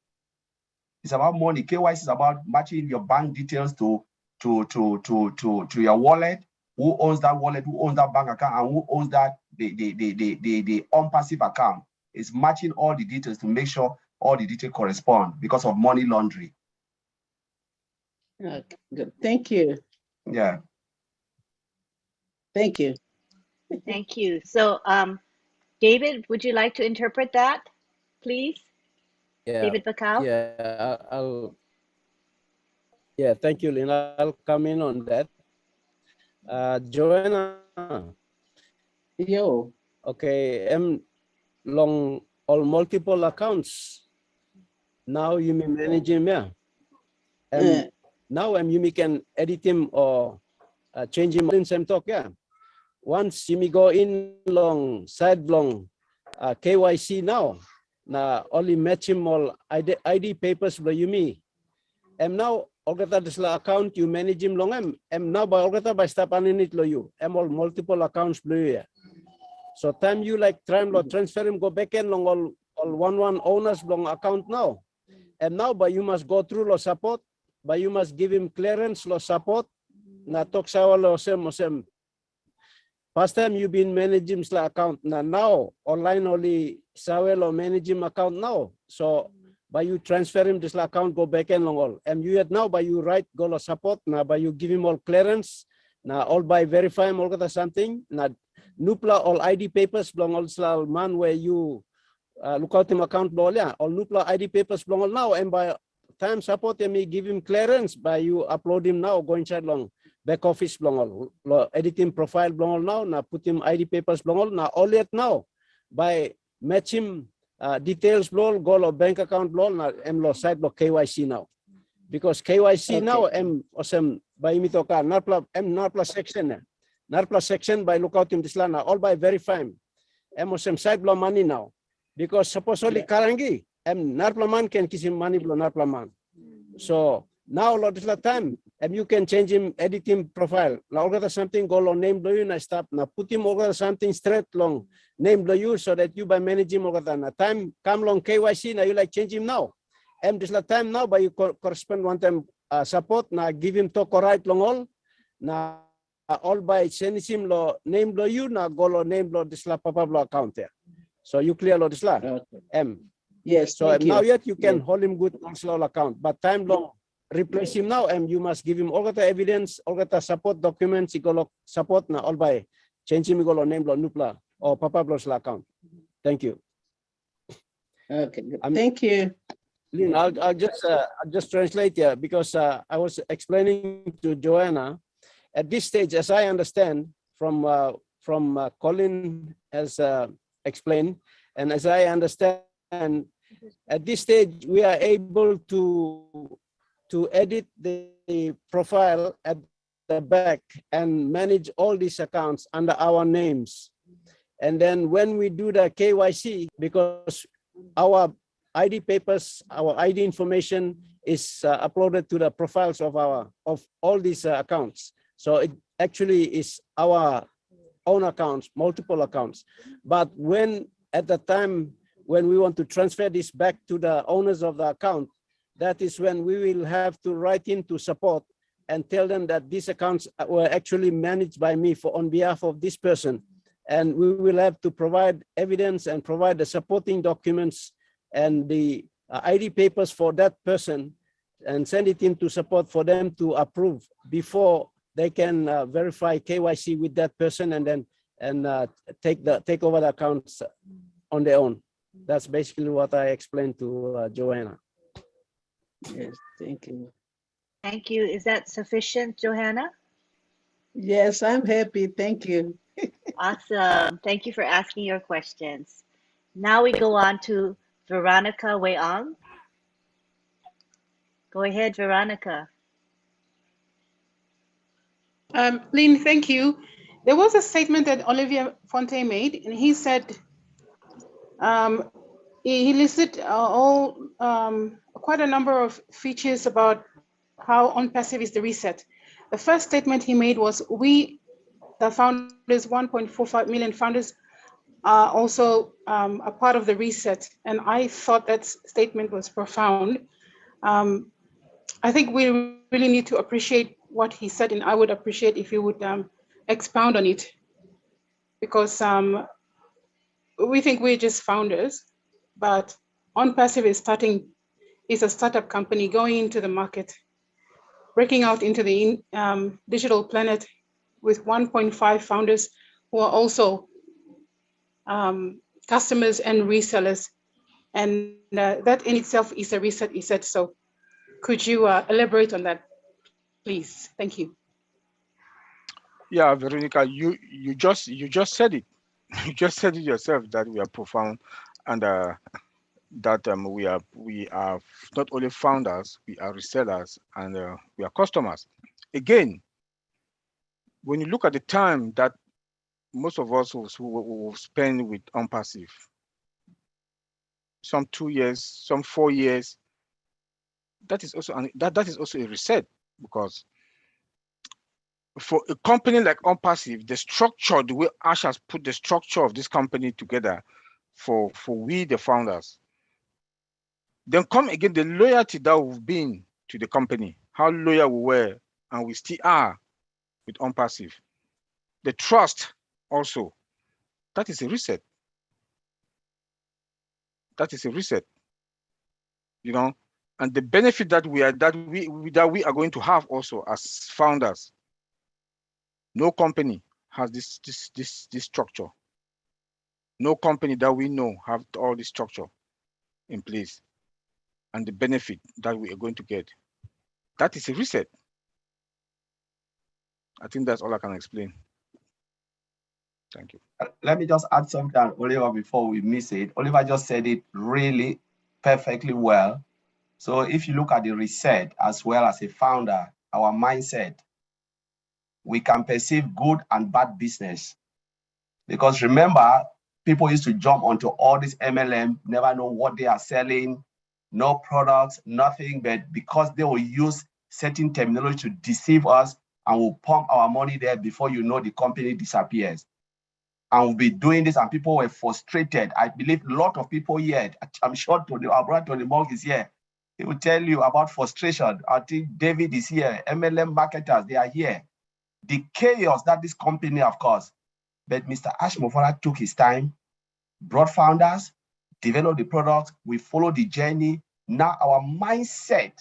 Speaker 2: It's about money. KYC is about matching your bank details to your wallet. Who owns that wallet? Who owns that bank account? And who owns that the unpassive account? It's matching all the details to make sure all the details correspond, because of money laundering.
Speaker 13: Okay, good. Thank you.
Speaker 2: Yeah.
Speaker 13: Thank you.
Speaker 1: Thank you. So, David, would you like to interpret that, please?
Speaker 8: Yeah.
Speaker 1: David BAKAU?
Speaker 8: Yeah, I'll. Yeah, thank you, Lynn. I'll come in on that. Joanna.
Speaker 13: Yo.
Speaker 8: Okay, long all multiple accounts. Now you may manage him, yeah. Now you can edit him or change him in same talk, yeah. Once you may go in long side long KYC now only match him all ID papers by you me. Now Olgata this account you manage him long now by Olgata by step in it lo you all multiple accounts blue, yeah. So time you like try and transfer him go back in long all one owners long account now. And now by you must go through lo support, but you must give him clearance lo support. Na talk sawa lo sem. Past time you been managing him account now online only sawa lo manage him account now. So by you transfer him this account go back in long all. And you now by you write go lo support now by you give him all clearance now all by verify him all got something now nupla all ID papers belong all man where you look out him account ball yeah all nupla ID papers belong all now and by time support me give him clearance by you upload him now go inside long back office belong all edit him profile belong all now put him ID papers belong all now all yet now by match him details belong go lo bank account belong now lo site lo KYC now because KYC okay. Now osem by mitoka narpla section by lookout him this lana all by verify him osem site blow money now because supposedly karangi narpla man can kiss him money blow narpla man so now lot this time you can change him edit him profile now all got something go long name blow you na stop now put him over something straight long name blow you so that you by manage him over that time come long KYC now you like change him now this time now by you correspond one time support now give him talk right long all now all by send him lo name lo you na go lo name lo this la papa lo account there. So you clear lo this la
Speaker 13: yes.
Speaker 8: So now yet you can hold him good on account, but time long replace him now you must give him all the evidence, all the support documents, you go support na all by change him go lo name lo nupla or papa lo account. Thank you.
Speaker 13: Okay. Thank you.
Speaker 8: Lynn, I'll just translate here because I was explaining to Joanna. At this stage, as I understand from Colin has explained, and as I understand, at this stage we are able to edit the profile at the back and manage all these accounts under our names. And then when we do the KYC, because our ID papers, our ID information is uploaded to the profiles of all these accounts. So it actually is our own accounts, multiple accounts. But when at the time when we want to transfer this back to the owners of the account, that is when we will have to write into support and tell them that these accounts were actually managed by me on behalf of this person. And we will have to provide evidence and provide the supporting documents and the ID papers for that person and send it into support for them to approve before they can verify KYC with that person and then take over the accounts on their own. That's basically what I explained to Joanna.
Speaker 13: Yes, thank you.
Speaker 1: Thank you. Is that sufficient, Johanna?
Speaker 13: Yes, I'm happy. Thank you.
Speaker 1: Awesome. Thank you for asking your questions. Now we go on to Veronica Weong. Go ahead, Veronica.
Speaker 11: Lynn, thank you. There was a statement that Olivier Fonte made, and he said he listed quite a number of features about how on-passive is the reset. The first statement he made was, we, the founders, 1.45 million founders, are also a part of the reset. And I thought that statement was profound. I think we really need to appreciate what he said, and I would appreciate if you would expound on it, because we think we're just founders, but OnPassive is a startup company going into the market, breaking out into the digital planet with 1.5 founders who are also customers and resellers. And that in itself is a reset, he said. So could you elaborate on that, please? Thank you.
Speaker 3: Yeah, Veronica, you just said it. You just said it yourself that we are profound, and that we are not only founders, we are resellers, and we are customers. Again, when you look at the time that most of us will spend with OnPassive, some 2 years, some 4 years, that is also that is also a reset, because for a company like OnPassive, the structure, the way Ash has put the structure of this company together for we, the founders, then come again the loyalty that we've been to the company, how loyal we were, and we still are with OnPassive. The trust also, that is a reset. That is a reset, you know, and the benefit that we are going to have also as founders. No company has this structure. No company that we know have all this structure in place, and the benefit that we are going to get. That is a reset. I think that's all I can explain. Thank you.
Speaker 2: Let me just add something, Oliver, before we miss it. Oliver just said it really perfectly well. So if you look at the reset as well as a founder, our mindset, we can perceive good and bad business. Because remember, people used to jump onto all this MLM, never know what they are selling, no products, nothing, but because they will use certain terminology to deceive us, and will pump our money there, before you know, the company disappears. And we'll be doing this, and people were frustrated. I believe a lot of people here, I'm sure our brother Tony Monk is here. He will tell you about frustration. I think David is here. MLM marketers, they are here. The chaos that this company, of course. But Mr. Ash Mofara took his time, brought founders, developed the product. We followed the journey. Now our mindset,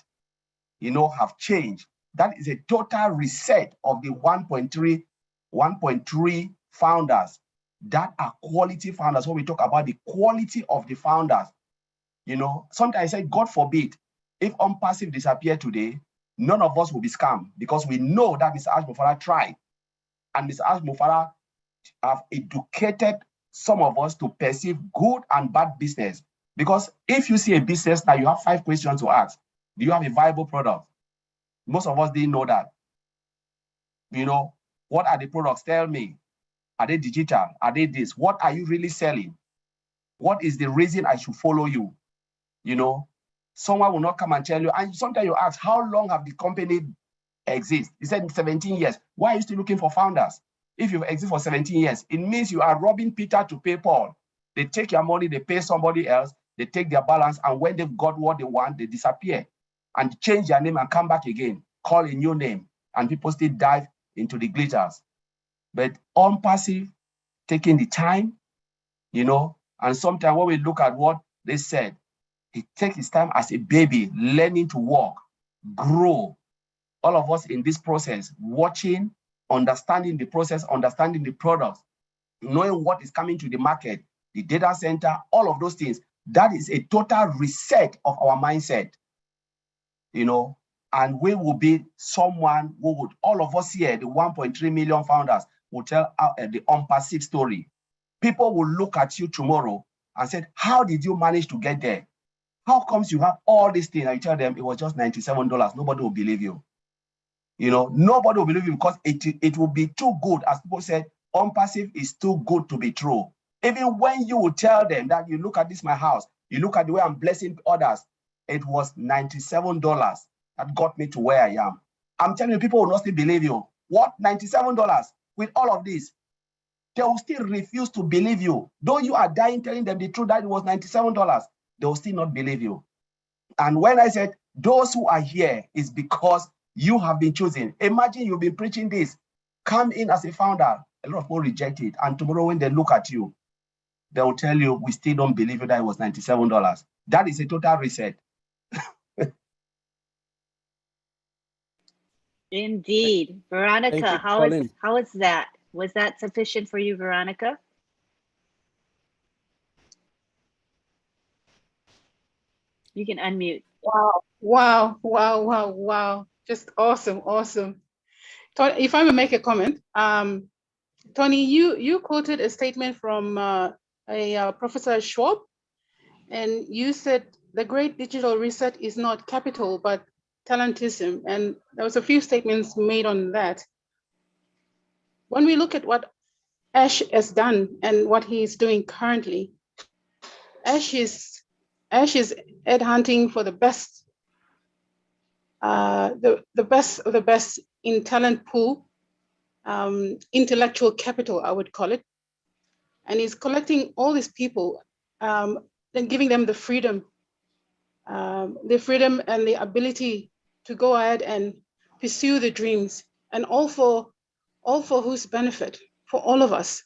Speaker 2: you know, have changed. That is a total reset of the 1.3 founders that are quality founders. When we talk about the quality of the founders, you know, sometimes I say, God forbid, if OnPassive disappear today, none of us will be scammed, because we know that Mr. Ash Mofara tried, and Mr. Ash Mofara have educated some of us to perceive good and bad business. Because if you see a business now, you have 5 questions to ask. Do you have a viable product? Most of us didn't know that. You know, what are the products? Tell me. Are they digital? Are they this? What are you really selling? What is the reason I should follow you? You know, someone will not come and tell you. And sometimes you ask, how long have the company exist? He said 17 years. Why are you still looking for founders? If you've existed for 17 years, it means you are robbing Peter to pay Paul. They take your money, they pay somebody else, they take their balance, and when they've got what they want, they disappear and change their name and come back again, call a new name, and people still dive into the glitters. But OnPassive, taking the time, you know, and sometimes when we look at what they said, he takes his time as a baby learning to walk. grow. All of us in this process, watching, understanding the process, understanding the products, knowing what is coming to the market, the data center, all of those things. That is a total reset of our mindset, you know, and we will be someone who would, all of us here, the 1.3 million founders, will tell the unperceived story. People will look at you tomorrow and say, how did you manage to get there? How comes you have all these things? And you tell them it was just $97. Nobody will believe you. You know, nobody will believe you because it will be too good. As people said, unpassive is too good to be true. Even when you will tell them that you look at this, my house, you look at the way I'm blessing others, it was $97 that got me to where I am. I'm telling you, people will not still believe you. What? $97 with all of this? They will still refuse to believe you. Though you are dying telling them the truth that it was $97, they will still not believe you. And when I said those who are here is because you have been chosen. Imagine you've been preaching this. Come in as a founder. A lot of people reject it. And tomorrow when they look at you, they will tell you, we still don't believe you that it was $97. That is a total reset.
Speaker 1: Indeed. Veronica, how is that? Was that sufficient for you, Veronica? You can unmute.
Speaker 11: Wow, wow, wow, wow, wow. Just awesome, awesome. If I may make a comment, Tony, you quoted a statement from Professor Schwab, and you said the great digital reset is not capital, but talentism. And there was a few statements made on that. When we look at what Ash has done and what he is doing currently, Ash is headhunting for the best, the best of the best in talent pool, intellectual capital, I would call it. And he's collecting all these people, and giving them the freedom and the ability to go ahead and pursue the dreams, and all for whose benefit? For all of us.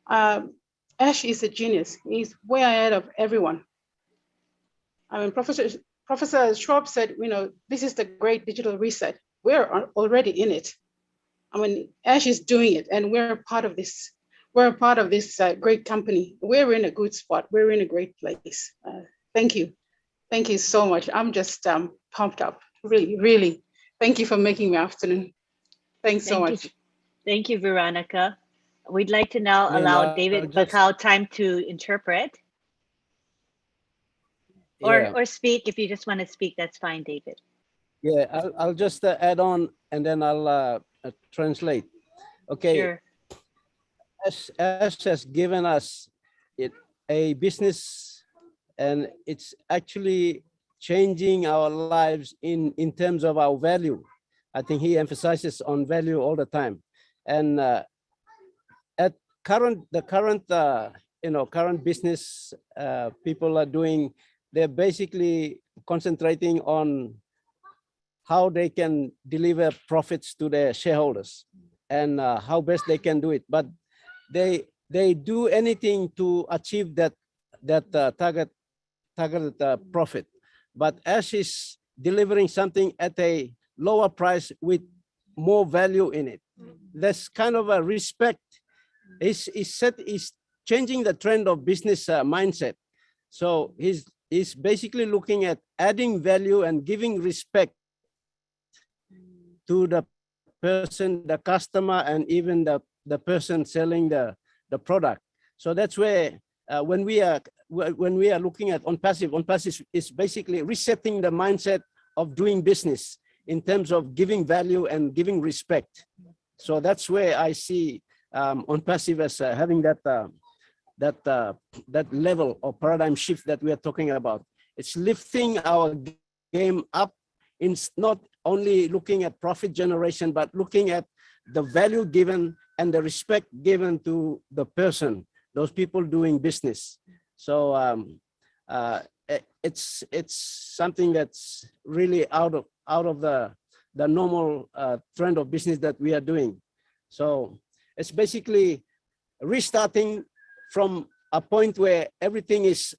Speaker 11: Ash is a genius. He's way ahead of everyone. I mean, Professor Schwab said, you know, this is the great digital reset. We're already in it. I mean, Ash is doing it, and we're a part of this. We're a part of this great company. We're in a good spot. We're in a great place. Thank you. Thank you so much. I'm just pumped up. Really, really. Thank you for making my afternoon. Thanks so much.
Speaker 1: Thank you, Veronica. We'd like to now allow David BAKAU time to interpret. Or speak. If you just want to speak, that's fine, David.
Speaker 8: Yeah, I'll just add on, and then I'll translate. Okay.
Speaker 1: Sure.
Speaker 8: Ash has given us a business, and it's actually changing our lives in terms of our value. I think he emphasizes on value all the time. And at the current business people are doing, they're basically concentrating on how they can deliver profits to their shareholders and how best they can do it. But they do anything to achieve that target profit. But Ash is delivering something at a lower price with more value in it. That's kind of a respect. Is changing the trend of business mindset. So he's basically looking at adding value and giving respect to the person, the customer, and even the person selling the product. So that's where when we are looking at unpassive is basically resetting the mindset of doing business in terms of giving value and giving respect. So that's where I see unpassive as having that level of paradigm shift that we are talking about. It's lifting our game up. It's not only looking at profit generation, but looking at the value given and the respect given to the person, those people doing business. So it's something that's really out of the normal trend of business that we are doing. So it's basically restarting from a point where everything is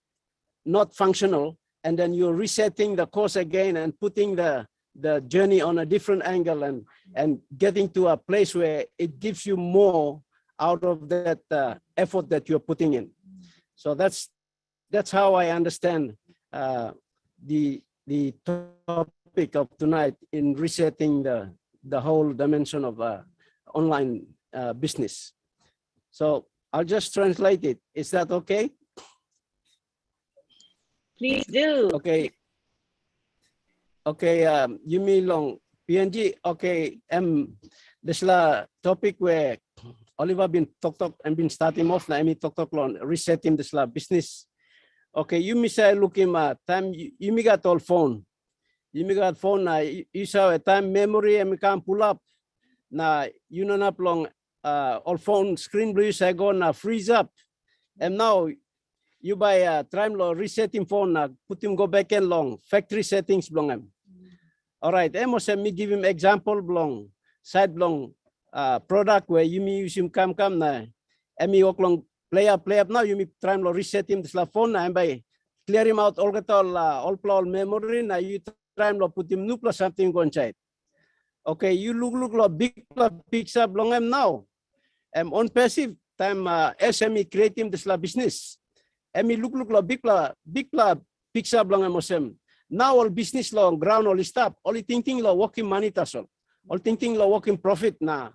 Speaker 8: not functional, and then you're resetting the course again and putting the the journey on a different angle and getting to a place where it gives you more out of that effort that you're putting in. So that's how I understand the topic of tonight in resetting the whole dimension of online business. So I'll just translate it. Is that okay?
Speaker 1: Please do.
Speaker 8: Okay. Okay, Yumi Long, PNG, okay, this la topic where Oliver been talk and been starting off na emi talk long resetting this la business. Okay, Yumi say look him time Yumi got all phone. Yumi got phone na you saw a time memory and can pull up na you know not long all phone screen blue say go na freeze up. And now you buy a time lo resetting phone na put him go back and long factory settings belong him. All right, me give him example belong side belong product where you use him come na emi oklong play up now you me try to reset him this la phone na by clear him out all memory na you try to put him new plus something go inside. Okay, you look lo big picture belong him now. On passive time SME create him this la business. Emi look lo big picture belong him. Now all business law ground all stop. All thinking law working money tasol. All thinking law working profit na.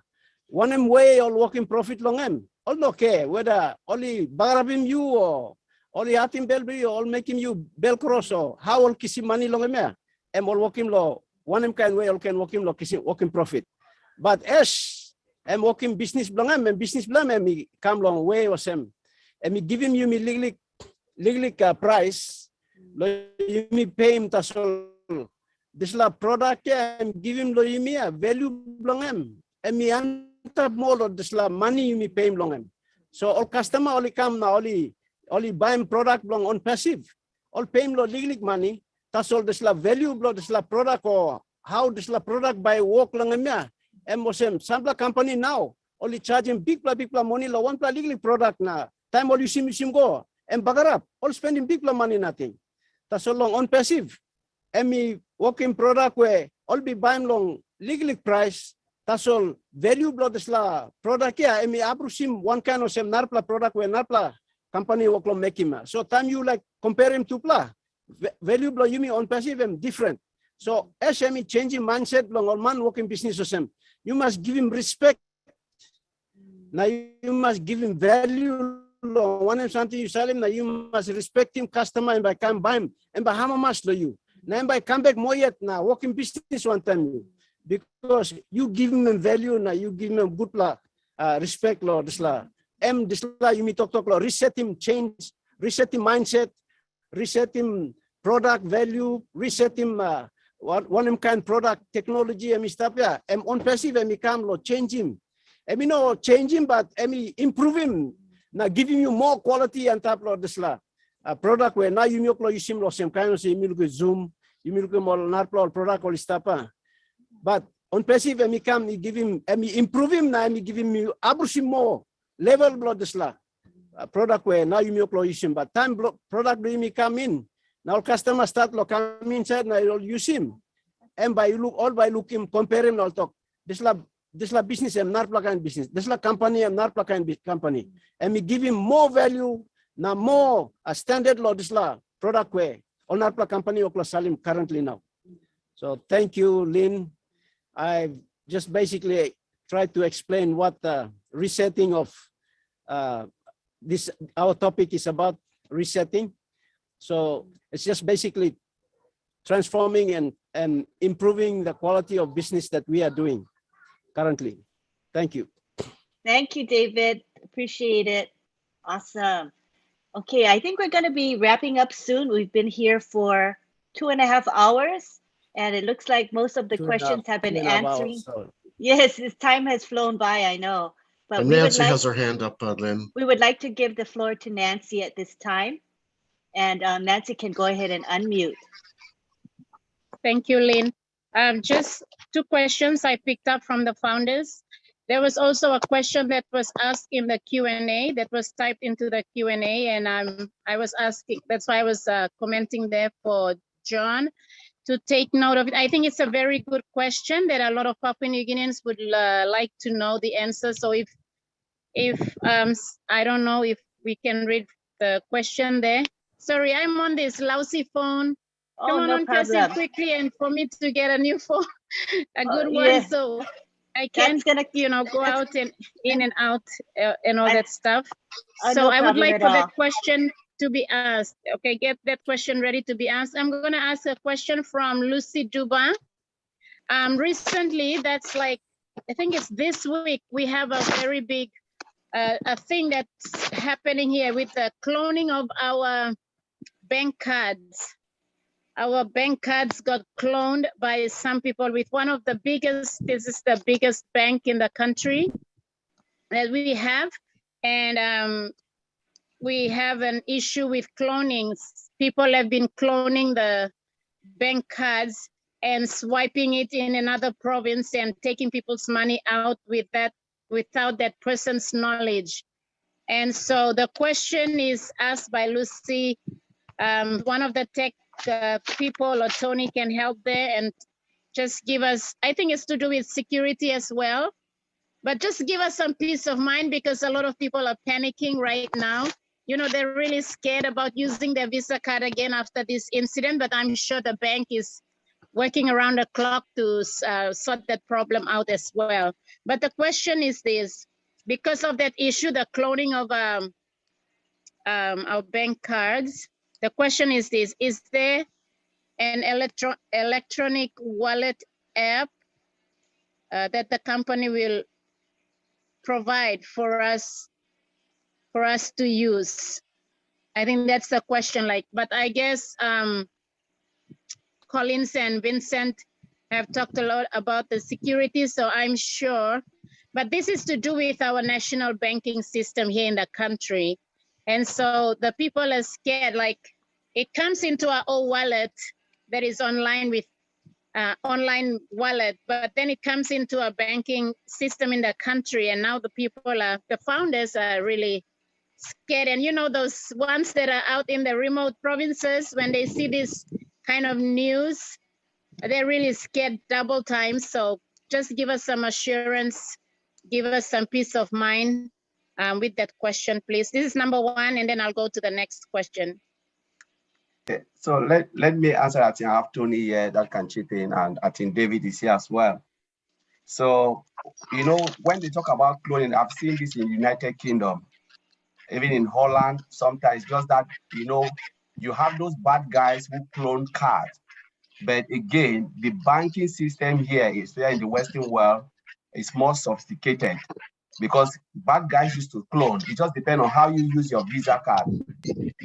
Speaker 8: One way all working profit long em. All okay whether only barabim you or only hatim belby or all making you bell cross or how all kissing money long em. All working law one kind way all can working law kissing working profit. But as working business long em and business long em come long way or some. And me giving you me legally price. You me pay him tasol. This la product and give him lo you me a value long em. And me antap more of this la money you me pay him long em. So all customer only come now only buy him product long on passive. All pay him lo legally money. Tasol this la value blow this la product or how this la product by work long em ya. And mosem some company now only charging big money lo one pla legally product na time all you see go and bagarap all spending big money nothing. That's so long on passive. Emi working product where all be buying long legally price. That's all value blow this la product ya. Emi abrusim one kind of same narpla product where narpla company work long make him. So time you like compare him to pla value blow you me on passive and different. So as emi changing mindset long all man working business or same. You must give him respect. Now you must give him value. One something you sell him, now you must respect him, customer, and by come buy him, and by how much do you? Now by come back more yet now, working business one time because you give him value, now you give him good respect, Lord. This la you me talk Lord, reset him, change, reset him mindset, reset him product value, reset him one kind product technology, and stuff yeah. On passive, and come Lord, change him. And know change him, but improve him. Now giving you more quality and type of this product where now you milk you seem same kind of say milk Zoom, you milk more narplo product or stuff. But on passive and come give him improve him now and give him abrushim more level blood this product where now you milk you seem but time product me come in. Now customer start come inside now you'll use him. And by looking compare him all talk. This la business and not kind business. This la company and not kind company. And we give him more value, now more a standard law this la product way. All not company or salim currently now. So thank you, Lynn. I just basically tried to explain what the resetting of this our topic is about resetting. So it's just basically transforming and improving the quality of business that we are doing currently. Thank you.
Speaker 1: Thank you, David. Appreciate it. Awesome. Okay, I think we're going to be wrapping up soon. We've been here for 2.5 hours, and it looks like most of the questions have been answering. Yes, this time has flown by, I know. But
Speaker 6: and Nancy has her hand up, Lynn.
Speaker 1: We would like to give the floor to Nancy at this time. And Nancy can go ahead and unmute.
Speaker 4: Thank you, Lynn. Just 2 questions I picked up from the founders. There was also a question that was asked in the Q&A that was typed into the Q&A, and I was asking, that's why I was commenting there for John take note of it. I think it's a very good question that a lot of Papua New Guineans would like to know the answer. So if I don't know if we can read the question there. Sorry, I'm on this lousy phone.
Speaker 1: Oh,
Speaker 4: Come on,
Speaker 1: no
Speaker 4: press it
Speaker 1: problem.
Speaker 4: quickly, and for me to get a new phone, a good one,
Speaker 1: Yeah,
Speaker 4: so I
Speaker 1: that's
Speaker 4: can,
Speaker 1: gonna,
Speaker 4: go
Speaker 1: that's,
Speaker 4: out and in and out and all
Speaker 1: I,
Speaker 4: that stuff. So
Speaker 1: no
Speaker 4: I would
Speaker 1: problem
Speaker 4: like
Speaker 1: at
Speaker 4: for
Speaker 1: all.
Speaker 4: that question to be asked. Okay, get that question ready to be asked. I'm gonna ask a question from Lucy Duba. Recently, that's like, I think it's this week, we have a very big a thing that's happening here with the cloning of our bank cards. Our bank cards got cloned by some people with one of the biggest, this is the biggest bank in the country that we have. And we have an issue with cloning. People have been cloning the bank cards and swiping it in another province and taking people's money out with that, without that person's knowledge. And so the question is asked by Lucy. One of the tech people, or Tony, can help there and just give us, I think it's to do with security as well, but just give us some peace of mind, because a lot of people are panicking right now. You know, they're really scared about using their Visa card again after this incident, but I'm sure the bank is working around the clock to sort that problem out as well. But the question is this: because of that issue, the cloning of our bank cards, the question is this: is there an electronic wallet app that the company will provide for us to use? I think that's the question. Like, but I guess Collins and Vincent have talked a lot about the security, so I'm sure. But this is to do with our national banking system here in the country. And so the people are scared, like it comes into our own wallet that is online with online wallet, but then it comes into a banking system in the country. And now the people are, the founders are really scared. And you know, those ones that are out in the remote provinces, when they see this kind of news, they're really scared double time. So just give us some assurance, give us some peace of mind with that question, please. This is number one, and then I'll go to the next question.
Speaker 2: Okay, so let me answer. I think I have Tony here that can chip in, and I think David is here as well. So, you know, when they talk about cloning, I've seen this in United Kingdom, even in Holland. Sometimes just that, you know, you have those bad guys who clone cards. But again, the banking system here is here in the Western world is more sophisticated, because bad guys used to clone. It just depends on how you use your Visa card.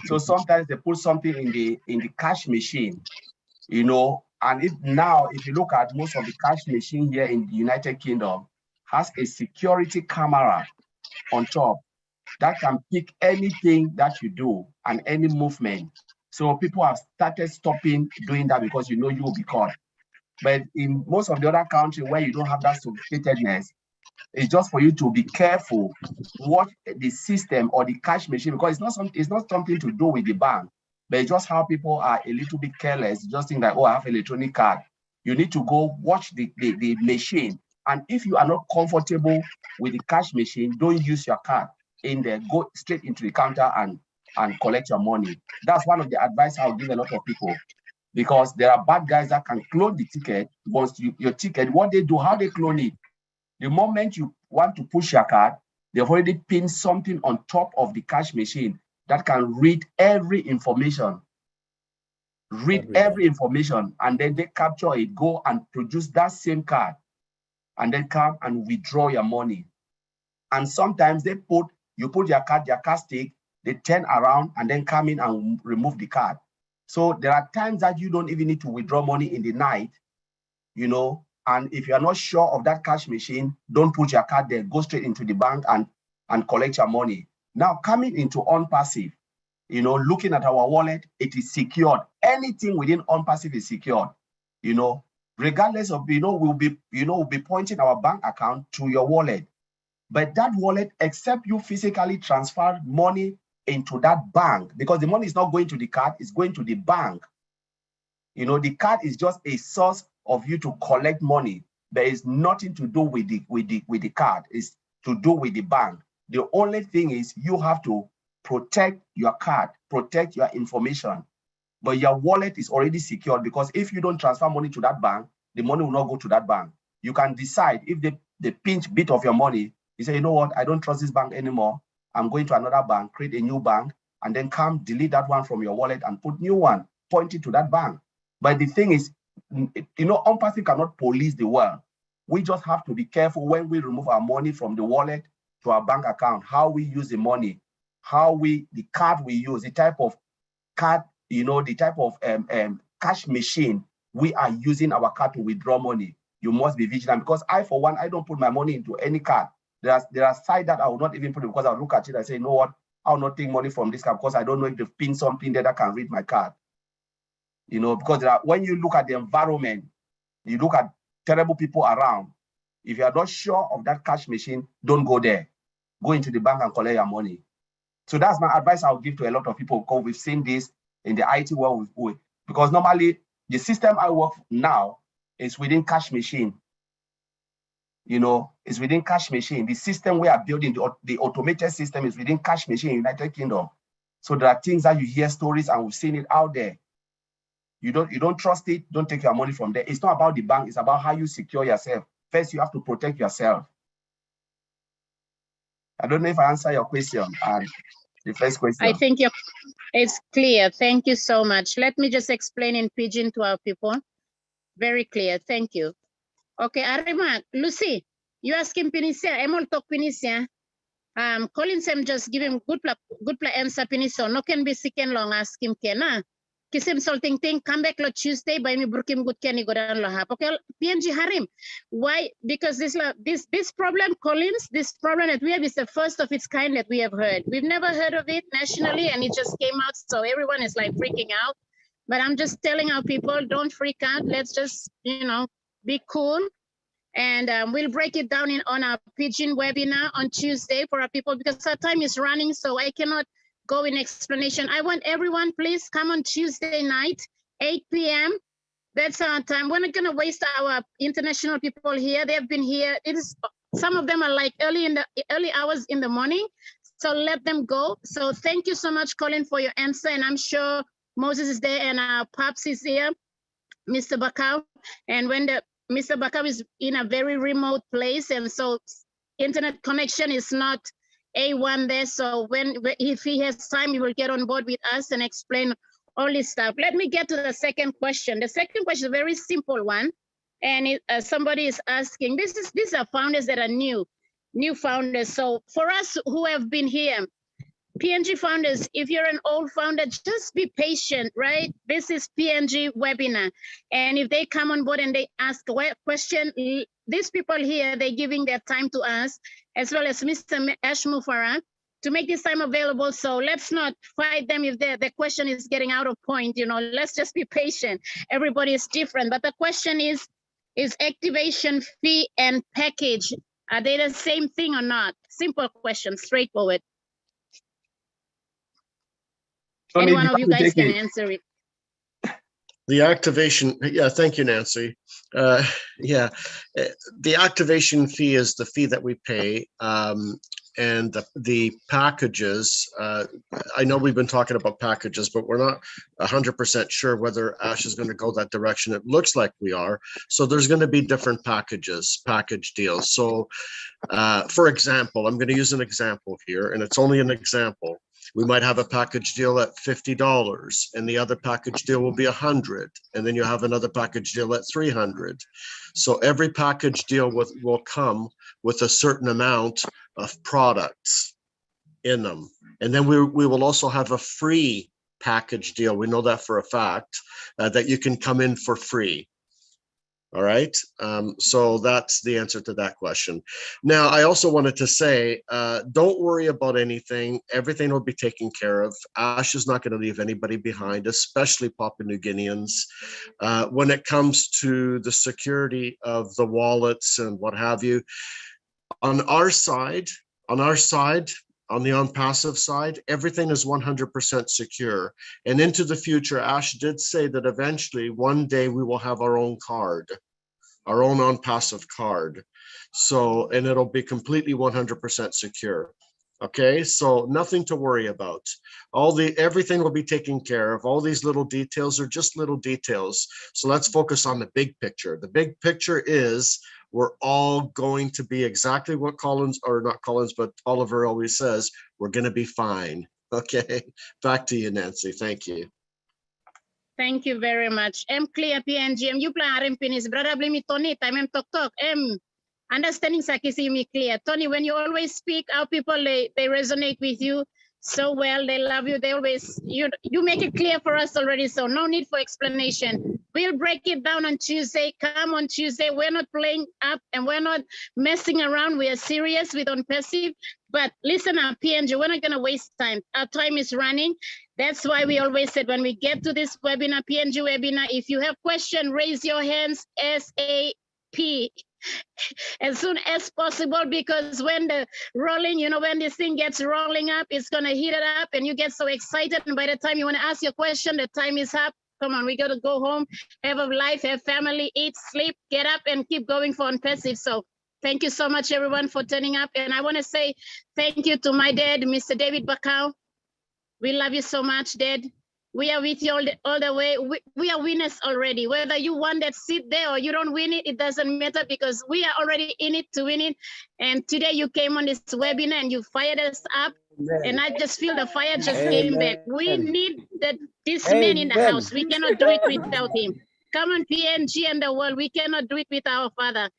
Speaker 2: So sometimes they put something in the cash machine, you know, and if you look at most of the cash machine here in the United Kingdom has a security camera on top that can pick anything that you do and any movement. So people have started stopping doing that because you know you will be caught. But in most of the other countries where you don't have that sophisticatedness, it's just for you to be careful what the system or the cash machine, because it's not something to do with the bank, but it's just how people are a little bit careless, just think that, oh, I have an electronic card. You need to go watch the machine. And if you are not comfortable with the cash machine, don't use your card in there. Go straight into the counter and collect your money. That's one of the advice I'll give a lot of people, because there are bad guys that can clone the ticket. Once your ticket, what they do, how they clone it, the moment you want to push your card, they've already pinned something on top of the cash machine that can read every information. Every information, and then they capture it, go and produce that same card, and then come and withdraw your money. And sometimes you put your card stick, they turn around and then come in and remove the card. So there are times that you don't even need to withdraw money in the night, you know, and if you're not sure of that cash machine, don't put your card there, go straight into the bank and collect your money. Now, coming into OnPassive, you know, looking at our wallet, it is secured. Anything within OnPassive is secured, you know, regardless of, you know, we'll be pointing our bank account to your wallet. But that wallet, except you physically transfer money into that bank, because the money is not going to the card, it's going to the bank. You know, the card is just a source of you to collect money. There is nothing to do with the card. It's to do with the bank. The only thing is you have to protect your card, protect your information. But your wallet is already secured, because if you don't transfer money to that bank, the money will not go to that bank. You can decide if they pinch bit of your money, you say, you know what, I don't trust this bank anymore. I'm going to another bank, create a new bank, and then come delete that one from your wallet and put new one, point it to that bank. But the thing is, you know, empathy cannot police the world. We just have to be careful when we remove our money from the wallet to our bank account, how we use the money, the card we use, the type of card, you know, the type of cash machine we are using our card to withdraw money. You must be vigilant, because I, for one, I don't put my money into any card. There are sites that I will not even put it, because I'll look at it and say, you know what, I'll not take money from this card because I don't know if they've pinned something there that can read my card. You know, because when you look at the environment, you look at terrible people around. If you are not sure of that cash machine, don't go there. Go into the bank and collect your money. So that's my advice I'll give to a lot of people, because we've seen this in the IT world. Because normally the system I work now is within cash machine. You know, it's within cash machine. The system we are building, the automated system, is within cash machine in United Kingdom. So there are things that you hear stories, and we've seen it out there. You don't trust it, don't take your money from there. It's not about the bank, it's about how you secure yourself. First, you have to protect yourself. I don't know if I answer your question. And the first question.
Speaker 4: I think it's clear. Thank you so much. Let me just explain in Pidgin to our people. Very clear. Thank you. Okay, Arima, Lucy, you ask him Pinisia. Emol talk Pinisia. Collins, I'm just give him good answer Pinisia. No can be sick and long. Ask him Kena. Kisim salting thing. Come back lo Tuesday. By me burkim good Kenny go down lo hap. Okay, PNG Harim. Why? Because this problem, Collins, this problem that we have is the first of its kind that we have heard. We've never heard of it nationally, and it just came out. So everyone is like freaking out. But I'm just telling our people, don't freak out. Let's just, you know, be cool. And we'll break it down on our Pidgin webinar on Tuesday for our people, because our time is running, so I cannot go in explanation. I want everyone, please come on Tuesday night, 8 p.m. That's our time. We're not going to waste our international people here. They've been here. Some of them are like early hours in the morning, so let them go. So thank you so much, Colin, for your answer. And I'm sure Moses is there and our Pops is here, Mr. BAKAU. And when Mr. BAKAU is in a very remote place, and so internet connection is not A1 there. So if he has time, he will get on board with us and explain all this stuff. Let me get to the second question. The second question is a very simple one. And somebody is asking, these are founders that are new founders. So for us who have been here, PNG founders, if you're an old founder, just be patient, right? This is PNG webinar. And if they come on board and they ask a question, these people here, they're giving their time to us, as well as Mr. Ashmufara, to make this time available. So let's not fight them if the question is getting out of point. You know, let's just be patient. Everybody is different. But the question is activation fee and package, are they the same thing or not? Simple question, straightforward. Any one of you guys can answer it.
Speaker 6: The activation, yeah, thank you, Nancy. Yeah, the activation fee is the fee that we pay, and the packages, I know we've been talking about packages, but we're not 100% sure whether Ash is going to go that direction. It looks like we are. So there's going to be different package deals. So for example, I'm going to use an example here, and it's only an example. We might have a package deal at $50, and the other package deal will be $100, and then you have another package deal at $300. So every package deal will come with a certain amount of products in them, and then we will also have a free package deal. We know that for a fact, that you can come in for free. All right, so that's the answer to that question. Now, I also wanted to say, don't worry about anything. Everything will be taken care of. Ash is not going to leave anybody behind, especially Papua New Guineans. When it comes to the security of the wallets and what have you, on our side, on the on-passive side, everything is 100% secure. And into the future, Ash did say that eventually one day we will have our own card, our own on-passive card. So, and it'll be completely 100% secure. Okay, so nothing to worry about. Everything will be taken care of. All these little details are just little details. So let's focus on the big picture. The big picture is we're all going to be exactly what but Oliver always says, we're going to be fine. Okay, back to you, Nancy. Thank you.
Speaker 4: Thank you very much. Clear PNG. You plan finish. Brother, blame me Tony. Time talk. Understanding Sakisi me clear. Tony, when you always speak, our people they resonate with you so well. They love you. They always you make it clear for us already. So no need for explanation. We'll break it down on Tuesday. Come on Tuesday. We're not playing up and we're not messing around. We are serious with On-Passive. But listen up, PNG, we're not gonna waste time. Our time is running. That's why we always said when we get to this webinar, PNG webinar, if you have questions, raise your hands ASAP. As soon as possible, because when the rolling, when this thing gets rolling up, it's gonna heat it up and you get so excited. And by the time you wanna ask your question, the time is up. Come on, we gotta go home, have a life, have family, eat, sleep, get up and keep going for On-Passive. So thank you so much everyone for turning up. And I wanna say thank you to my dad, Mr. David BAKAU. We love you so much, Dad. We are with you all the way. We are winners already. Whether you won that seat there or you don't win it, it doesn't matter because we are already in it to win it. And today you came on this webinar and you fired us up. Amen. And I just feel the fire just came back. We need this man in the house. We cannot do it without him. Come on, PNG and the world. We cannot do it with our father.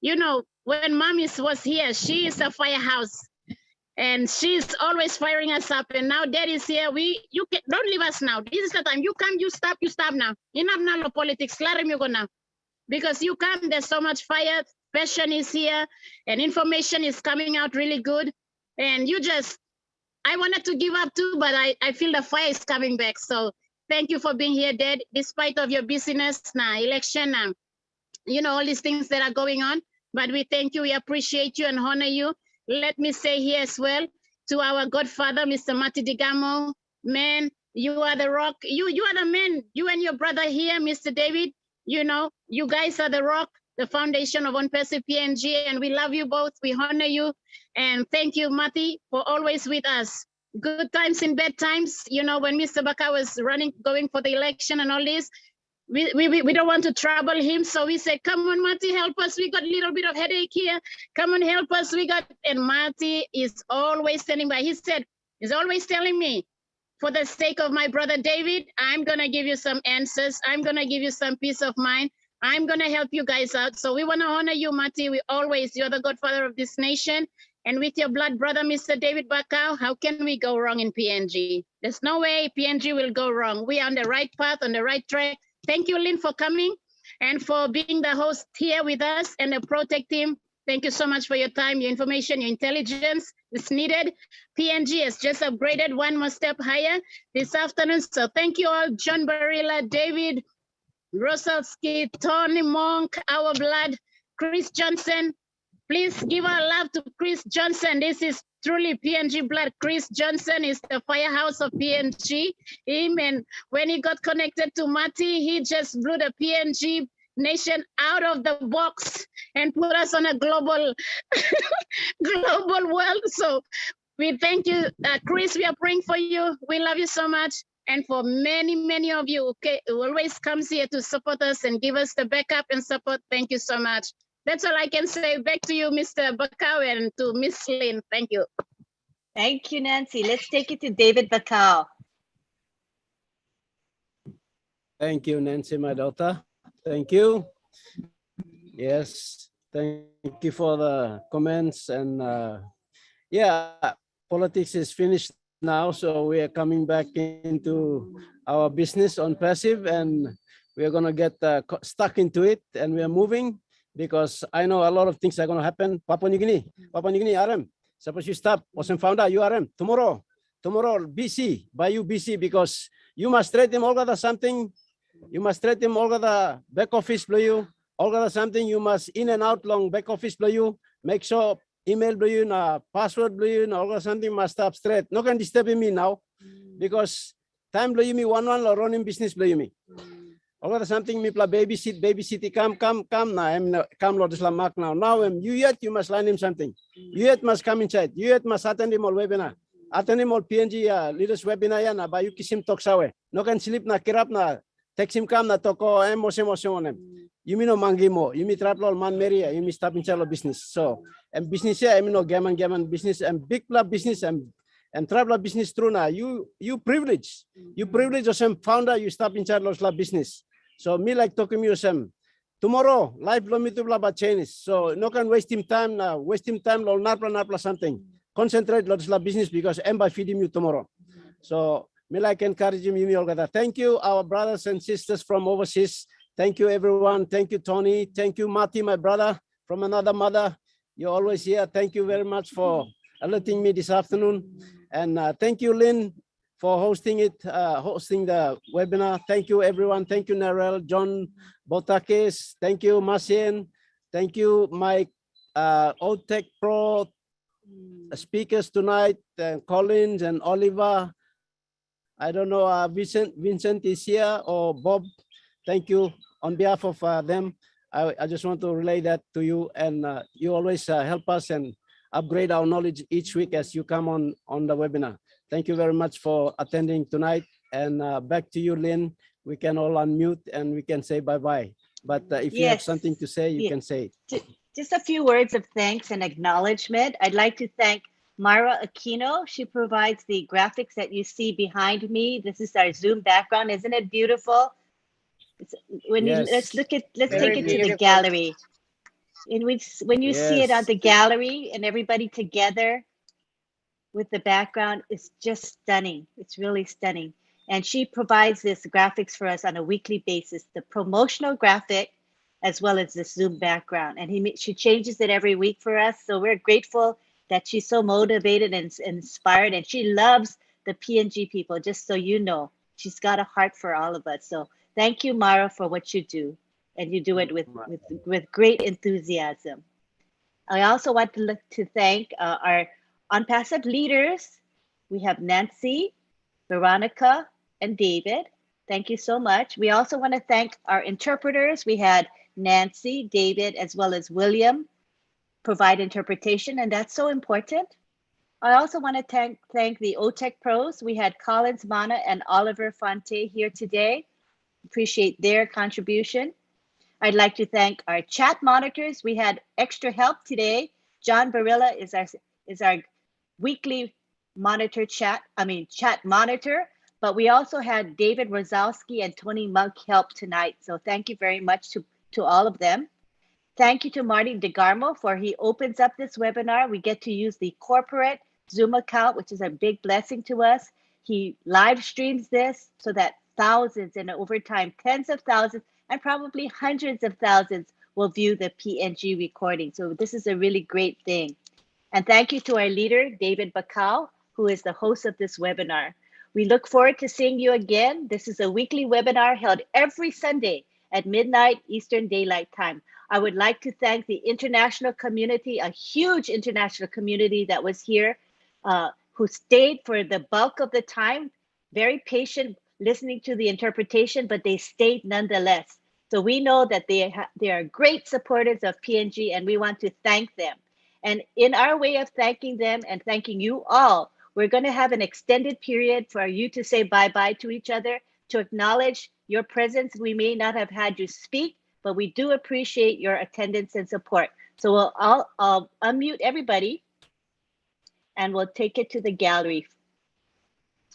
Speaker 4: When Mommy was here, she is a firehouse. And she's always firing us up. And now Dad is here. Don't leave us now. This is the time. You come, you stop now. Enough now of politics. Let him go now. Because you come, there's so much fire. Passion is here. And information is coming out really good. And I wanted to give up too, but I feel the fire is coming back. So thank you for being here, Dad. Despite of your busyness now, election now, all these things that are going on. But we thank you. We appreciate you and honor you. Let me say here as well to our godfather, Mr. Mati Digamo, man, you are the rock. You are the man. You and your brother here, Mr. David, you guys are the rock, the foundation of On-Passive PNG, and we love you both. We honor you. And thank you, Mati, for always with us. Good times and bad times, when Mr. BAKAU was going for the election and all this, we don't want to trouble him, so we said, come on, Mati, help us. We got a little bit of headache here. Come on, help us. And Mati is always standing by. He's always telling me, for the sake of my brother David, I'm going to give you some answers. I'm going to give you some peace of mind. I'm going to help you guys out. So we want to honor you, Mati. You're the godfather of this nation. And with your blood brother, Mr. David BAKAU, how can we go wrong in PNG? There's no way PNG will go wrong. We are on the right path, on the right track. Thank you, Lynn, for coming and for being the host here with us and the ProTech team. Thank you so much for your time, your information, your intelligence. It's needed. PNG has just upgraded one more step higher this afternoon. So thank you all, John Barilla, David Rosalski, Tony Monk, Our Blood, Chris Johnson. Please give our love to Chris Johnson. This is truly PNG blood. Chris Johnson is the firehouse of PNG. And when he got connected to Mati, he just blew the PNG nation out of the box and put us on a global world. So we thank you, Chris. We are praying for you. We love you so much. And for many of you, who always comes here to support us and give us the backup and support. Thank you so much. That's all I can say. Back to you, Mr. BAKAU, and to Miss Lynn. Thank you.
Speaker 1: Thank you, Nancy. Let's take it to David BAKAU.
Speaker 8: Thank you, Nancy, my daughter. Thank you. Yes, thank you for the comments. And politics is finished now, so we are coming back into our business On-Passive, and we are going to get stuck into it, and we are moving. Because I know a lot of things are going to happen. Papua New Guinea, RM. Suppose you stop, wasn't found out, you RM. Tomorrow, BC, Bayou BC, because you must trade them all got something. You must trade them all got the back office below you. All got something, you must in and out long back office below you. Make sure email blue you na password blue you na or something must stop straight. No can disturb me now because time blue you me one or running business blue you me. Or something me play babysit come now I'm come Lord Islam mark now. Now you yet you must learn him something. You yet must come inside. You yet must attend him all webinar. Attend him all PNG leaders webinar ya na bayu kisim talk sawe. No can sleep na kirap na text him come na toko emotion on him. You mean no mangimo, you mean trap lol man meria, you mean stop in chalo business. So and business here, I mean no gaman business and big club business and travel business through na you privilege. You privilege yourself founder, you stop in chalo business. So me like talking to you tomorrow, life lo me to blah change. So no can waste him time now, lol napla something. Concentrate lots of business because I'm by feeding you tomorrow. So me like encourage him, you all got thank you, our brothers and sisters from overseas. Thank you, everyone. Thank you, Tony. Thank you, Mati, my brother from another mother. You're always here. Thank you very much for alerting me this afternoon. And thank you, Lynn, for hosting the webinar. Thank you, everyone. Thank you, Narelle, John Botakis. Thank you, Masien. Thank you, my OTech Pro speakers tonight, Collins and Oliver. I don't know, Vincent is here or Bob. Thank you on behalf of them. I just want to relay that to you, and you always help us and upgrade our knowledge each week as you come on the webinar. Thank you very much for attending tonight, and back to you, Lynn. We can all unmute and we can say bye-bye. But if you have something to say, you can say it.
Speaker 1: Just a few words of thanks and acknowledgement. I'd like to thank Mara Aquino. She provides the graphics that you see behind me. This is our Zoom background. Isn't it beautiful? Let's take it to the gallery. When you see it on the gallery and everybody together with the background, it's just stunning. It's really stunning. And she provides this graphics for us on a weekly basis, the promotional graphic, as well as the Zoom background. And she changes it every week for us. So we're grateful that she's so motivated and inspired. And she loves the PNG people, just so you know. She's got a heart for all of us. So thank you, Mara, for what you do. And you do it with great enthusiasm. I also want to thank our unpassive leaders. We have Nancy, Veronica, and David. Thank you so much. We also want to thank our interpreters. We had Nancy, David, as well as William provide interpretation, and that's so important. I also want to thank the OTech pros. We had Collins, Mana, and Oliver Fonte here today. Appreciate their contribution. I'd like to thank our chat monitors. We had extra help today. John Barilla is our weekly chat monitor, but we also had David Rosowski and Tony Monk help tonight. So thank you very much to all of them. Thank you to Marty DeGarmo for he opens up this webinar. We get to use the corporate Zoom account, which is a big blessing to us. He live streams this so that thousands and over time, tens of thousands and probably hundreds of thousands will view the PNG recording. So this is a really great thing. And thank you to our leader, David BAKAU, who is the host of this webinar. We look forward to seeing you again. This is a weekly webinar held every Sunday at midnight Eastern Daylight Time. I would like to thank the international community, a huge international community that was here, who stayed for the bulk of the time, very patient, listening to the interpretation, but they stayed nonetheless. So we know that they are great supporters of PNG, and we want to thank them. And in our way of thanking them and thanking you all, we're going to have an extended period for you to say bye-bye to each other, to acknowledge your presence. We may not have had you speak, but we do appreciate your attendance and support. So I'll unmute everybody and we'll take it to the gallery.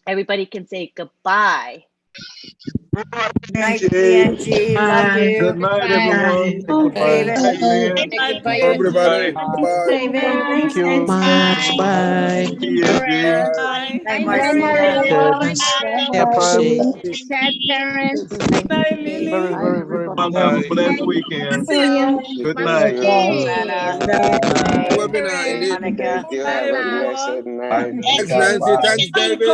Speaker 1: Everybody can say goodbye.
Speaker 14: Good night, PNG. Love you.
Speaker 15: Good night, everyone.
Speaker 14: Okay.
Speaker 15: Goodbye.
Speaker 14: Bye,
Speaker 5: everybody.
Speaker 14: Thank
Speaker 15: you much. Bye.
Speaker 14: Bye, Marcia.
Speaker 4: Sad parents.
Speaker 15: Very, very, very much. Have a blessed weekend. Good night.
Speaker 5: Webinar, indeed.
Speaker 16: Thank you. Have a blessed night.
Speaker 5: Thanks, Nancy. Thanks, David.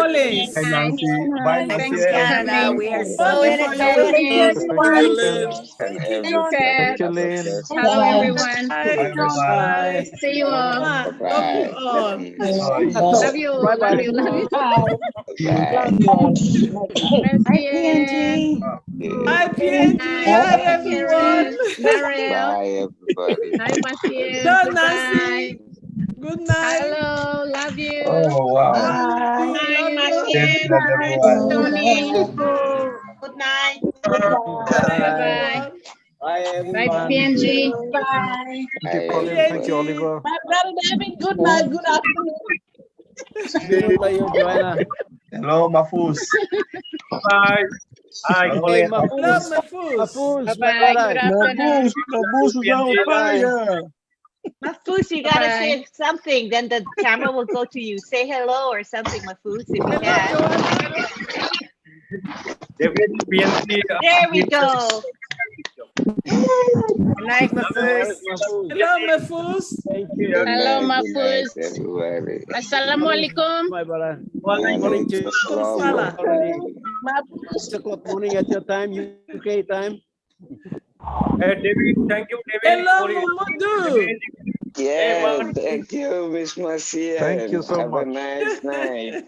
Speaker 2: Hey, Nancy. Bye, Nancy.
Speaker 14: Thanks, Canada. We are so in it, go in it.
Speaker 16: And
Speaker 10: Thank you,
Speaker 16: everybody have a
Speaker 10: Lynn.
Speaker 16: blessed
Speaker 4: Hello,
Speaker 16: night.
Speaker 4: everyone.
Speaker 2: Bye.
Speaker 4: See you all.
Speaker 16: Bye.
Speaker 4: Love you. Love you. Love you.
Speaker 16: Bye.
Speaker 14: Hi, PNG.
Speaker 17: Hi, PNG. Hi, everyone.
Speaker 4: Mariel.
Speaker 16: Bye, everybody.
Speaker 4: Hi, Maciel.
Speaker 17: John
Speaker 4: Goodbye.
Speaker 17: Nancy. Good night.
Speaker 4: Hello. Love you.
Speaker 2: Oh, wow.
Speaker 14: Bye.
Speaker 2: Thank you, everyone.
Speaker 4: Tony.
Speaker 14: Good night.
Speaker 17: Bye,
Speaker 4: Bye-bye.
Speaker 17: everyone.
Speaker 8: Bye,
Speaker 4: Bye,
Speaker 8: everyone.
Speaker 4: PNG.
Speaker 14: Bye.
Speaker 10: Thank you,
Speaker 16: Bye,
Speaker 10: Colin. Thank you,
Speaker 16: everybody.
Speaker 10: Oliver.
Speaker 13: My brother David, good night, good afternoon.
Speaker 8: Good night, Joanna.
Speaker 2: Hello, Mafus.
Speaker 15: Bye. Hi,
Speaker 2: Hello.
Speaker 15: Colin.
Speaker 17: Hello,
Speaker 8: Mafus.
Speaker 17: Mafus.
Speaker 8: Mafus, my
Speaker 4: Bye-bye.
Speaker 8: brother.
Speaker 4: Good afternoon.
Speaker 15: Mabuse is on fire.
Speaker 1: Mafus, you gotta
Speaker 4: Bye.
Speaker 1: say something. Then the camera will go to you. Say hello or something, Mafus, if you
Speaker 17: Hello,
Speaker 1: can.
Speaker 17: Joanna.
Speaker 15: David, PNG.
Speaker 1: There we go.
Speaker 14: Good night, my first.
Speaker 8: Mafus.
Speaker 17: Hello, Mafus.
Speaker 8: Thank you.
Speaker 16: Good
Speaker 4: Hello,
Speaker 16: night, good night,
Speaker 4: Mafus.
Speaker 16: everybody.
Speaker 4: Assalamualaikum.
Speaker 8: My brother.
Speaker 16: Morning.
Speaker 8: to you.
Speaker 16: Salam.
Speaker 8: Already 6 o'clock morning at your time, UK time.
Speaker 15: Hey, David, thank you, David.
Speaker 17: Hello,
Speaker 15: for your
Speaker 17: Mamadou.
Speaker 16: Yeah, thank you, Miss Marcia.
Speaker 10: Thank you so
Speaker 16: Have a
Speaker 10: much.
Speaker 16: nice night.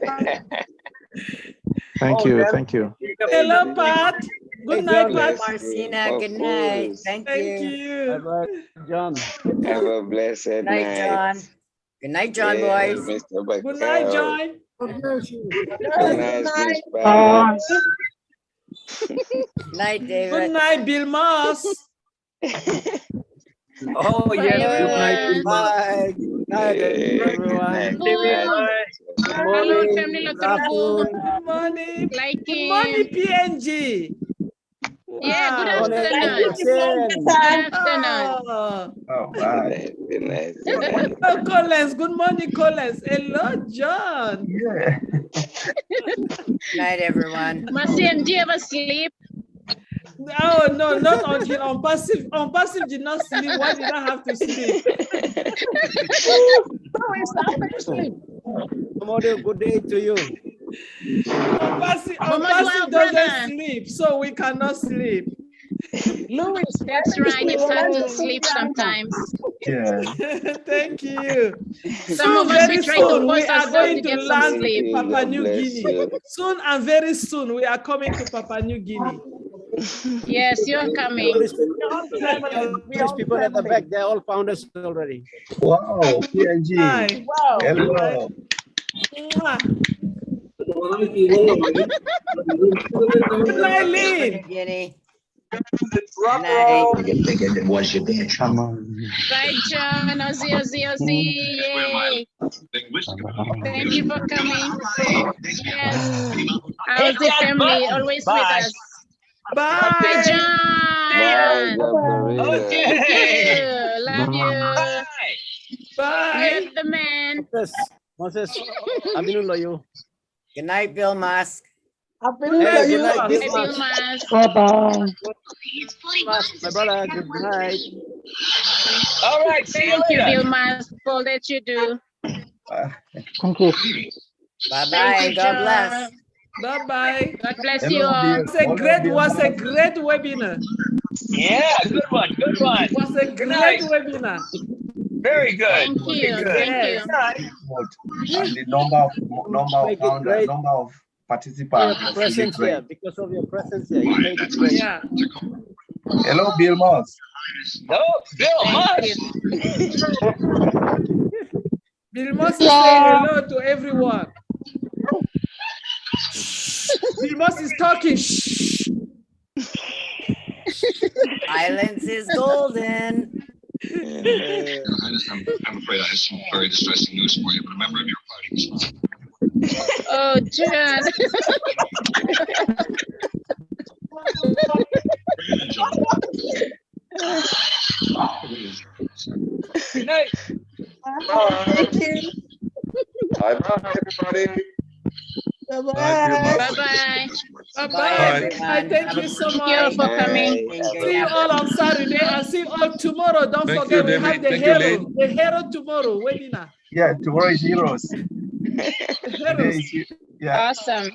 Speaker 10: Thank you. Thank you.
Speaker 17: Hello, Pat. Good night, Pat.
Speaker 14: Marcina, good night. Thank
Speaker 17: Thank
Speaker 14: you.
Speaker 17: you.
Speaker 8: Bye-bye, John.
Speaker 16: Have a blessed
Speaker 14: Good night,
Speaker 16: night.
Speaker 14: John. Good night, John,
Speaker 16: Yeah,
Speaker 14: boys.
Speaker 16: Mr.
Speaker 17: Good night,
Speaker 16: BAKAU.
Speaker 17: John.
Speaker 16: Good night, Miss Barbara.
Speaker 14: Good night,
Speaker 17: Good
Speaker 14: David.
Speaker 17: night, Bill Moss.
Speaker 15: Oh, yes. Good night,
Speaker 4: everyone.
Speaker 8: Bye. Good night,
Speaker 16: Yeah,
Speaker 8: everyone.
Speaker 16: good night.
Speaker 8: Good
Speaker 4: Hello,
Speaker 8: morning.
Speaker 4: family
Speaker 8: Good
Speaker 4: Lotrabo.
Speaker 8: afternoon.
Speaker 17: Good morning.
Speaker 4: Like
Speaker 17: Good morning,
Speaker 4: him.
Speaker 17: PNG.
Speaker 4: Yeah, good
Speaker 17: Wow.
Speaker 8: Morning,
Speaker 4: afternoon.
Speaker 8: Maxine.
Speaker 4: Good afternoon.
Speaker 17: Oh.
Speaker 2: Oh,
Speaker 16: Good
Speaker 2: bye.
Speaker 16: night, good night, good night.
Speaker 17: Hello, Collins. Good morning, Collins. Hello, John.
Speaker 2: Yeah.
Speaker 14: Good night, everyone.
Speaker 4: Marcin, do you ever sleep?
Speaker 17: Oh, no, not until on passive. On passive did not sleep. Why did I have to sleep?
Speaker 8: Tomorrow, good day to you.
Speaker 17: On passive
Speaker 4: Wow,
Speaker 17: doesn't
Speaker 4: brother.
Speaker 17: sleep, so we cannot sleep.
Speaker 4: Louis, that's right. It's hard to sleep sometimes.
Speaker 2: Yeah.
Speaker 17: Thank you.
Speaker 4: Some of us, we try to
Speaker 17: Soon, we
Speaker 4: force
Speaker 17: are
Speaker 4: ourselves
Speaker 17: going
Speaker 4: to
Speaker 17: to
Speaker 4: get some
Speaker 17: land
Speaker 4: sleep.
Speaker 17: in Papua
Speaker 16: God
Speaker 17: New
Speaker 16: bless
Speaker 17: Guinea.
Speaker 16: you.
Speaker 17: Soon and very soon, we are coming to Papua New Guinea.
Speaker 4: Yes, you're coming.
Speaker 8: These people at the back, they're all founders already.
Speaker 2: Wow, PNG.
Speaker 17: Hi.
Speaker 2: Hello.
Speaker 17: Mwah. Eileen.
Speaker 14: Guinea. Good night.
Speaker 4: Bye, John. Ozzy, Ozzy, Ozzy. Yay. Thank you for coming. Yes. How's the family? Always with us.
Speaker 17: Bye.
Speaker 4: Bye,
Speaker 16: Bye,
Speaker 4: John.
Speaker 16: Gabriela.
Speaker 4: Thank you. Love you.
Speaker 17: Bye.
Speaker 4: You're the man.
Speaker 8: Moses, Abinulayo.
Speaker 14: Good night, Bill Musk.
Speaker 8: Hey, good night,
Speaker 4: Hey,
Speaker 8: Bill
Speaker 4: Bill
Speaker 8: Musk.
Speaker 4: Mas.
Speaker 8: Bye-bye. My brother, good night.
Speaker 15: All right, see you
Speaker 4: Thank you,
Speaker 15: later.
Speaker 4: Bill Mas, for all that you do.
Speaker 10: Thank you.
Speaker 14: Bye-bye
Speaker 4: Thank
Speaker 14: and
Speaker 4: you,
Speaker 14: God
Speaker 4: John.
Speaker 14: bless.
Speaker 17: Bye-bye.
Speaker 4: God bless you
Speaker 2: Hello,
Speaker 4: all.
Speaker 2: dear.
Speaker 17: Was a great webinar.
Speaker 15: Yeah, good one, good one.
Speaker 17: It was a
Speaker 15: Good
Speaker 17: great
Speaker 15: night.
Speaker 17: webinar.
Speaker 15: Very good.
Speaker 4: Thank
Speaker 15: Very
Speaker 4: you.
Speaker 15: good.
Speaker 4: Thank you.
Speaker 17: Yes.
Speaker 2: And the number of
Speaker 8: Make it great.
Speaker 2: number of
Speaker 8: For
Speaker 2: participants
Speaker 8: your
Speaker 2: was really
Speaker 8: presence here,
Speaker 2: great.
Speaker 8: because of your presence here, you made it great.
Speaker 17: Yeah.
Speaker 2: Hello, Bill Moss.
Speaker 15: No, Bill
Speaker 4: Thank
Speaker 15: Musk.
Speaker 4: you.
Speaker 17: Bill Moss is saying hello to everyone. Bill Moss is talking. Shh.
Speaker 14: Silence is golden.
Speaker 18: I'm afraid I have some very distressing news for you, but a member of your party was
Speaker 4: Oh, John.
Speaker 15: Good night.
Speaker 13: Thank you.
Speaker 18: Bye-bye, everybody.
Speaker 13: Bye-bye.
Speaker 4: Bye-bye.
Speaker 17: Bye-bye.
Speaker 14: everyone.
Speaker 17: Thank you so
Speaker 4: Thank you all
Speaker 17: much.
Speaker 4: for coming.
Speaker 17: See you all on Saturday and see you all tomorrow. Don't forget, we have the hero tomorrow webinar.
Speaker 2: Yeah, tomorrow is Heroes.
Speaker 17: The
Speaker 2: Today
Speaker 17: heroes.
Speaker 2: is, yeah.
Speaker 4: Awesome.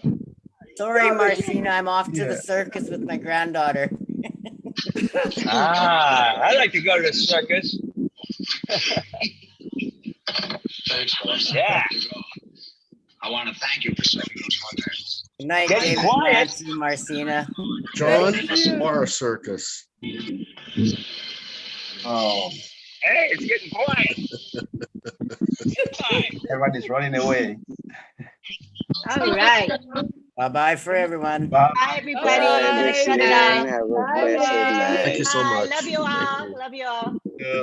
Speaker 14: Sorry, Marcina, I'm off to the circus with my granddaughter.
Speaker 19: I'd like to go to the circus.
Speaker 18: Thanks,
Speaker 19: Yeah.
Speaker 18: I want to thank you for sending those contacts.
Speaker 14: Good night,
Speaker 19: Get
Speaker 14: David,
Speaker 19: quiet.
Speaker 14: Nancy, Marcina.
Speaker 6: John or circus?
Speaker 2: Oh,
Speaker 19: Hey, it's getting quiet.
Speaker 2: everyone is running away.
Speaker 1: All right.
Speaker 14: Bye-bye for everyone.
Speaker 2: Bye.
Speaker 1: Bye, everybody.
Speaker 16: Bye,
Speaker 1: Shut it down.
Speaker 16: Have a
Speaker 1: Bye.
Speaker 16: blessed night.
Speaker 6: Thank you so much.
Speaker 1: Love you all.
Speaker 6: Thank you.
Speaker 1: Love you all.
Speaker 6: Yeah.